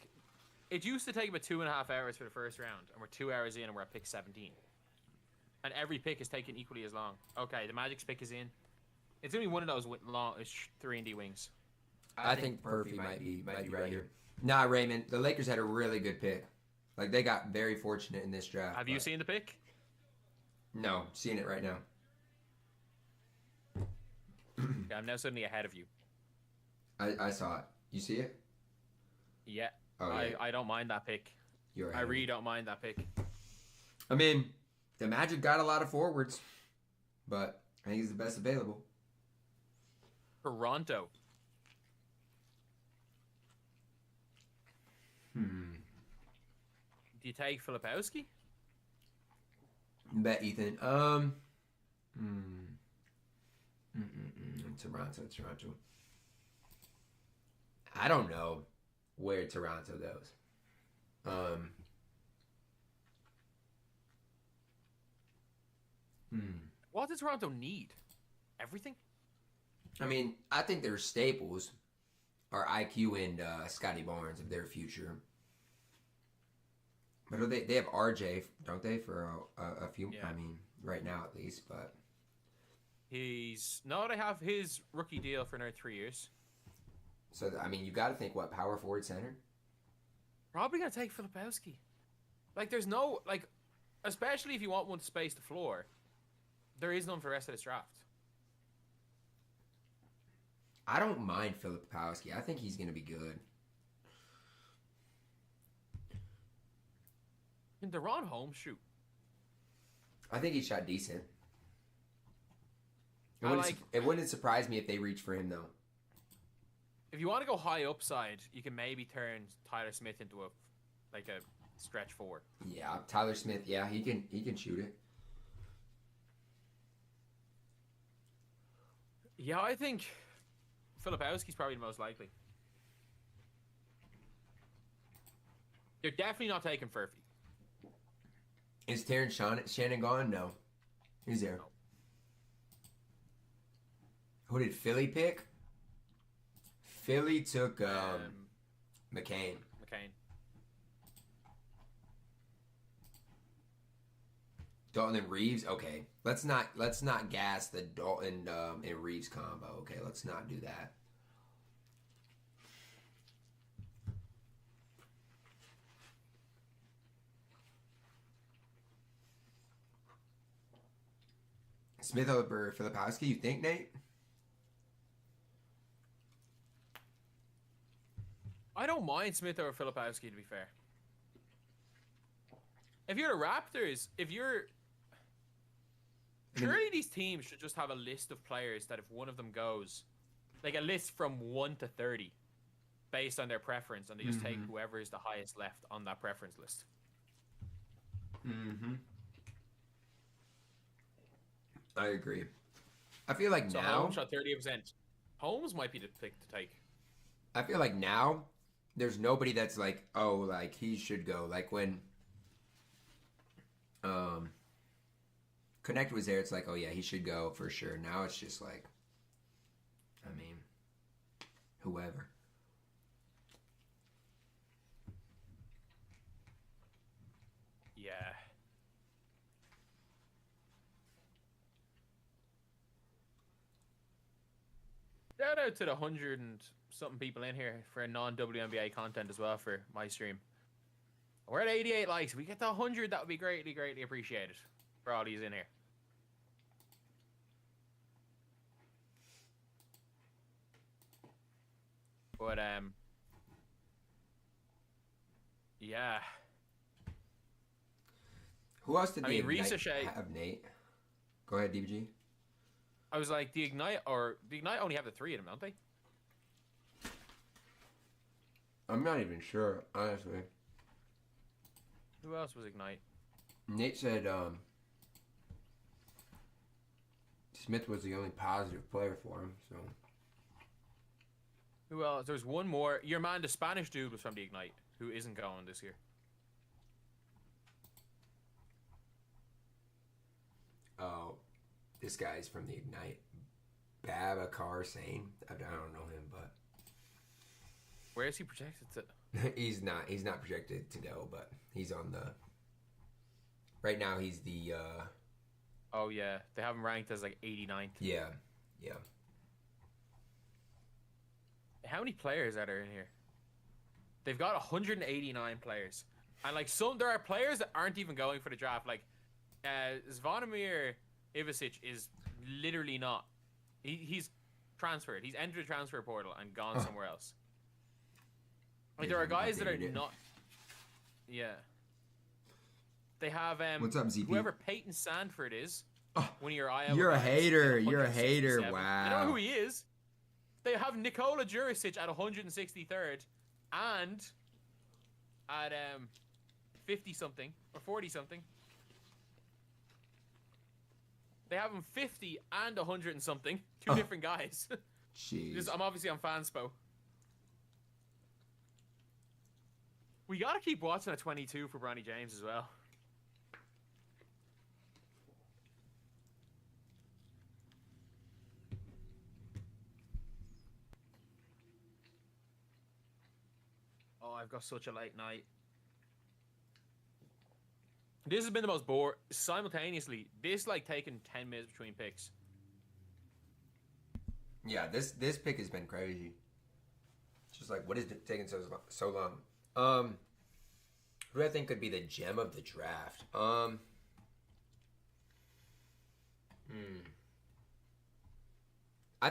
it used to take about 2.5 hours for the first round, and we're 2 hours in and we're at pick 17. And every pick is taken equally as long. Okay, the Magic's pick is in. It's gonna be one of those long 3-and-D wings. I think Furphy might be right here. Nah, Raymond, the Lakers had a really good pick. Like, they got very fortunate in this draft. Have you seen the pick? No, seeing it right now. Yeah, I'm now suddenly ahead of you. I saw it. You see it? Yeah. Oh, yeah. I don't mind that pick. I really don't mind that pick. I mean, the Magic got a lot of forwards, but I think he's the best available. Toronto. Do you take Filipowski? Bet, Ethan. Toronto. I don't know where Toronto goes. What does Toronto need? Everything? I mean, I think their staples are IQ and Scotty Barnes of their future. But they have RJ, don't they, for a few? Yeah. I mean, right now at least, but they have his rookie deal for another 3 years. So I mean, you got to think what power forward center. Probably gonna take Filipowski. Like, there's no especially if you want one to space the floor. There is none for the rest of this draft. I don't mind Filipowski. I think he's gonna be good. Can Deron Holmes shoot? I think he shot decent. It wouldn't surprise me if they reach for him, though. If you want to go high upside, you can maybe turn Tyler Smith into a stretch forward. Yeah, Tyler Smith. Yeah, he can shoot it. Yeah, I think Filipowski's probably the most likely. You're definitely not taking Furphy. Is Terrence Shannon gone? No. He's there. No. Who did Philly pick? Philly took McCain. Dalton and Reeves? Okay. Let's not gas the Dalton and Reeves combo. Okay, let's not do that. Smith over Filipowski, you think, Nate? I don't mind Smith over Filipowski, to be fair. If you're the Raptors, surely these teams should just have a list of players that if one of them goes, like a list from 1 to 30, based on their preference, and they just take whoever is the highest left on that preference list. I agree. I feel like So now... Holmes shot 30%. Holmes might be the pick to take. I feel like now there's nobody that's like, oh, like he should go. Like when Connect was there, it's like, oh yeah, he should go for sure. Now it's just like, I mean, whoever. Yeah. Shout out to the 100 and something people in here for non-WNBA content as well for my stream. We're at 88 likes. We get to 100, that would be greatly, greatly appreciated for all these in here. But, yeah. Who else did the Risa Ignite Shea have, Nate? Go ahead, DBG. I was like, the Ignite only have the 3 of them, don't they? I'm not even sure, honestly. Who else was Ignite? Nate said Smith was the only positive player for him, so. Who else? There's one more. Your man, the Spanish dude, was from the Ignite, who isn't going this year. Oh, this guy's from the Ignite. Babacar Sane. I don't know him, but where is he projected to? he's not projected to go, but he's on the. Right now, he's the. Oh yeah, they have him ranked as like 89th. Yeah. How many players are there in here? They've got 189 players, and like there are players that aren't even going for the draft. Like, Zvonimir Ivicic is literally not. He's transferred. He's entered the transfer portal and gone somewhere else. Like there are guys that are not. Yeah. They have What's up, ZP? whoever Peyton Sandford is. One of your Iowa You're a guys, hater. You're a hater. 167. Wow. You know who he is? They have Nikola Jurisic at 163rd, and at 50 something or 40 something. They have him 50 and 100 and something. Two different guys. Jeez. I'm obviously on Fanspo. We gotta keep watching at 22 for Bronny James as well. Oh, I've got such a late night. This has been the most boring. Simultaneously, this like taking 10 minutes between picks. Yeah, this pick has been crazy. Just like, what is it taking so long? Who do I think could be the gem of the draft? I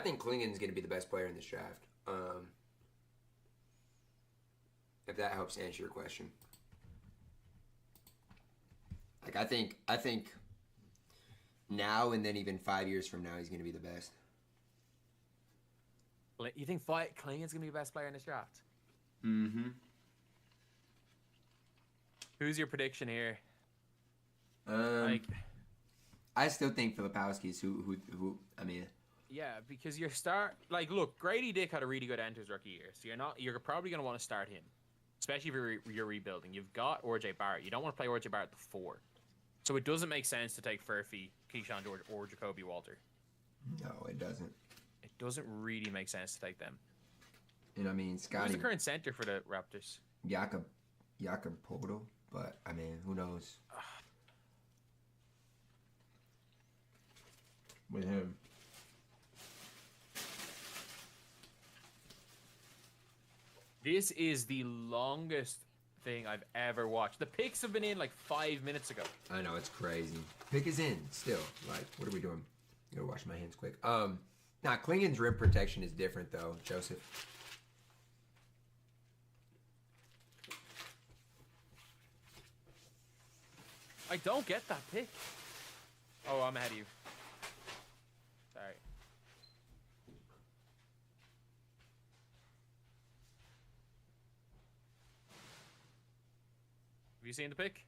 think Klingen's going to be the best player in this draft. If that helps answer your question. Like, I think now and then even 5 years from now, he's going to be the best. You think Klingen's going to be the best player in this draft? Mm-hmm. Who's your prediction here? I still think Filipowski's who I mean. Yeah, because look, Grady Dick had a really good end to his rookie year, so you're probably going to want to start him, especially if you're rebuilding. You've got RJ Barrett. You don't want to play RJ Barrett the 4, so it doesn't make sense to take Furphy, Keyshawn George, or Jacoby Walter. No, it doesn't. It doesn't really make sense to take them. And I mean, Scotty. Who's the current center for the Raptors? Jakob Poeltl, but I mean, who knows? With him. This is the longest thing I've ever watched. The picks have been in like 5 minutes ago. I know, it's crazy. Pick is in still. Like, what are we doing? Gotta wash my hands quick. Now Klingon's rim protection is different though, Joseph. I don't get that pick. Oh, I'm ahead of you. Sorry. Have you seen the pick?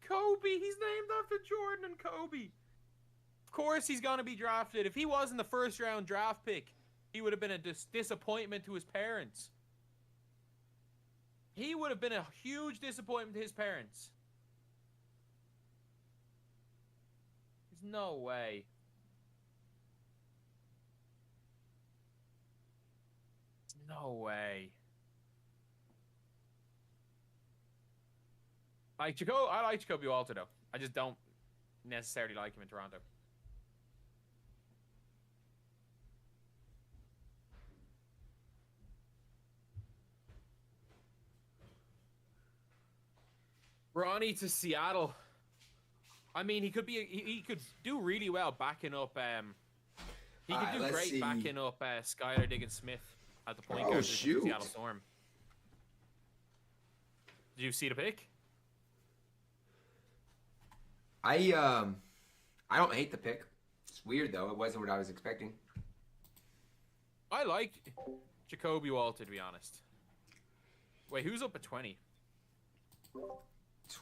Kobe, he's named after Jordan and Kobe. Of course he's gonna be drafted. If he wasn't the first round draft pick, he would have been a disappointment to his parents. He would have been a huge disappointment to his parents. There's no way. No way. I like Jacoby Walter though. I just don't necessarily like him in Toronto. Bronny to Seattle. I mean, he could do really well backing up. He could do great backing up Skylar Diggins-Smith at the point guard for the Seattle Storm. Did you see the pick? I don't hate the pick. It's weird though. It wasn't what I was expecting. I liked Jacoby Walter, to be honest. Wait, who's up at 20?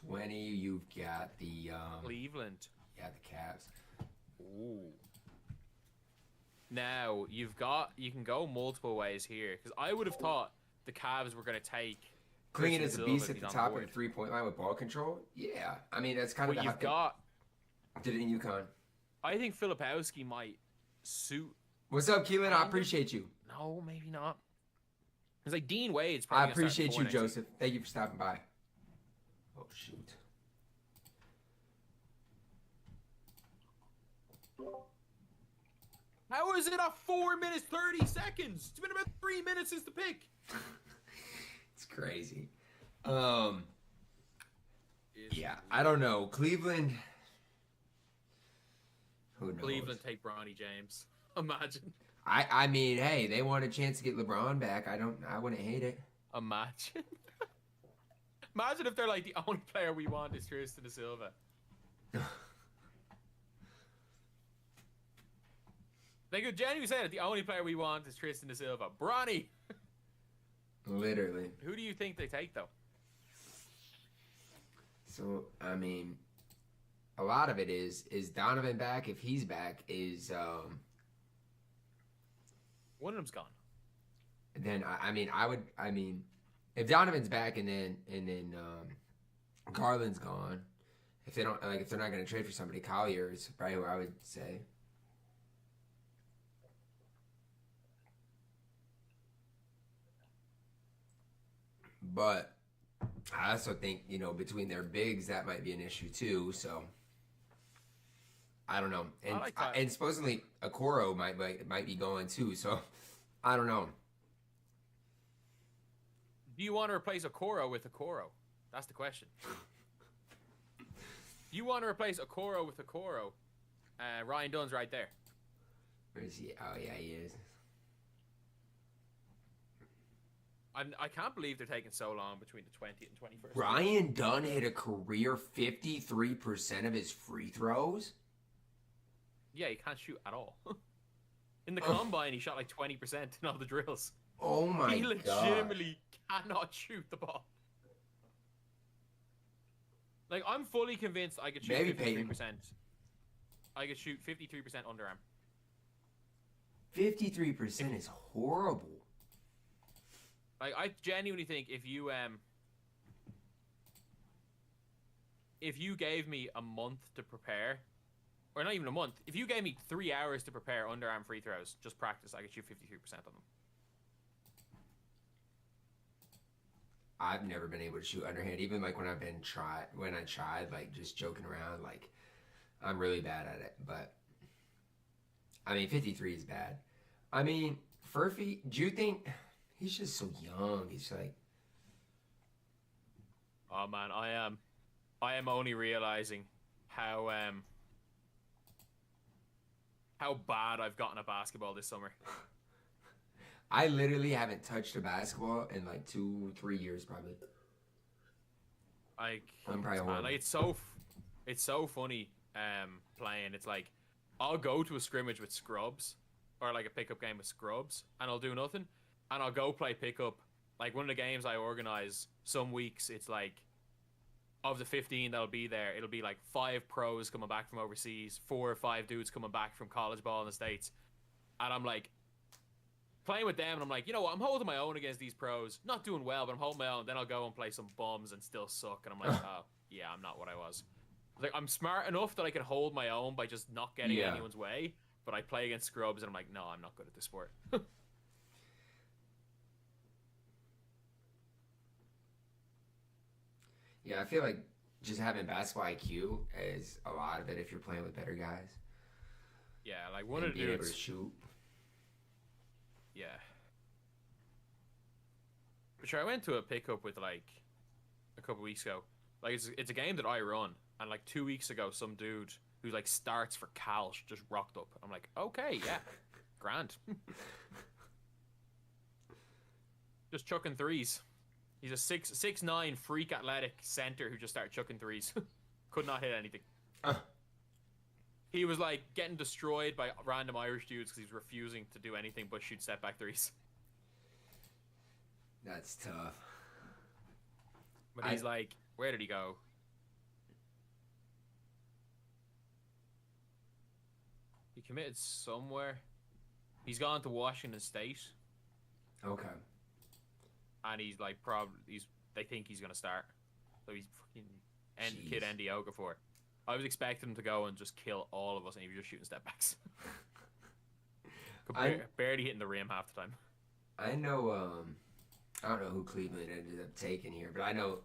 20. You've got the Cleveland. Yeah, the Cavs. Ooh. Now you can go multiple ways here because I would have thought the Cavs were going to take. Klingon is a beast at the top of the 3-point line with ball control. Yeah, I mean that's kind of. What you've got. Did it in UConn. I think Filipowski might suit. What's up, Keelan? I appreciate you. No, maybe not. It's like Dean Wade's. I appreciate you, Joseph. Thank you for stopping by. Oh shoot. How is it a 4 minutes 30 seconds? It's been about 3 minutes since the pick. It's crazy. Yeah, I don't know. Cleveland. Who knows? Cleveland take Bronny James. Imagine. I mean, hey, they want a chance to get LeBron back. I wouldn't hate it. Imagine. Imagine if they're like the only player we want is Tristan da Silva. They could genuinely say that the only player we want is Tristan da Silva. Bronny. Literally. Who do you think they take though? So I mean, a lot of it is Donovan back? If he's back, is one of them's gone. Then I mean, if Donovan's back and then Garland's gone, if they're not going to trade for somebody, Collier is probably who I would say. But I also think, between their bigs, that might be an issue too. So I don't know. And supposedly Okoro might be going too. So I don't know. Do you want to replace Okoro with Okoro? That's the question. You want to replace Okoro with Okoro? Ryan Dunn's right there. Where is he? Oh yeah, he is. I can't believe they're taking so long between the 20th and 21st. Ryan Dunn hit a career 53% of his free throws. Yeah, he can't shoot at all. In the combine, he shot like 20% in all the drills. Oh my god. He legitimately cannot shoot the ball. Like, I'm fully convinced I could shoot 53%. I could shoot 53% underarm. 53% is horrible. Like, I genuinely think if you gave me a month to prepare, or not even a month, if you gave me 3 hours to prepare underarm free throws, just practice, I could shoot 53% of them. I've never been able to shoot underhand, even like when I tried, like just joking around, like I'm really bad at it, but I mean, 53 is bad. I mean, Furphy, do you think he's just so young? He's like, oh man, I am only realizing how bad I've gotten at basketball this summer. I literally haven't touched a basketball in like 2-3 years, probably. Like, I'm probably man, horrible. like, it's so funny playing. It's like I'll go to a scrimmage with scrubs or like a pickup game with scrubs and I'll do nothing, and I'll go play pickup. Like one of the games I organize, some weeks it's like of the 15 that'll be there, it'll be like 5 pros coming back from overseas, 4 or 5 dudes coming back from college ball in the States, and I'm like playing with them, and I'm like, you know what, I'm holding my own against these pros, not doing well, but I'm holding my own. Then I'll go and play some bums and still suck, and I'm like, oh yeah, I'm not what I was. Like, I'm smart enough that I can hold my own by just not getting anyone's way, but I play against scrubs and I'm like, no, I'm not good at this sport. Yeah, I feel like just having basketball IQ is a lot of it if you're playing with better guys. Yeah, like one and of the being able to dudes. shoot. Yeah. But sure, I went to a pickup with like a couple weeks ago. Like it's a game that I run, and like 2 weeks ago, some dude who like starts for Cal just rocked up. I'm like, okay, yeah, grand. Just chucking threes. He's a 6'9" freak athletic center who just started chucking threes. Could not hit anything. He was like getting destroyed by random Irish dudes because he's refusing to do anything but shoot step back threes. That's tough. But he's like, where did he go? He committed somewhere. He's gone to Washington State. Okay. And he's like, they think he's gonna start. So he's fucking kid Andy Okafor. I was expecting him to go and just kill all of us, and he was just shooting step backs. Barely hitting the rim half the time. I know, I don't know who Cleveland ended up taking here, but I know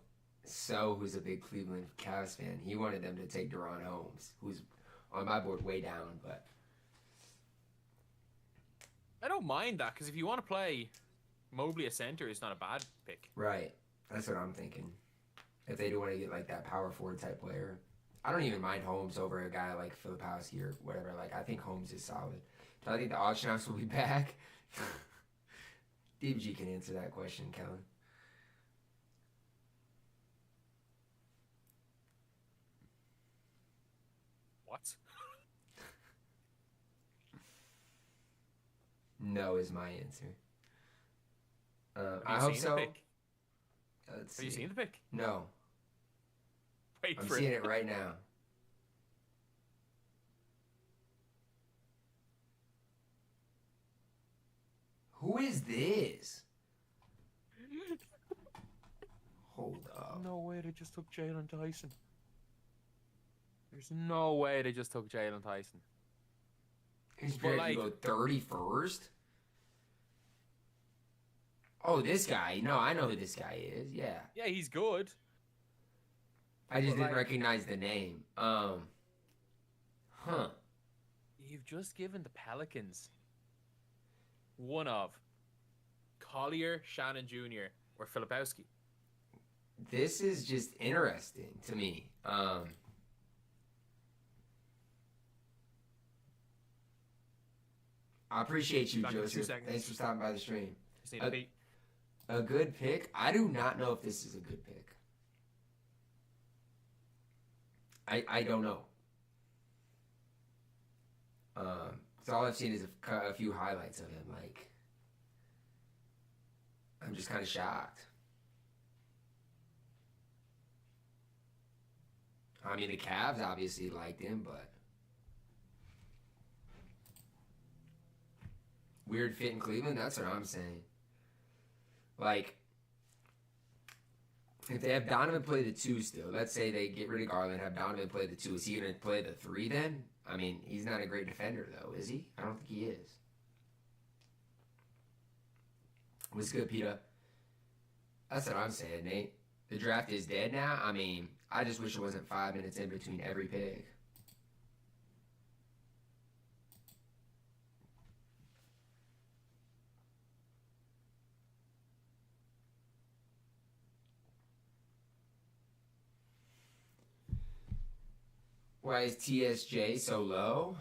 who's a big Cleveland Cavs fan. He wanted them to take Deron Holmes, who's on my board way down, but I don't mind that, because if you want to play Mobley at center, it's not a bad pick. right. That's what I'm thinking. If they do want to get like that power forward type player, I don't even mind Holmes over a guy like Filipowski or whatever. Like, I think Holmes is solid. Do I think the auction house will be back? DBG can answer that question, Kellen. What? No is my answer. I Have hope you seen so. the pick? Let's Have you see. seen the pick? No. Wait I'm for seeing it right now. Who is this? Hold up. No way they just took Jalen Tyson. There's no way they just took Jalen Tyson. He's But, ready to go 31st? Oh, this guy. No, I know who this guy is. Yeah. Yeah, he's good. I just But, didn't recognize the name. Huh. You've just given the Pelicans one of Collier, Shannon Jr., or Filipowski. This is just interesting to me. I appreciate you, Back in 2 Joseph. seconds. Thanks for stopping by the stream. Just need a beat. A good pick? I do not know if this is a good pick. I don't know. So all I've seen is a few highlights of him. Like, I'm just kind of shocked. I mean, the Cavs obviously liked him, but weird fit in Cleveland. That's what I'm saying. Like, if they have Donovan play the 2 still, let's say they get rid of Garland, have Donovan play the 2, is he going to play the 3 then? I mean, he's not a great defender, though, is he? I don't think he is. What's good, Peter? That's what I'm saying, Nate. The draft is dead now. I mean, I just wish it wasn't 5 minutes in between every pick. Why is TSJ so low?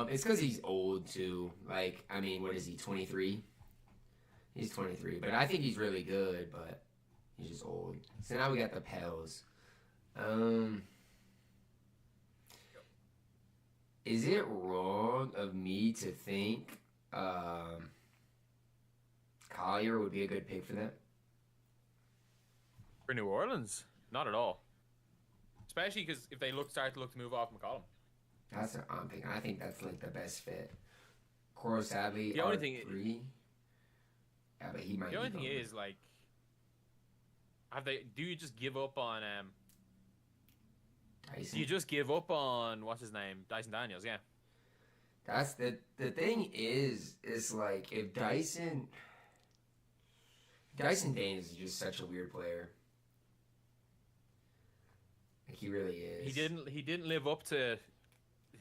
It's because he's old too. Like, I mean, what is he? 23. He's 23, but I think he's really good. But he's just old. So now we got the Pels. Is it wrong of me to think Collier would be a good pick for them? For New Orleans? Not at all. Especially because if they start to move off McCollum. That's what I'm thinking. I think that's like the best fit. Coro Sadly, the only thing, yeah, but he might. The only thing is like, do you just give up on Dyson? Do you just give up on what's his name, Dyson Daniels? Yeah. That's the thing is like if Dyson Daniels is just such a weird player. Like he really is. He didn't live up to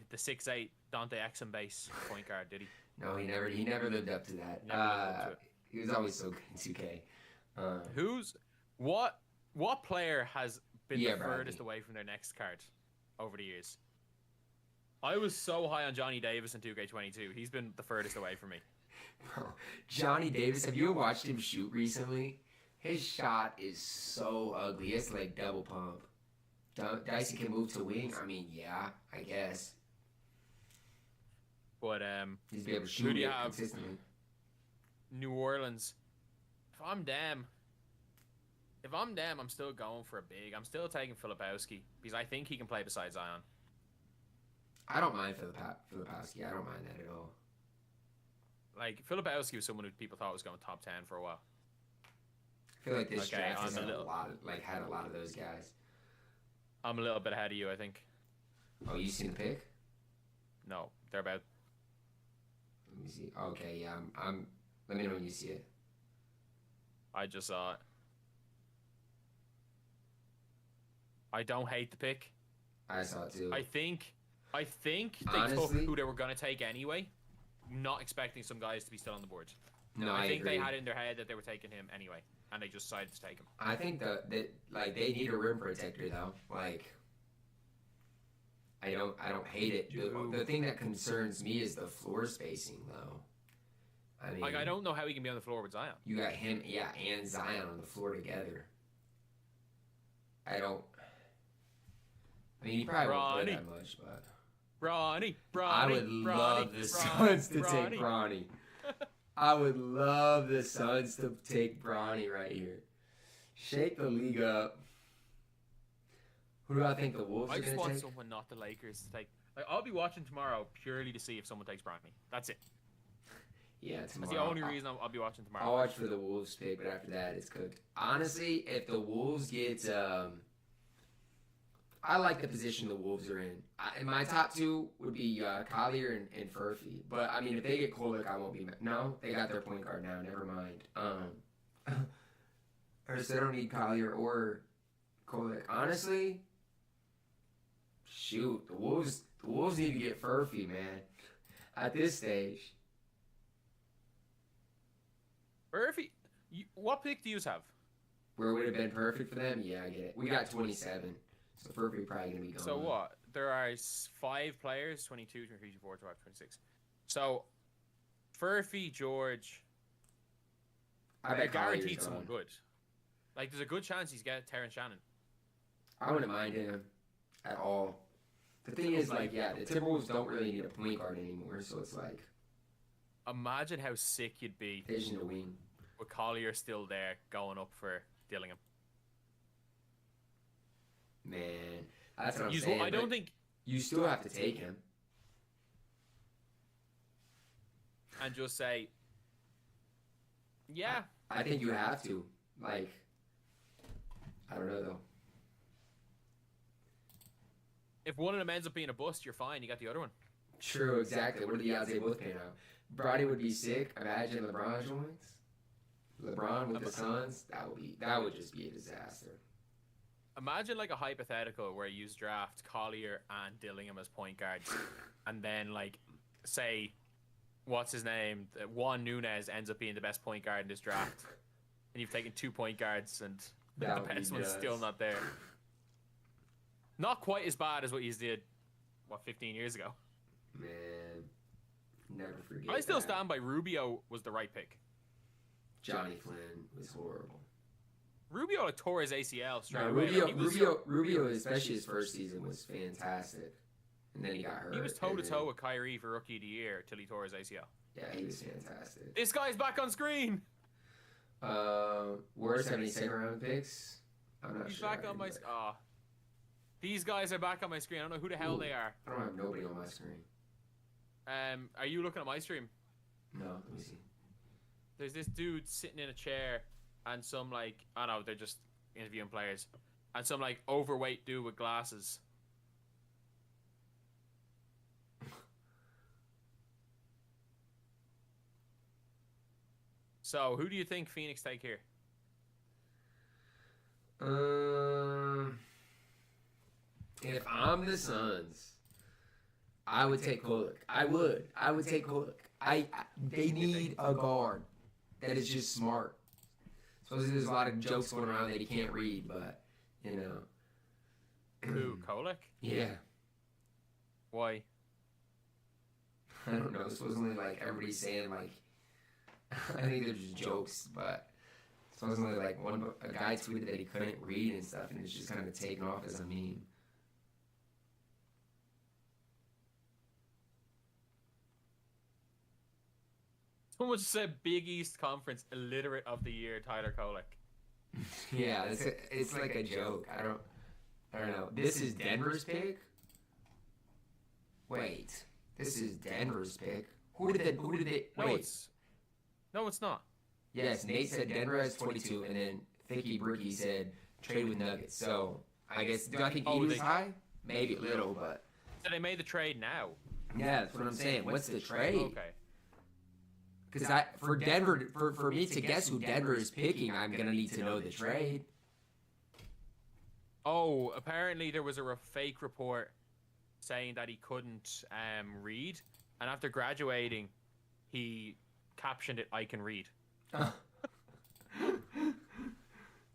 the 6'8" Dante Exum base point guard, did he? No, he never lived up to that. Never lived up to it. He was always so good in 2K. What player has been the Bradley. furthest away from their next card over the years? I was so high on Johnny Davis in 2K22. He's been the furthest away from me. Bro, Johnny Davis, have you watched him shoot recently? His shot is so ugly. It's like double pump. Dyson can move to wing. I mean, yeah, I guess. But he's be able to who shoot do you it have? consistently. New Orleans. If I'm them, I'm still going for a big. I'm still taking Filipowski because I think he can play beside Zion. I don't mind Filipowski. I don't mind that at all. Like Filipowski was someone who people thought was going top 10 for a while. I feel like this Okay, draft has I'm a had little- had a lot of those guys. I'm a little bit ahead of you, I think. Oh, you seen the pick? No, they're about. Let me see. Okay, yeah, I'm. Let me know when you see it. I just saw it. I don't hate the pick. I saw it too. I think they Honestly? took who they were going to take anyway, not expecting some guys to be still on the board. No, I think agree. they had it in their head that they were taking him anyway, and they just decided to take him. I think that like they need a rim protector though. Like I don't hate it. The thing that concerns me is the floor spacing though. I mean, Like, I don't know how he can be on the floor with Zion. You got him, yeah, and Zion on the floor together. I mean, he probably won't play that much, but Bronny. I would love the Suns to take Bronny. I would love the Suns to take Bronny right here. Shake the league up. Who do I think the Wolves I are just going to want take? someone, not the Lakers, to take. Like, I'll be watching tomorrow purely to see if someone takes Bronny. That's it. Yeah, That's tomorrow. the only reason I'll be watching tomorrow. I'll watch for the Wolves pick, but after that, it's cooked. Honestly, if the Wolves get, I like the position the Wolves are in. My top two would be Collier and Furphy. But I mean, if they get Kolek, I won't be mad. No, they got their point guard now. Never mind. Or so they don't need Collier or Kolek. Honestly, shoot, the Wolves need to get Furphy, man. At this stage. Murphy, what pick do you have? Where it would have been perfect for them? Yeah, I get it. We got 27. So Furphy probably going to be gone. So what? There are 5 players, 22, 23, 24, 25, 26. So, Furphy, George, I they're bet Collier's guaranteed someone gone. good. Like, there's a good chance he's getting Terrence Shannon. I wouldn't mind him at all. The thing is, like, yeah, the Timberwolves don't really need a point guard anymore, so it's like Imagine how sick you'd be vision to wing. with Collier still there going up for Dillingham. Man, that's what I'm You- saying. I don't but think... you still have to take him. And just say... Yeah. I think you have to. Like, I don't know, though. If one of them ends up being a bust, you're fine. You got the other one. True, exactly. What are the odds they both pan out? Brody would be sick. Imagine LeBron joins. LeBron with the Suns. That would just be a disaster. Imagine like a hypothetical where you draft Collier and Dillingham as point guards, and then like, say, what's his name? Juan Nunez ends up being the best point guard in this draft, and you've taken 2 point guards, and That the would be best one's nuts. still not there. Not quite as bad as what you did what, 15 years ago. Man, never forget. I still that. stand by Rubio was the right pick. Johnny Flynn was horrible. Rubio like, tore his ACL straight No, away. Rubio, especially his first season, was fantastic, and then he got hurt. He was toe to toe with Kyrie for Rookie of the Year till he tore his ACL. Yeah, he was fantastic. This guy's back on screen. Worst have any second round picks? I'm not He's sure. back on my. These guys are back on my screen. I don't know who the hell they are. I don't have nobody on my screen. Are you looking at my stream? No, let me see. There's this dude sitting in a chair, and some like I don't know, they're just interviewing players, and some like overweight dude with glasses. So, who do you think Phoenix take here? If I'm the Suns, I would take Kolek. I would take Kolek. They need a guard that is just smart. Supposedly there's a lot of jokes going around that he can't read, but you know. Who, Kolek? Yeah. Why? I don't know. Supposedly like everybody's saying like I think they're just jokes, but supposedly like a guy tweeted that he couldn't read and stuff, and it's just kind of taken off as a meme. Someone just said Big East Conference Illiterate of the Year, Tyler Kolek. Yeah, it's like a joke. I don't know. This is Denver's pick. Wait, this is Denver's pick. Who did they? Wait. No, it's not. Yes, Nate said Denver has 22, and then Thicky Bricky said trade with Nuggets. So I guess do I think he was high? Maybe a little, but. So they made the trade now. Yeah, that's what I'm saying. What's the trade? Okay. Because for Denver, for me to guess who Denver is picking, I'm gonna need to know the trade. Oh, apparently there was a fake report saying that he couldn't read, and after graduating, he captioned it "I can read." It's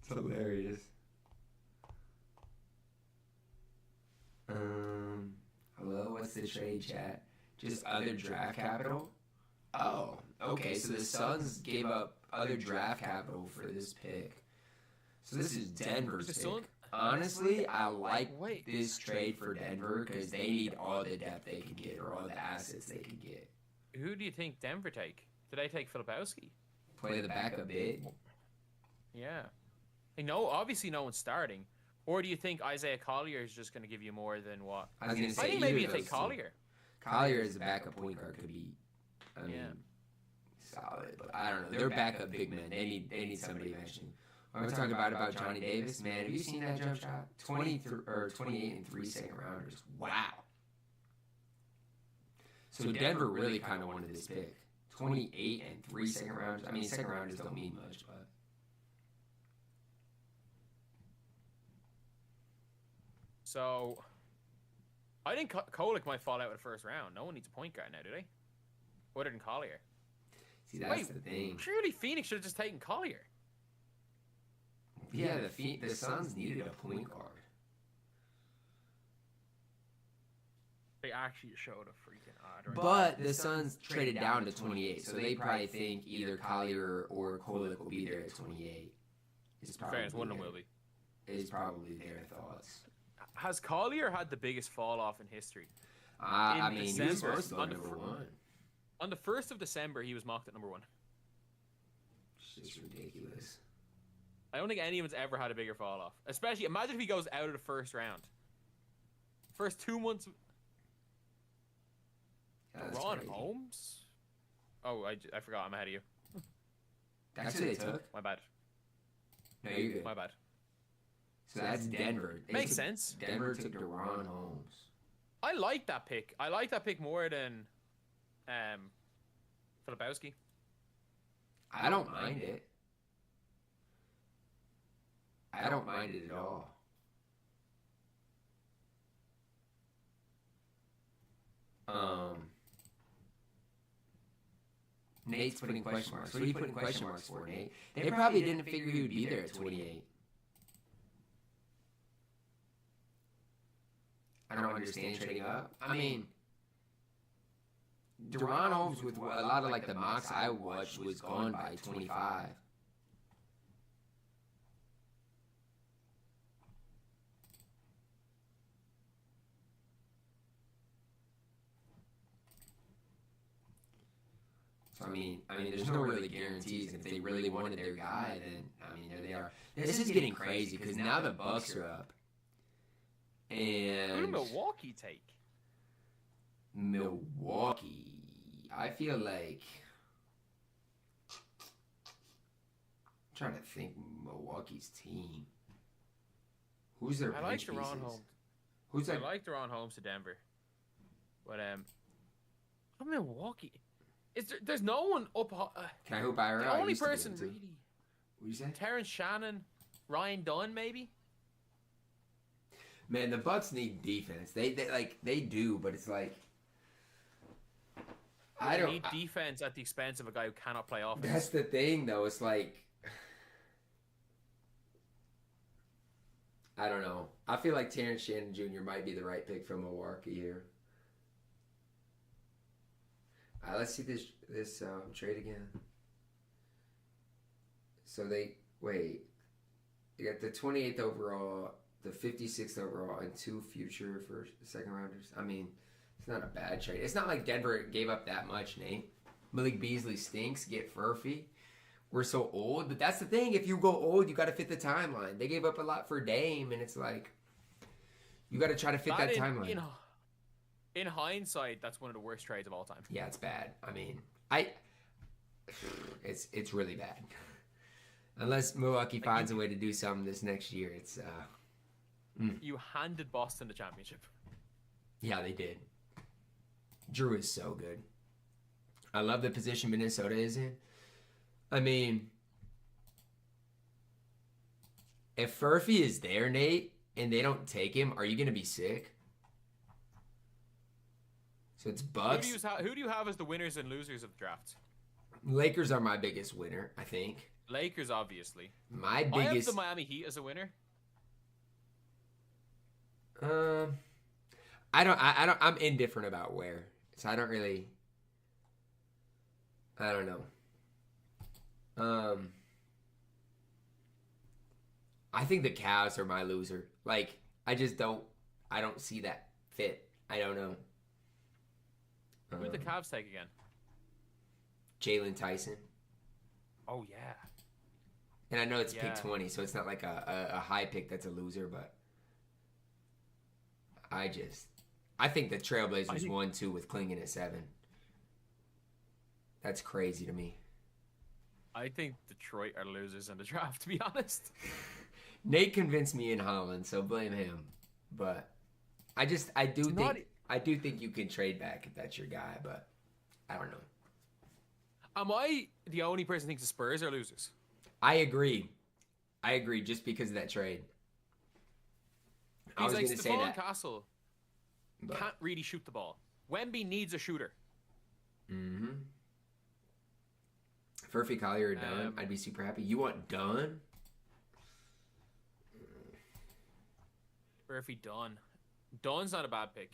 hilarious. Hello, what's the trade, chat? Just other draft capital? Oh, okay, so the Suns gave up other draft capital for this pick. So this is Denver's pick. Honestly, I like this trade for Denver because they need all the depth they can get or all the assets they can get. Who do you think Denver take? Did they take Filipowski? Play the backup big? Yeah. Obviously no one's starting. Or do you think Isaiah Collier is just going to give you more than what? I think maybe you take Collier. Collier as a backup point guard could be, solid. But I don't know. They're backup big men. They need somebody eventually. We're talking about Johnny Davis. Man, have you seen that jump shot? 28 and 3 second rounders. Wow. So Denver really kind of wanted this pick. 28 and 3 second rounders. I mean, second rounders don't mean much, but. So, I think Kolek might fall out of the first round. No one needs a point guard now, do they? Other than Collier. See, that's the thing. Surely Phoenix should have just taken Collier. Yeah, the Suns needed a point guard. They actually showed a freaking odd. Right? But the Suns traded down to 28, so they probably think either Collier or Kolek will be there at 28. Fairness, one of them will be. Is probably their thoughts. Has Collier had the biggest fall off in history? I mean, he was supposed to go number one. On the 1st of December, he was mocked at number 1. It's just ridiculous. I don't think anyone's ever had a bigger fall off. Especially, imagine if he goes out of the first round. First 2 months. Ron Holmes? Oh, I forgot. I'm ahead of you. That's who they took? My bad. No, you're good. My bad. So that's Denver. Makes sense. Denver took DeRon Holmes. I like that pick. I like that pick more than Filipowski. I don't mind it. I don't mind it at all. Nate's putting question marks. What are you putting question marks for, Nate? They probably didn't figure he would be there at 28. I don't understand trading up. I mean, Deron Holmes with a lot of like the mocks I watched was gone by 25. So I mean, there's no really guarantees. If they really wanted their guy, then I mean, there they are. This is getting crazy because now the Bucks are up. And who did Milwaukee take? Milwaukee. I feel like I'm trying to think Milwaukee's team. Who's their I like bench Deron pieces? Holmes. Who's that? I like Deron Holmes to Denver. But Milwaukee. There's no one up. Can I hoop Ira? The I only used to be person able to. really. What you say? Terrence Shannon, Ryan Dunn, maybe. Man, the Bucks need defense. They do, but it's like I don't need defense at the expense of a guy who cannot play offense. That's the thing, though. It's like I don't know. I feel like Terrence Shannon Jr. might be the right pick for Milwaukee here. Let's see this trade again. So they got the 28th overall, the 56th overall, and 2 future first second rounders. I mean, it's not a bad trade. It's not like Denver gave up that much, Nate. Malik Beasley stinks. Get Furphy. We're so old, but that's the thing. If you go old, you got to fit the timeline. They gave up a lot for Dame, and it's like you got to try to fit that timeline. In hindsight, that's one of the worst trades of all time. Yeah, it's bad. I mean, it's really bad. Unless Milwaukee finds a way to do something this next year, it's You handed Boston the championship. Yeah, they did. Drew is so good. I love the position Minnesota is in. I mean, if Furphy is there, Nate, and they don't take him, are you going to be sick? So it's Bucks. Who do you have as the winners and losers of the draft? Lakers are my biggest winner, I think. Lakers, obviously. My biggest. I have the Miami Heat as a winner. I'm indifferent about where. So I don't really. I don't know. I think the Cavs are my loser. Like, I don't see that fit. I don't know. Who did the Cavs take again? Jalen Tyson. Oh, yeah. And I know it's pick 20, so it's not like a high pick that's a loser, but I think the Trailblazers won 2 with Klingon at 7. That's crazy to me. I think Detroit are losers in the draft, to be honest. Nate convinced me in Holland, so blame him. But I do think you can trade back if that's your guy, but I don't know. Am I the only person who thinks the Spurs are losers? I agree. Just because of that trade. I was going to say that. Castle can't really shoot the ball. Wemby needs a shooter. Mm-hmm. Furphy, Collier, or Dunn, I'd be super happy. You want Dunn? Furphy, Dunn. Dunn's not a bad pick.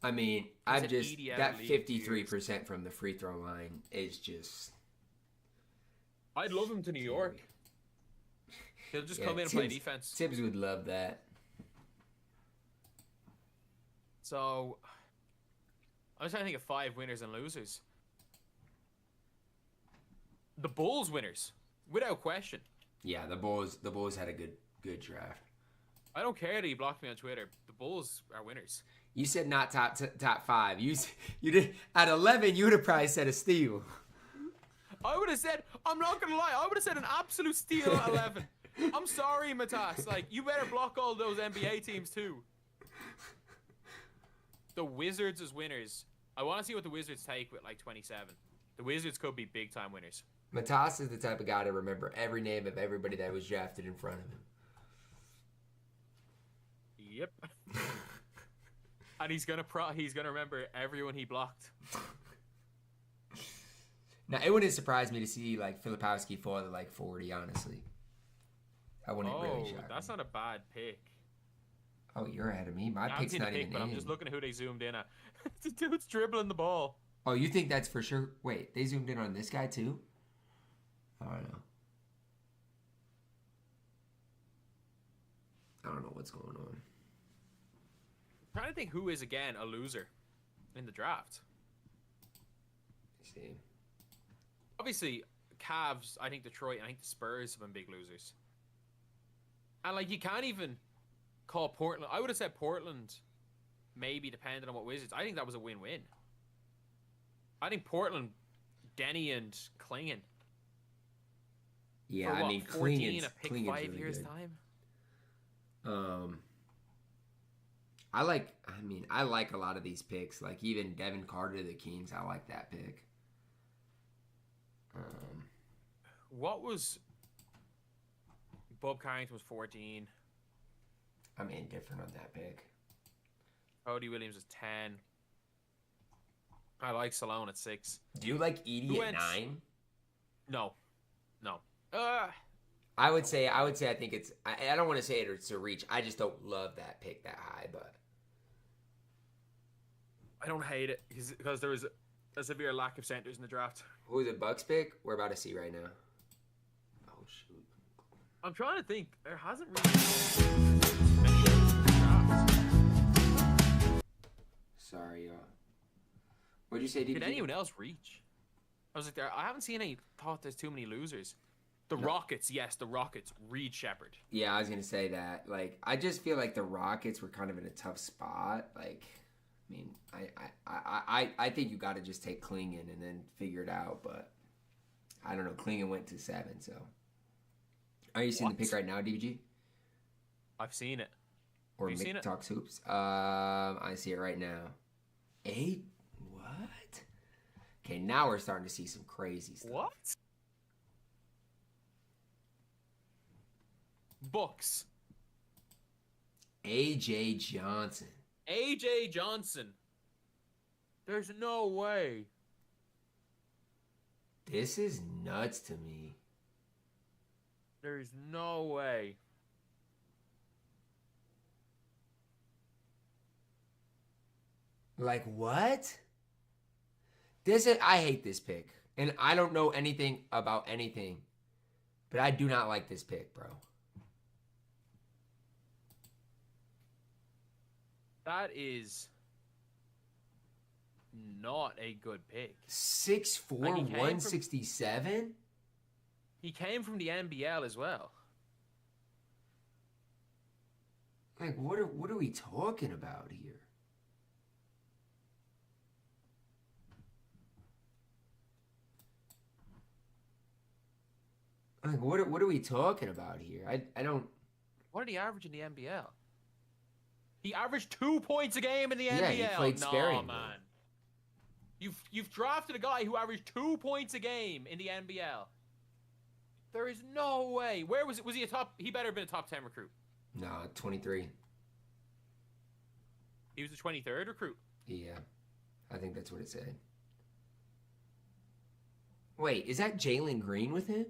I mean, that 53% from the free throw line is just. I'd love him to New York. He'll just come in and play defense. Tibbs would love that. So, I was trying to think of 5 winners and losers. The Bulls winners, without question. Yeah, the Bulls had a good draft. I don't care that you blocked me on Twitter. The Bulls are winners. You said not top 5. You did at 11. You would have probably said a steal. I would have said, I'm not gonna lie, I would have said an absolute steal at 11. I'm sorry, Matas. Like, you better block all those NBA teams too. The Wizards as winners. I want to see what the Wizards take with like 27. The Wizards could be big time winners. Matas is the type of guy to remember every name of everybody that was drafted in front of him. Yep. And he's gonna remember everyone he blocked. Now, it wouldn't surprise me to see like Filipowski fall to like 40. Honestly, I wouldn't really shock that's me. not a bad pick. Oh, you're ahead of me. My I haven't pick's seen the not pick, even but in. I'm just looking at who they zoomed in at. The dude's dribbling the ball. Oh, you think that's for sure? Wait, they zoomed in on this guy too? I don't know. I don't know what's going on. I'm trying to think who is again a loser in the draft. Let's see. Obviously, Cavs, I think Detroit, I think the Spurs have been big losers. And like you can't even call Portland. I would have said Portland, maybe depending on what Wizards. I think that was a win-win. I think Portland, Denny and Klingon. Yeah, for what, I mean, 14 a pick Klingon's 5 really years good. time. I like a lot of these picks. Like even Devin Carter to the Kings, I like that pick. What was Bob Carrington was 14. I'm indifferent on that pick. Cody Williams is 10. I like Salone at 6. Do you like Edie Who at went? 9? No. I would say I think it's I don't want to say it's a reach. I just don't love that pick that high, but I don't hate it because there was a severe lack of centers in the draft. who is it? Bucks pick? We're about to see right now. Oh shoot. I'm trying to think. There hasn't really been many drafts. Sorry, y'all. What'd you say, DBG? Did anyone else reach? I was like, I haven't seen any. Thought there's too many losers. The Rockets, yes, the Rockets. Reed Shepherd. Yeah, I was gonna say that. Like, I just feel like the Rockets were kind of in a tough spot. Like, I mean, I think you got to just take Klingon and then figure it out. But I don't know. Klingon went to 7, so. Are you seeing the pick right now, DBG? I've seen it. Or Have you seen Mick it? Talks Hoops? I see it right now. 8? What? Okay, now we're starting to see some crazy stuff. What? Books. AJ Johnson. AJ Johnson. There's no way. This is nuts to me. There's no way. Like, what? I hate this pick. And I don't know anything about anything. But I do not like this pick, bro. That is not a good pick. 6'4", And he came from- 167? He came from the NBL as well. Like, what are we talking about here? Like, what are we talking about here? I don't. What did he average in the NBL? He averaged 2 points a game in the Yeah, NBL. he played No, sparingly. man. You've drafted a guy who averaged 2 points a game in the NBL. There is no way. Where was it? Was he a top? He better have been a top 10 recruit. No, 23. He was the 23rd recruit. Yeah, I think that's what it said. Wait, is that Jalen Green with him?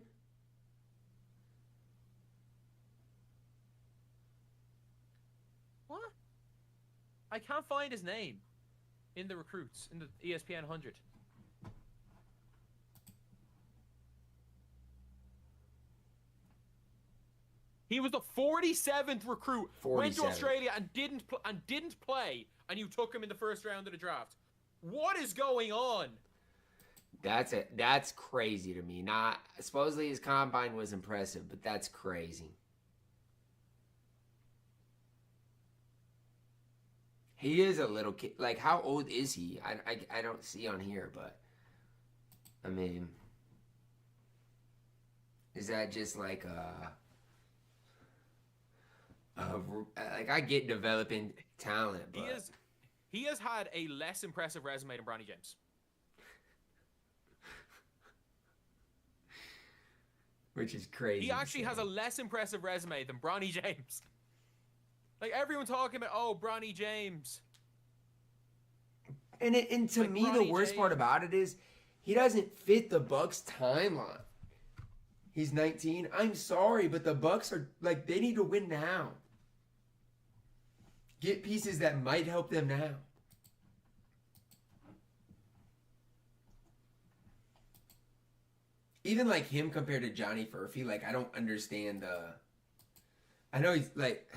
What? I can't find his name in the recruits in the ESPN 100. He was the 47th recruit. Went to 47. Australia and didn't play, and you took him in the first round of the draft. What is going on? That's crazy to me. Not supposedly his combine was impressive, but that's crazy. He is a little kid. Like, how old is he? I don't see on here, but I mean, is that just like like I get developing talent, but He has had a less impressive resume than Bronny James. which is crazy. He actually has a less impressive resume than Bronny James. Like, everyone talking about, oh, Bronny James. And to Like me, the Bronny worst part James. about it is he doesn't fit the Bucks timeline. He's 19. I'm sorry, but the Bucks are like, they need to win now. Get pieces that might help them now. Even like him compared to Johnny Furphy, like I don't understand the. I know he's like.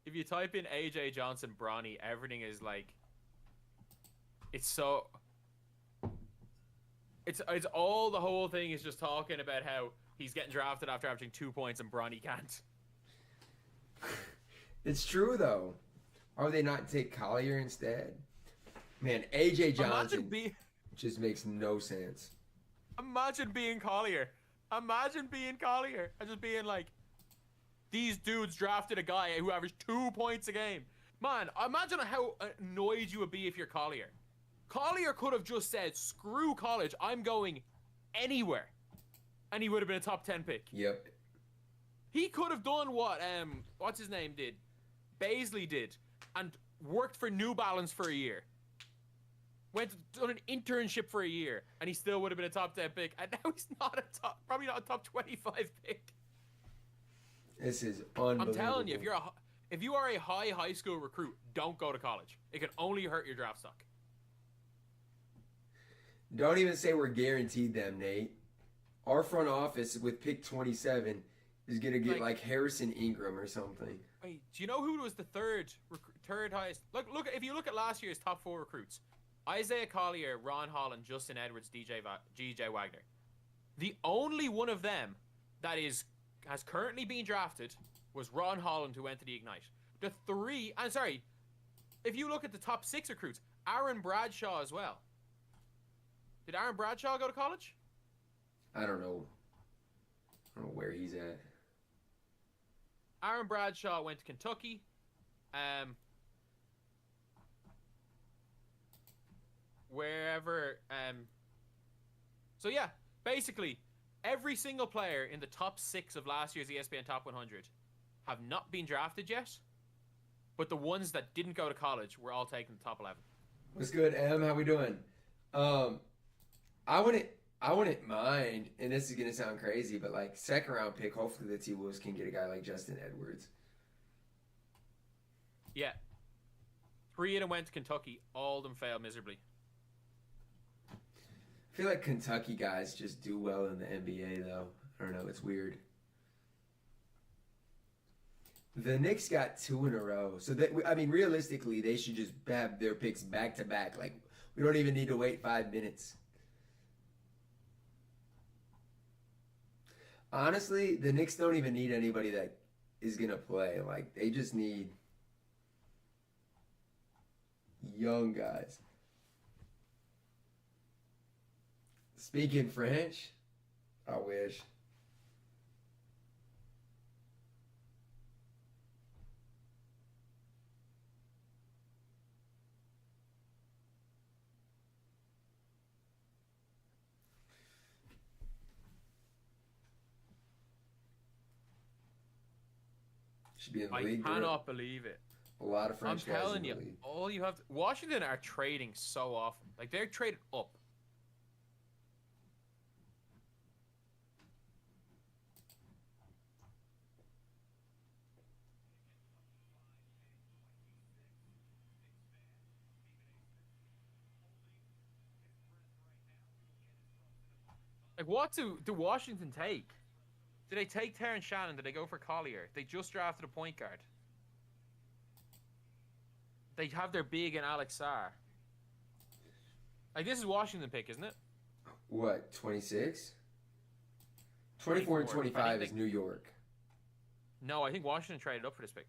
If you type in AJ Johnson Bronny, everything is like. It's so. It's all the whole thing is just talking about how he's getting drafted after averaging 2 points and Bronny can't. It's true though. Or would they not take Collier instead? Man, AJ Johnson just makes no sense. Imagine being Collier. Imagine being Collier and just being like, these dudes drafted a guy who averaged 2 points a game. Man, imagine how annoyed you would be if you're Collier. Collier could have just said, screw college, I'm going anywhere. And he would have been a top 10 pick. Yep. He could have done what, what's his name did? Baisley did. And worked for New Balance for a year. Done an internship for a year. And he still would have been a top 10 pick. And now he's not probably not a top 25 pick. This is unbelievable. I'm telling you, if you are a high school recruit, don't go to college. It can only hurt your draft stock. Don't even say we're guaranteed them, Nate. Our front office with pick 27 is going to get like Harrison Ingram or something. Wait, do you know who was the third highest? Look, if you look at last year's top 4 recruits, Isaiah Collier, Ron Holland, Justin Edwards, DJ Wagner. The only one of them that has currently been drafted was Ron Holland, who went to the Ignite. The 3, I'm sorry, if you look at the top 6 recruits, Aaron Bradshaw as well. Did Aaron Bradshaw go to college? I don't know. I don't know where he's at. Aaron Bradshaw went to Kentucky. Wherever. So yeah, basically, every single player in the top 6 of last year's ESPN Top 100 have not been drafted yet, but the ones that didn't go to college were all taken the top 11. What's good, Em? How we doing? I wouldn't mind, and this is gonna sound crazy, but like second round pick, hopefully the T-Wolves can get a guy like Justin Edwards. Yeah. 3 of them went to Kentucky. All of them failed miserably. I feel like Kentucky guys just do well in the NBA, though. I don't know. It's weird. The Knicks got 2 in a row. So, realistically, they should just have their picks back-to-back. Like, we don't even need to wait 5 minutes. Honestly, the Knicks don't even need anybody that is going to play. Like, they just need young guys. Speaking French? I wish. Should be in the league. I cannot believe it. A lot of French guys. I'm telling in you, the league. all you have to, Washington are trading so often. Like, they're traded up. Like, what do Washington take? Did they take Terrence Shannon? Did they go for Collier? They just drafted a point guard. They have their big and Alex Sarr. Like, this is Washington pick, isn't it? What, 26? 24 and 25 is New York. No, I think Washington traded up for this pick.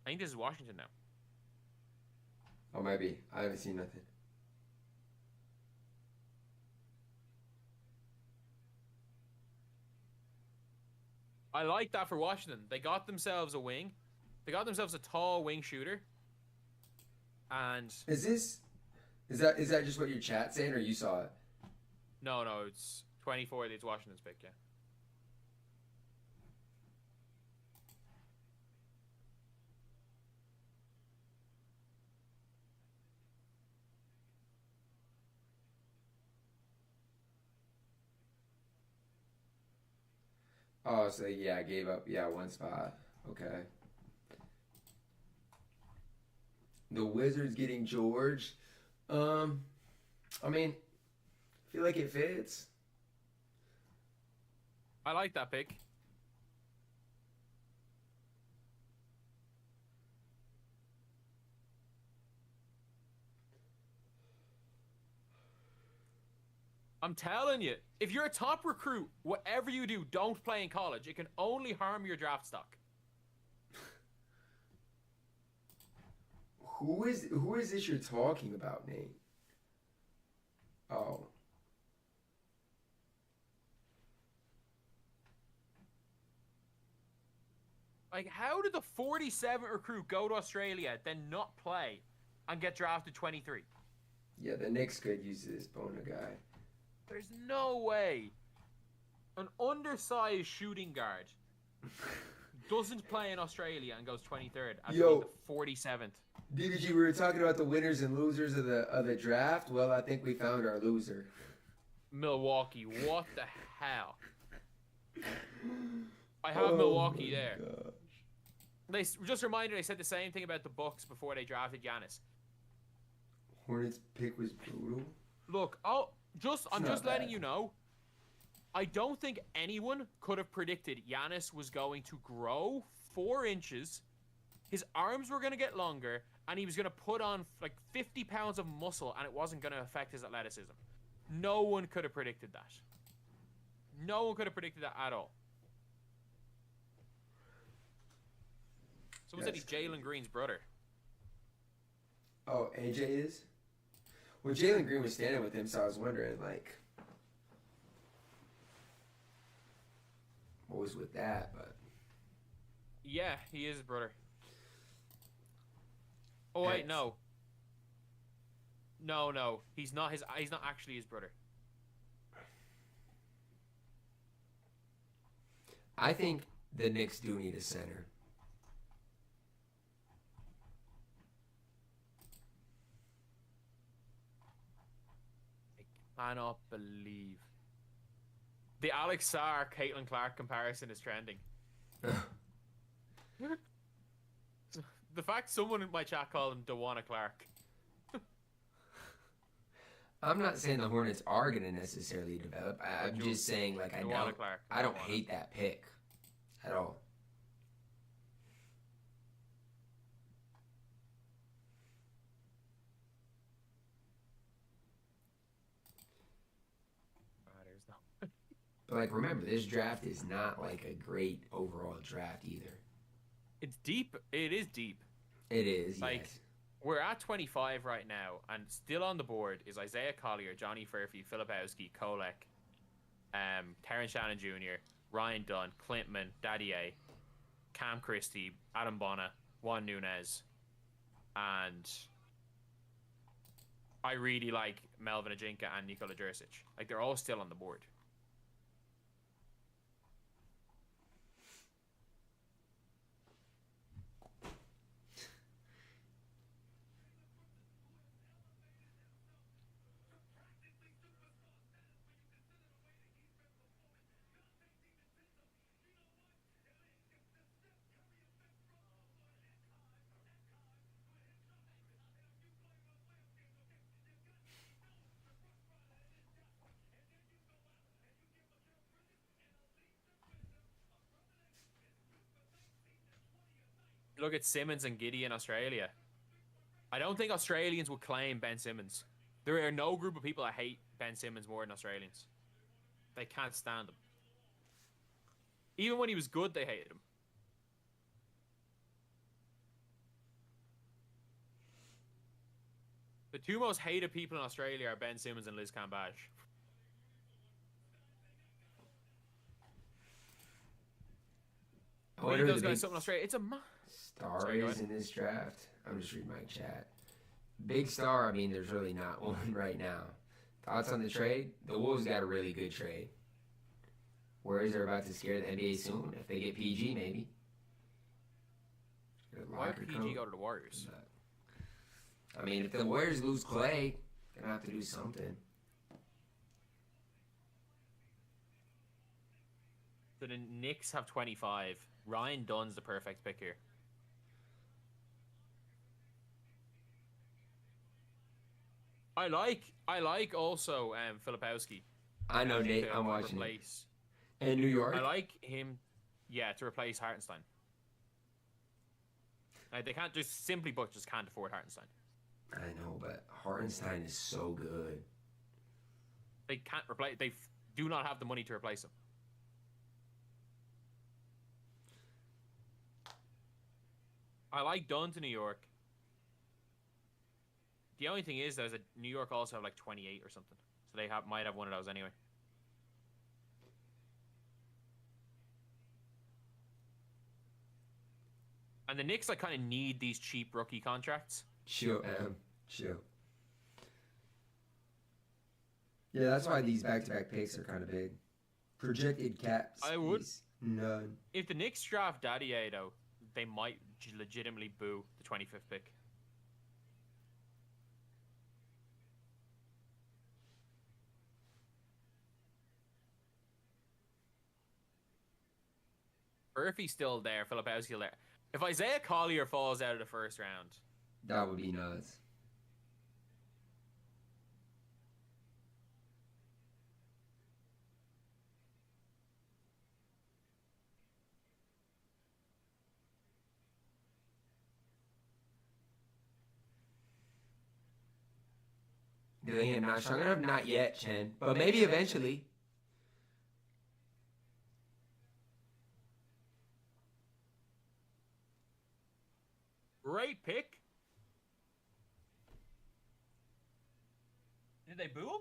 I think this is Washington now. Oh, maybe. I haven't seen nothing. I like that for Washington. They got themselves a wing. They got themselves a tall wing shooter. And is that just what your chat's saying, or you saw it? No, it's 24. It's Washington's pick, yeah. Oh, so yeah, I gave up. Yeah, 1 spot. Okay. The Wizards getting George. I mean, I feel like it fits. I like that pick. I'm telling you, if you're a top recruit, whatever you do, don't play in college. It can only harm your draft stock. Who is this you're talking about, Nate? Oh. Like, how did the 47 recruit go to Australia, then not play, and get drafted 23? Yeah, the Knicks could use this Bona guy. There's no way an undersized shooting guard doesn't play in Australia and goes 23rd as Yo. the 47th. DBG, we were talking about the winners and losers of the draft. Well, I think we found our loser. Milwaukee, what the hell? I have Milwaukee there. Gosh. They just a reminder, they said the same thing about the Bucks before they drafted Giannis. Hornets pick was brutal. Look, I'm just not letting bad. you know. I don't think anyone could have predicted Giannis was going to grow 4 inches, his arms were going to get longer, and he was going to put on like 50 pounds of muscle, and it wasn't going to affect his athleticism. No one could have predicted that. No one could have predicted that at all. Someone said he's Jalen Green's brother. Oh, AJ is? Well, Jalen Green was standing with him, so I was wondering, like, what was with that, but... Yeah, he is his brother. Oh wait, no. No, he's not actually his brother. I think the Knicks do need a center. I cannot believe the Alex Sarr Caitlin Clark comparison is trending. The fact someone in my chat called him Dewana Clark. I'm not saying the Hornets are going to necessarily develop. I'm just saying, like, I don't hate that pick at all. But, like, remember, this draft is not, like, a great overall draft either. It's deep. It is deep. It is, like, yes. We're at 25 right now, and still on the board is Isaiah Collier, Johnny Furphy, Filipowski, Kolek, Terrence Shannon Jr., Ryan Dunn, Clintman, Dadier, Cam Christie, Adam Bonner, Juan Nunez, and I really like Melvin Ajinka and Nikola Jurcic. Like, they're all still on the board. Look at Simmons and Giddey in Australia. I don't think Australians would claim Ben Simmons. There are no group of people that hate Ben Simmons more than Australians. They can't stand him. Even when he was good, they hated him. The two most hated people in Australia are Ben Simmons and Liz Cambage. What are those the guys big something in Australia? It's a stars in this draft? I'm just reading my chat. Big star, I mean, there's really not one right now. Thoughts on the trade? The Wolves got a really good trade. Warriors are about to scare the NBA soon. If they get PG, maybe. Why would PG go to the Warriors? I mean, if the Warriors lose Clay, they're going to have to do something. So the Knicks have 25. Ryan Dunn's the perfect pick here. I like also Filipowski. I know, Nate. I'm watching it. Replace. In New York? I like him, yeah, to replace Hartenstein. They can't just simply, but just can't afford Hartenstein. I know, but Hartenstein is so good. They can't replace. They do not have the money to replace him. I like Dunn to New York. The only thing is, though, is that New York also have like 28 or something, so they might have one of those anyway. And the Knicks like kind of need these cheap rookie contracts. Chill. Yeah, that's why these back-to-back picks are kind of big. Projected caps. I would. None. If the Knicks draft Dadier, though, they might legitimately boo the 25th pick. Murphy's still there, Filipowski's still there. If Isaiah Collier falls out of the first round, that would be nuts. I'm not strong enough, not yet, Chen, but maybe eventually. Great pick. Did they boo him?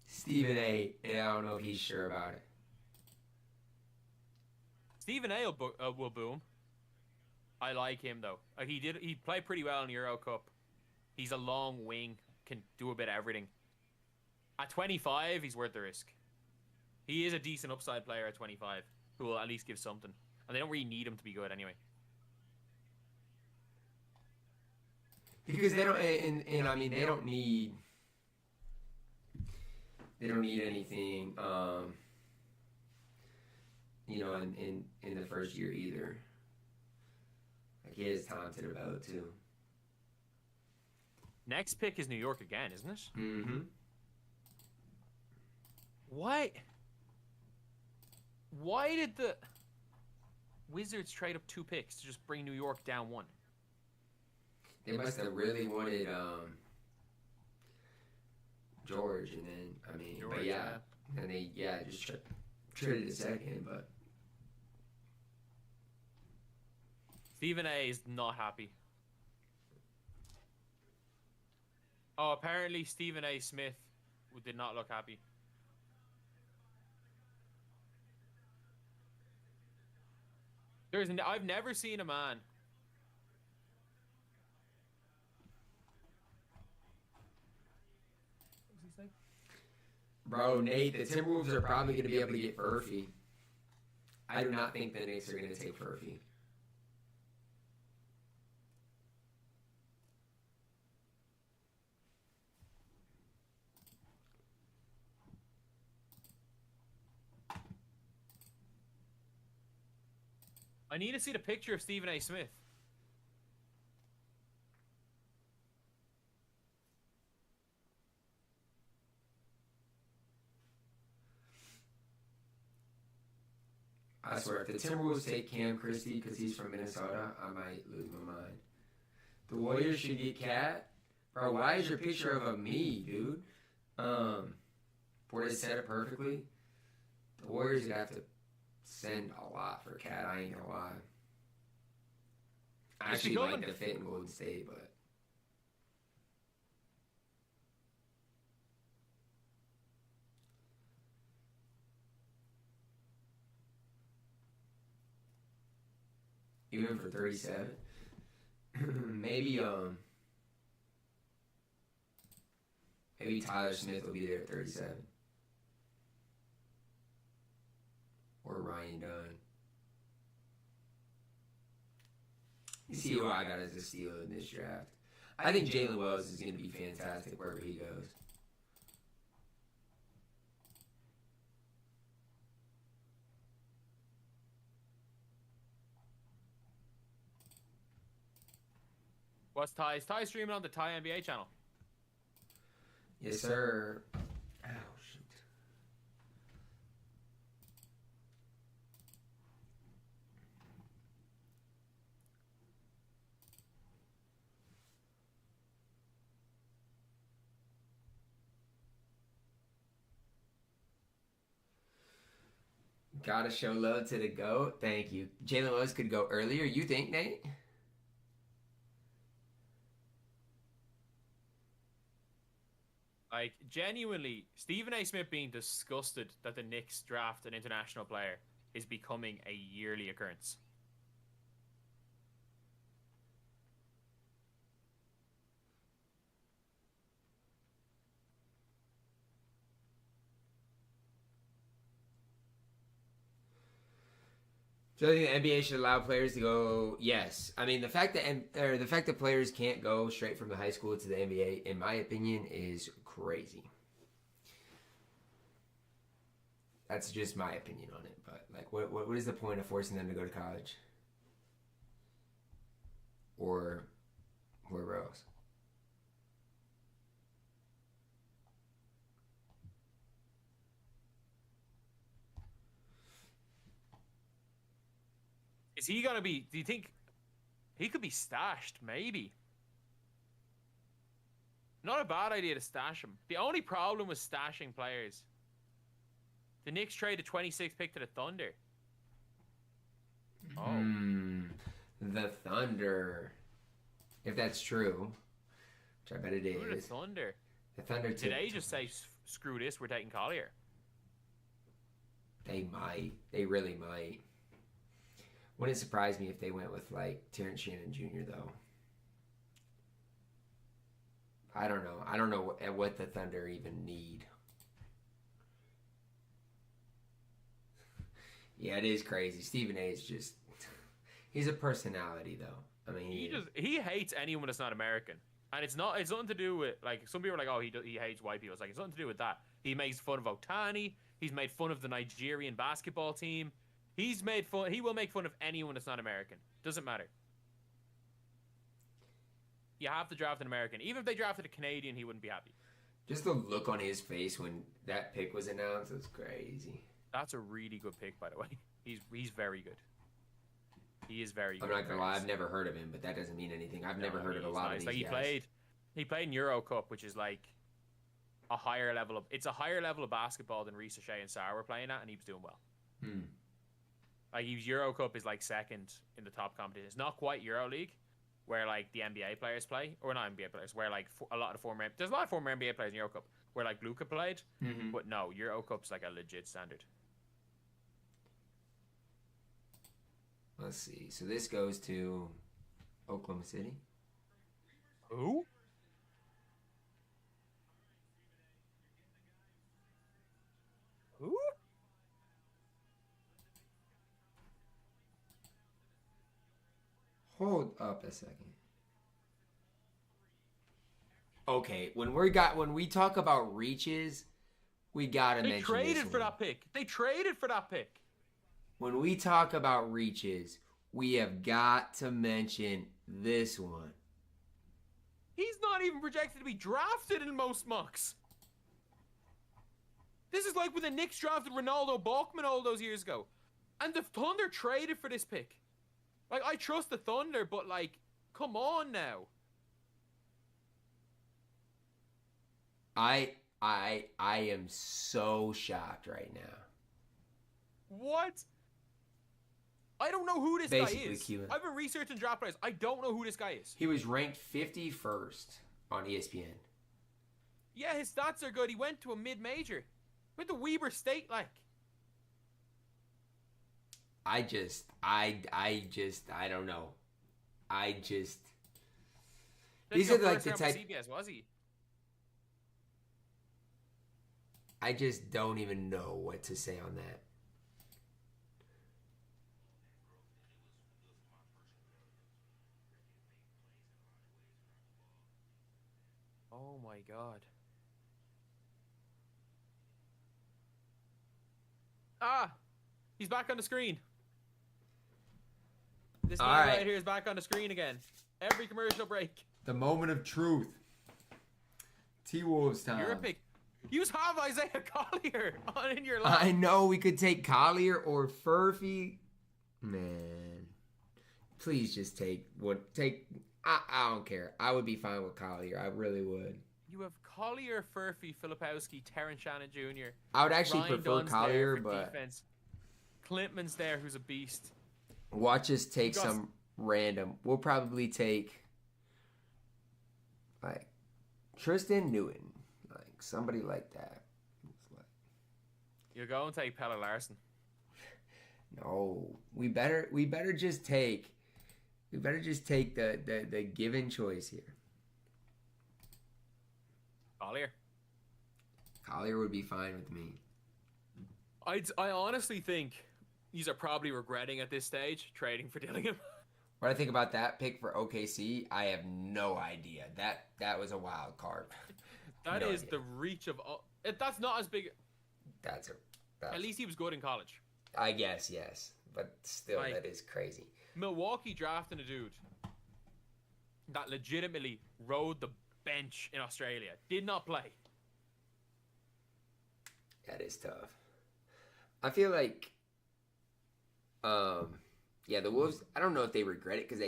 Stephen A. Yeah, I don't know if he's sure about it. Stephen A. will boo him. I like him though. He played pretty well in the Euro Cup. He's a long wing, can do a bit of everything. At 25, he's worth the risk. He is a decent upside player at 25, who will at least give something. And they don't really need him to be good anyway. Because they don't, and I mean, they don't need anything, you know, in the first year either. Like, he has time to develop too. Next pick is New York again, isn't it? Mm-hmm. Why did the Wizards trade up 2 picks to just bring New York down 1? They must have really wanted George, and then George, but yeah, and they just traded a second, but Stephen A. is not happy. Oh, apparently Stephen A. Smith did not look happy. I've never seen a man. Bro, Nate, the Timberwolves are probably going to be able to get Furphy. I do not think the Knicks are going to take Furphy. I need to see the picture of Stephen A. Smith. I swear, if the Timberwolves take Cam Christie because he's from Minnesota, I might lose my mind. The Warriors should get Cat. Bro, why is your picture of me, dude? Portis said it perfectly. The Warriors would have to send a lot for Cat, I ain't gonna lie. I actually like the fit in Golden State, but even for 37, maybe Tyler Smith will be there at 37. Or Ryan Dunn. You see who I got as a steal in this draft. I think Jalen Wells is going to be fantastic wherever he goes. What's Ty? Is Ty streaming on the Ty NBA channel? Yes, sir. Ow, shoot. Gotta show love to the GOAT. Thank you. Jalen Rose could go earlier. You think, Nate? Like, genuinely, Stephen A. Smith being disgusted that the Knicks draft an international player is becoming a yearly occurrence. So I think the NBA should allow players to go. Yes, I mean the fact that players can't go straight from the high school to the NBA, in my opinion, is crazy. That's just my opinion on it. But like, what is the point of forcing them to go to college or wherever else? Is he gonna be? Do you think he could be stashed? Maybe. Not a bad idea to stash him. The only problem with stashing players, the Knicks traded 26th pick to the Thunder. Oh. The Thunder. If that's true, which I bet it Who are the is. Thunder? The Thunder. Did they just say, "Screw this, we're taking Collier"? They might. They really might. Wouldn't surprise me if they went with like Terrence Shannon Jr. though. I don't know. I don't know what the Thunder even need. Yeah, it is crazy. Stephen A. is just he's a personality though. I mean, he hates anyone that's not American. And it's nothing to do with, like, some people are like, oh, he hates white people. It's like, it's nothing to do with that. He makes fun of Otani. He's made fun of the Nigerian basketball team. He will make fun of anyone that's not American. Doesn't matter. You have to draft an American. Even if they drafted a Canadian, he wouldn't be happy. just the look on his face when that pick was announced was crazy. That's a really good pick, by the way. He's very good. He is very good. I'm not gonna lie, I've never heard of him, but that doesn't mean anything. I've never heard of a lot of these like guys. He played in Euro Cup, which is like a higher level of basketball than Reece Shea and Sarr were playing at, and he was doing well. Like, Euro Cup is like second in the top competition. It's not quite Euro League, where like the NBA players play, or not NBA players, where like there's a lot of former NBA players in Euro Cup, where like Luka played, but no, Euro Cup's like a legit standard. Let's see. So this goes to Oklahoma City. Who? Who? Hold up a second. Okay, when we talk about reaches, we gotta mention this They traded for one. that pick. They traded for that pick. When we talk about reaches, we have got to mention this one. He's not even projected to be drafted in most mocks. This is like when the Knicks drafted Ronaldo Bachman all those years ago. And the Thunder traded for this pick. Like, I trust the Thunder, but like, come on now. I am so shocked right now. What? I don't know who this guy Basically, is. Keelan. I've been researching draft players. I don't know who this guy is. He was ranked 51st on ESPN. Yeah, his stats are good. He went to a mid-major. Went to Weber State, like. I don't know. These are like the type. CBS, was he? I just don't even know what to say on that. Oh my god. Ah! He's back on the screen. This man right here is back on the screen again. Every commercial break. The moment of truth. T-Wolves time. You're a pick. You have Isaiah Collier in your line. I know we could take Collier or Furphy. Man. Please just take I don't care. I would be fine with Collier. I really would. You have Collier, Furphy, Filipowski, Terrence Shannon Jr. I would actually Ryan prefer Dunn's Collier, there for but defense. Clintman's there, who's a beast. watch us take some random. We'll probably take like Tristan Newton, like somebody like that. You'll go and take Pelle Larson. No, we better just take the given choice here. Collier would be fine with me. I honestly think these are probably regretting at this stage trading for Dillingham. What I think about that pick for OKC, I have no idea. That was a wild card. That No is idea. the reach of. That's not as big. That's At least he was good in college. I guess, yes, but still, Like- that is crazy. Milwaukee drafting a dude that legitimately rode the bench in Australia, did not play. That is tough. I feel like, yeah, the Wolves. I don't know if they regret it because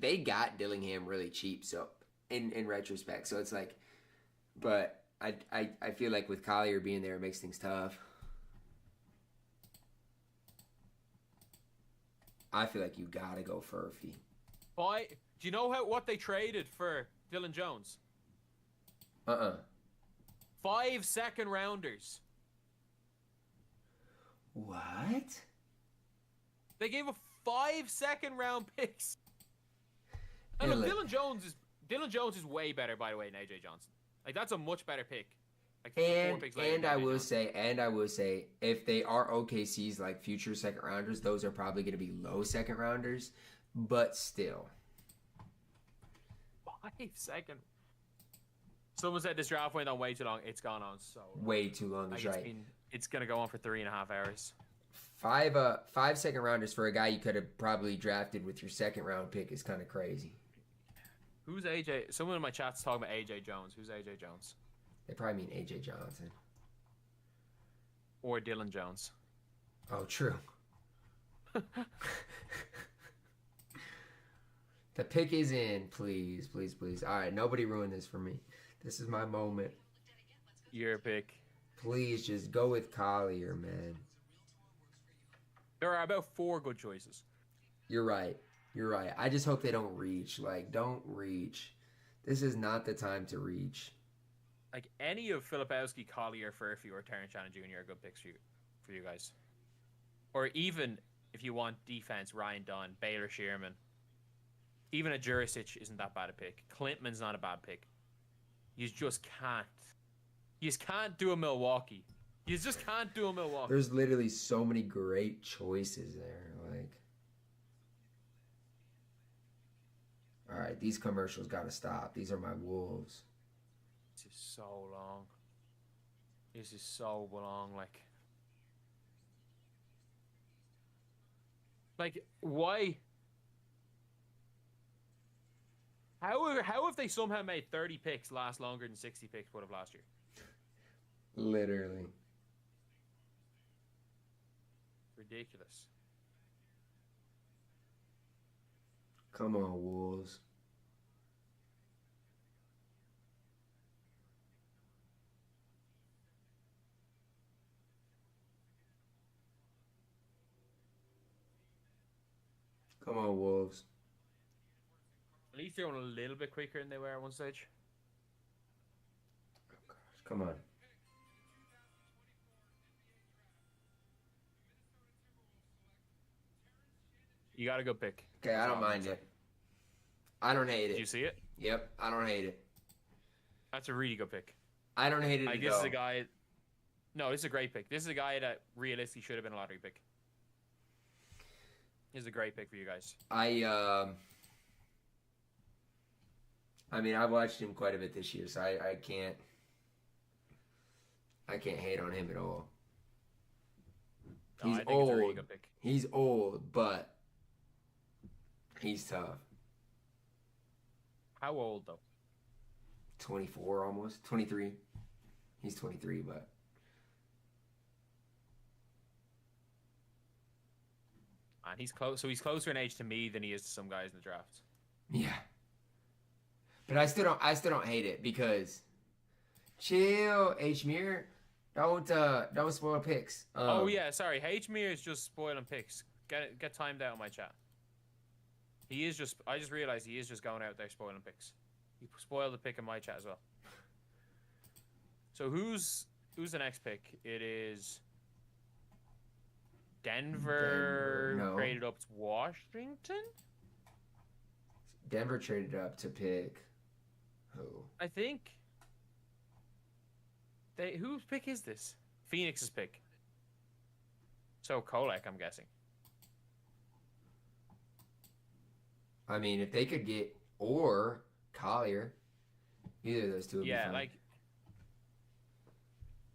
they got Dillingham really cheap. So in retrospect, so it's like, but I feel like with Collier being there, it makes things tough. I feel like you gotta go Furphy. Why? Do you know what they traded for Dylan Jones? 5 second rounders. What? They gave a 5 second round picks. And look, Dylan Jones is way better, by the way, than AJ Johnson. Like, that's a much better pick. Like, 4 picks later And than I AJ will Johnson. say, if they are OKC's like future second rounders, those are probably going to be low second rounders, but still. 5 second. Someone said this draft went on way too long. It's gone on so long. Way too long is right. It's gonna go on for 3.5 hours. 5 second rounders for a guy you could have probably drafted with your second round pick is kind of crazy. Who's AJ? Someone in my chat's talking about AJ Jones. Who's AJ Jones? They probably mean AJ Johnson. Or Dylan Jones. Oh, true. The pick is in, please, please, please. All right, nobody ruin this for me. This is my moment. Your pick. Please just go with Collier, man. There are about 4 good choices. You're right. You're right. I just hope they don't reach. Like, don't reach. This is not the time to reach. Like, any of Filipowski, Collier, Furphy, or Terrence Shannon Jr. are good picks for you guys. Or even, if you want defense, Ryan Dunn, Baylor Shearman. Even a Jurisic isn't that bad a pick. Clintman's not a bad pick. You just can't. You just can't do a Milwaukee. You just can't do a Milwaukee. There's literally so many great choices there. Like, all right, these commercials got to stop. These are my Wolves. This is so long. This is so long. Like why? How have they somehow made 30 picks last longer than 60 picks would have last year? Literally. Ridiculous. Come on, Wolves. Come on, Wolves. At least they're on a little bit quicker than they were at one stage. Come on. You got a good pick. Okay, I don't mind it. I don't hate it. Did you see it? Yep, I don't hate it. That's a really good pick. I don't hate it Like, at this all. is a guy. No, this is a great pick. This is a guy that realistically should have been a lottery pick. This is a great pick for you guys. I mean, I've watched him quite a bit this year, so I can't hate on him at all. No, He's I think it's a really old. good pick. He's old, but he's tough. How old though? 24 almost. 23. He's 23, but And he's close. So he's closer in age to me than he is to some guys in the draft. yeah. But I still don't hate it because chill, H Mir. Don't spoil picks. Oh yeah, sorry. H-Mir is just spoiling picks. Get timed out on my chat. He is just. I just realized he is just going out there spoiling picks. He spoiled the pick in my chat as well. So who's the next pick? It is Denver no. traded up to Washington. Denver traded up to pick who? I think. Whose pick is this? Phoenix's pick. So Kolek, I'm guessing. I mean, if they could get or Collier, either of those two would be fine. Like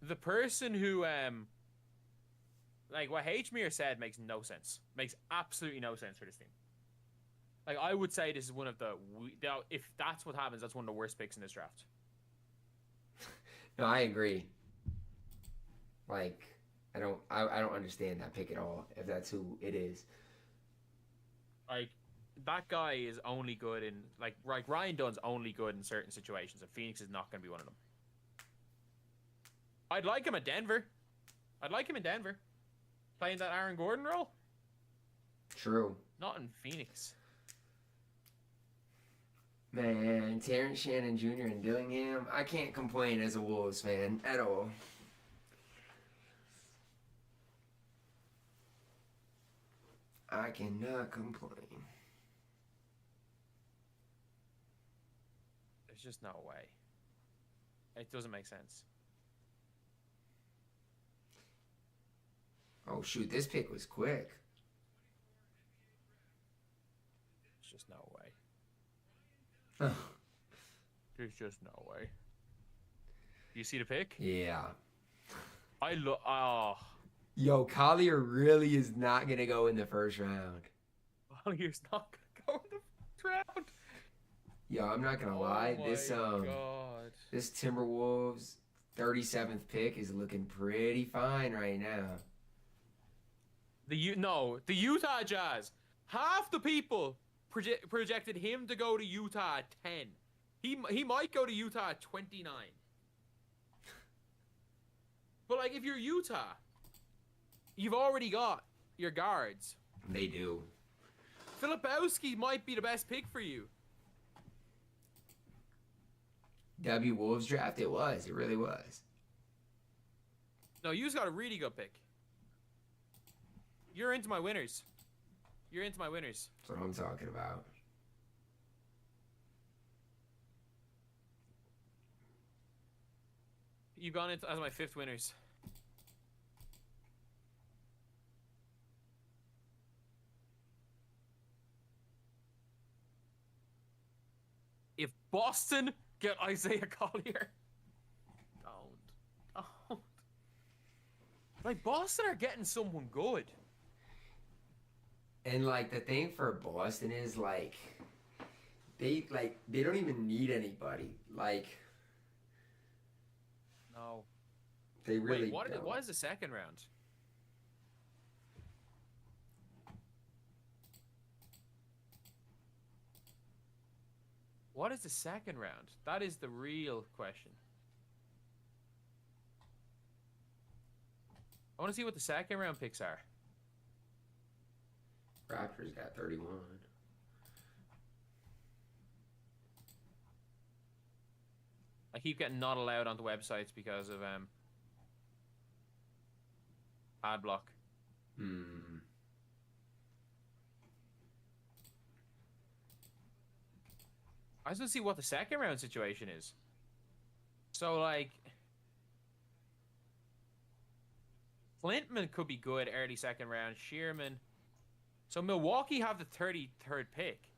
the person who like what H-Mir said makes no sense. Makes absolutely no sense for this team. Like I would say this is one of the if that's what happens, that's one of the worst picks in this draft. No, I agree. Like, I don't understand that pick at all. If that's who it is, like that guy is only good in like Ryan Dunn's only good in certain situations, and Phoenix is not going to be one of them. I'd like him at Denver. I'd like him in Denver, playing that Aaron Gordon role. True. Not in Phoenix. Man, Terrence Shannon Jr. and Dillingham, I can't complain as a Wolves fan at all. I cannot complain. There's just no way. It doesn't make sense. Oh shoot, this pick was quick. There's just no way. Oh. There's just no way. You see the pick? Yeah. Oh. Yo, Collier really is not gonna go in the first round. Collier's not gonna go in the first round. Yo, I'm not gonna lie. God. This Timberwolves 37th pick is looking pretty fine right now. The Utah Jazz. Half the people projected him to go to Utah at 10. He might go to Utah at 29. But like if you're Utah, you've already got your guards. They do. Filipowski might be the best pick for you. W Wolves draft, it was. It really was. No, you've got a really good pick. You're into my winners. You're into my winners. That's what I'm talking about. You've gone into as my 5th winners. If Boston get Isaiah Collier, don't. Like Boston are getting someone good. And like the thing for Boston is like they don't even need anybody. Like no. They really Wait, what is the second round? What is the second round? That is the real question. I want to see what the second round picks are. Raptors got 31. I keep getting not allowed onto websites because of ad block. I just want to see what the second round situation is. So like Flintman could be good early second round. Shearman. So Milwaukee have the 33rd pick.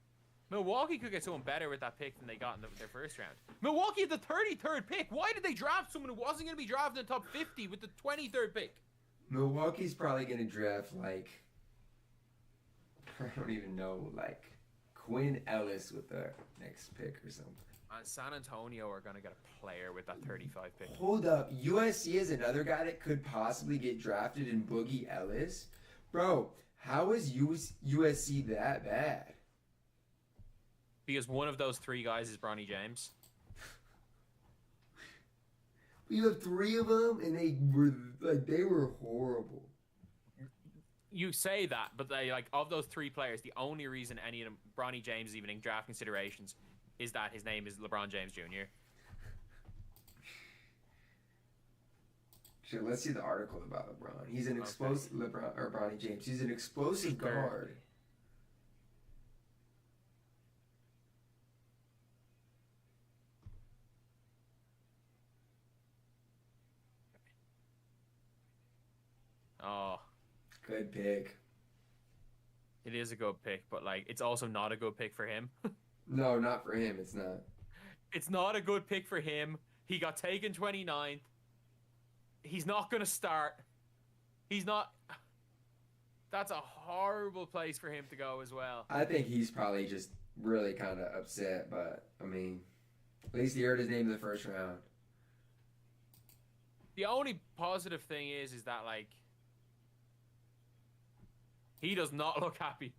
Milwaukee could get someone better with that pick than they got in their first round. Milwaukee had the 33rd pick. Why did they draft someone who wasn't going to be drafted in the top 50 with the 23rd pick? Milwaukee's probably going to draft like I don't even know, like Quinn Ellis with the next pick or something. San Antonio are gonna get a player with that 35 pick. Hold up, USC is another guy that could possibly get drafted in Boogie Ellis, bro. How is USC that bad? Because one of those three guys is Bronny James. You have three of them, and they were horrible. You say that, but they of those three players, the only reason any of them, Bronny James, is even in draft considerations, is that his name is LeBron James Jr. Shit, let's see the article about LeBron. He's an explosive Bronny James. He's an explosive guard. Oh, good pick. It is a good pick, but it's also not a good pick for him. No, not for him. It's not. It's not a good pick for him. He got taken 29th. He's not going to start. He's not. That's a horrible place for him to go as well. I think he's probably just really kind of upset, but I mean, at least he heard his name in the first round. The only positive thing is that he does not look happy.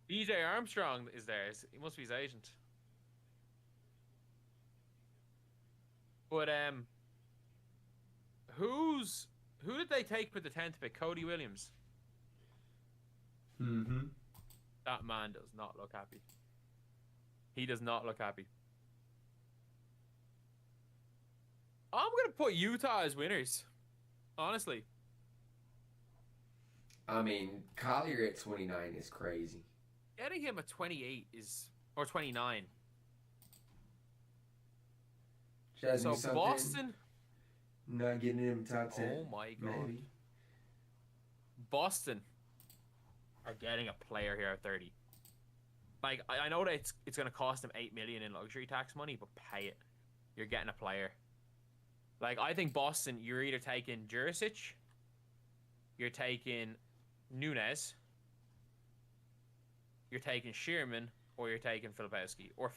DJ Armstrong is there. He must be his agent. But who did they take with the 10th pick? Cody Williams. Mm-hmm. That man does not look happy. He does not look happy. I'm gonna put Utah as winners. Honestly. I mean, Collier at 29 is crazy. Getting him at 28 or 29. So Boston, not getting him top 10. Oh my god. Maybe. Boston are getting a player here at 30. I know that it's going to cost them $8 million in luxury tax money, but pay it. You're getting a player. I think Boston, you're either taking Jurisic, you're taking Nunes, you're taking Shearman, or you're taking Filipowski or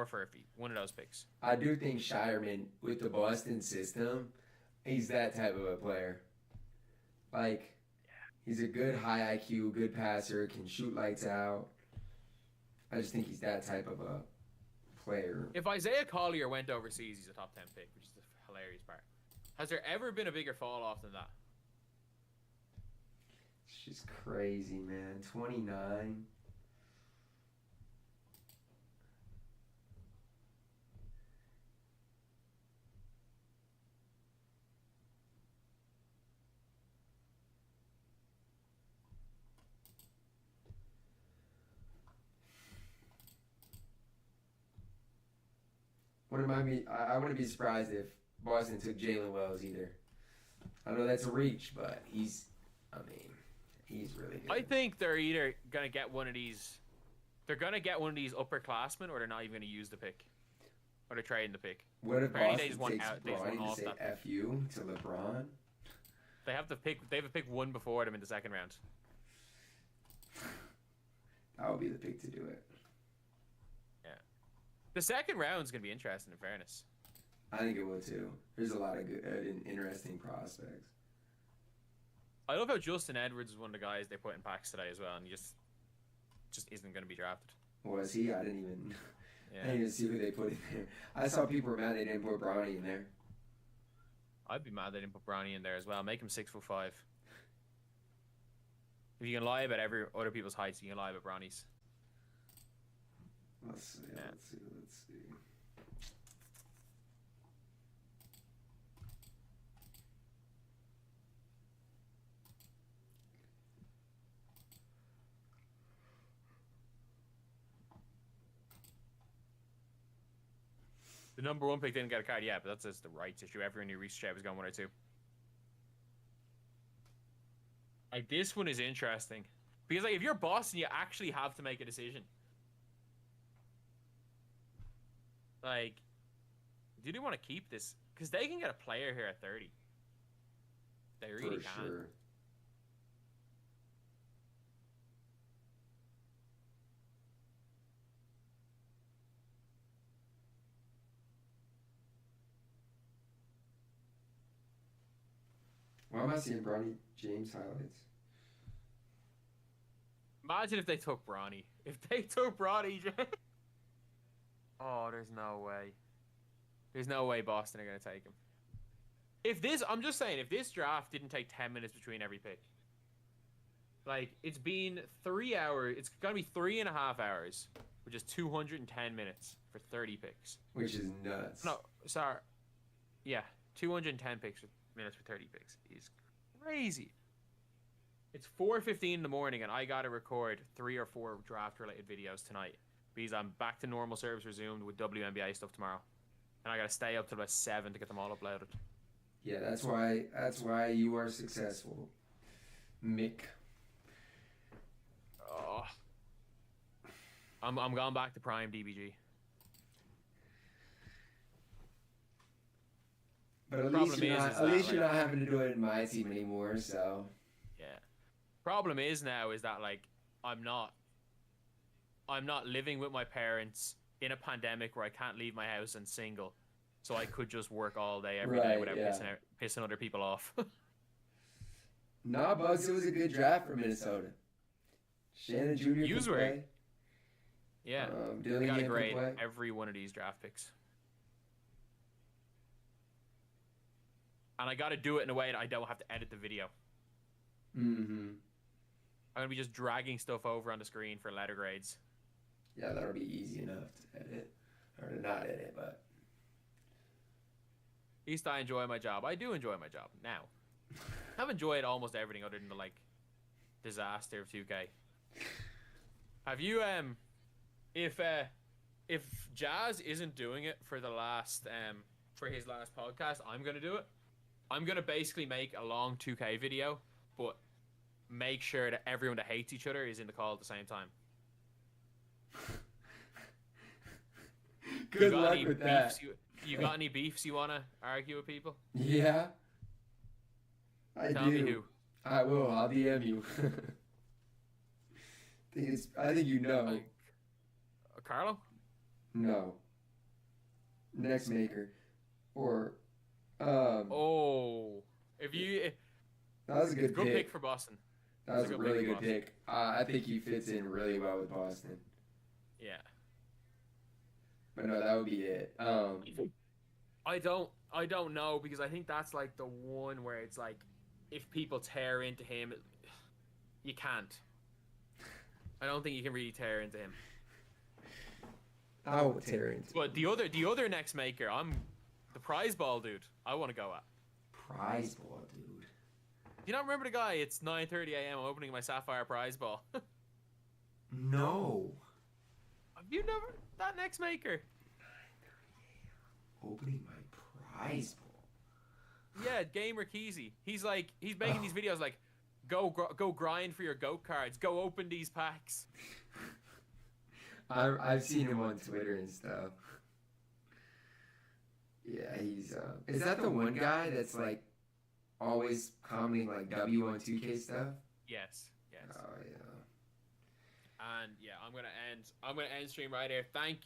Furphy. One of those picks. I do think Shireman, with the Boston system, he's that type of a player. He's a good high IQ, good passer, can shoot lights out. I just think he's that type of a player. If Isaiah Collier went overseas, he's a top 10 pick, which is the hilarious part. Has there ever been a bigger fall off than that? It's just crazy, man. 29. I wouldn't be surprised if Boston took Jalen Wells either. I know that's a reach, but he's really good. I think they're either gonna get one of these. They're gonna get one of these upperclassmen, or they're not even gonna use the pick, or they're trading the pick. What if apparently Boston takes Bronny to say F you to LeBron? They have the pick. They have a pick one before them in the second round. That would be the pick to do it. The second round is going to be interesting, in fairness. I think it will, too. There's a lot of good and interesting prospects. I love how Justin Edwards is one of the guys they put in packs today as well, and he just isn't going to be drafted. Was he? I didn't even see who they put in there. I saw people were mad they didn't put Bronny in there. I'd be mad they didn't put Bronny in there as well. Make him 6'5". If you can lie about other people's heights, you can lie about Bronny's. Let's see. The number one pick didn't get a card yet, but that's just the rights issue. Everyone who reached out was going 1 or 2. This one is interesting. Because if you're Boston, you actually have to make a decision. Do they want to keep this? Because they can get a player here at 30. They really can. Sure. Why am I seeing Bronny James highlights? Imagine if they took Bronny. If they took Bronny James. Oh, there's no way. There's no way Boston are going to take him. I'm just saying, if this draft didn't take 10 minutes between every pick, like, it's been 3 hours, it's going to be 3.5 hours, which is 210 minutes for 30 picks. Which is nuts. No, sorry. Yeah, 210 minutes for 30 picks is crazy. It's 4:15 in the morning, and I got to record 3 or 4 draft-related videos tonight because I'm back to normal service resumed with WNBA stuff tomorrow. And I got to stay up till about 7 to get them all uploaded. Yeah, that's why you are successful, Mick. Oh. I'm going back to Prime DBG. But at least you're not having to do it in my team anymore, so. Yeah. Problem is now is that, like, I'm not living with my parents in a pandemic where I can't leave my house and single. So I could just work all day every day without pissing other people off. Nah, Bugs, it was a good draft for Minnesota. Shannon Jr. can play. Yeah. Dillingham got to can grade play. every one of these draft picks. And I got to do it in a way that I don't have to edit the video. Mm-hmm. I'm going to be just dragging stuff over on the screen for letter grades. Yeah, that'll be easy enough to edit. Or to not edit, but. At least I enjoy my job. I do enjoy my job now. I've enjoyed almost everything other than the, like, disaster of 2K. Have you, if Jazz isn't doing it for for his last podcast, I'm going to do it. I'm going to basically make a long 2K video, but make sure that everyone that hates each other is in the call at the same time. Good luck with that. You got any beefs you want to argue with people? Yeah. Tell me who. I will. I'll DM you. I think you know. Carlo? No. Next maker. Or if you that was a good pick for Boston. That was a really good pick. I think he fits in really well with Boston. Yeah. But no, that would be it. I don't know, because I think that's like the one where it's like, if people tear into him, you can't. I don't think you can really tear into him. I won't tear into. But the other next maker, I'm the prize ball dude. I want to go at. Prize ball dude. You not remember the guy? It's 9:30 a.m. I'm opening my Sapphire prize ball. No. Have you never that next maker? 9:30 a.m. Opening my prize ball. Yeah, Gamer Keezy. He's making these videos like, go grind for your GOAT cards. Go open these packs. I've seen him on Twitter and stuff. Yeah, he's is that the one guy that's like always commenting like W on 2K stuff? Yes. Oh yeah. And yeah, I'm gonna end stream right here. Thank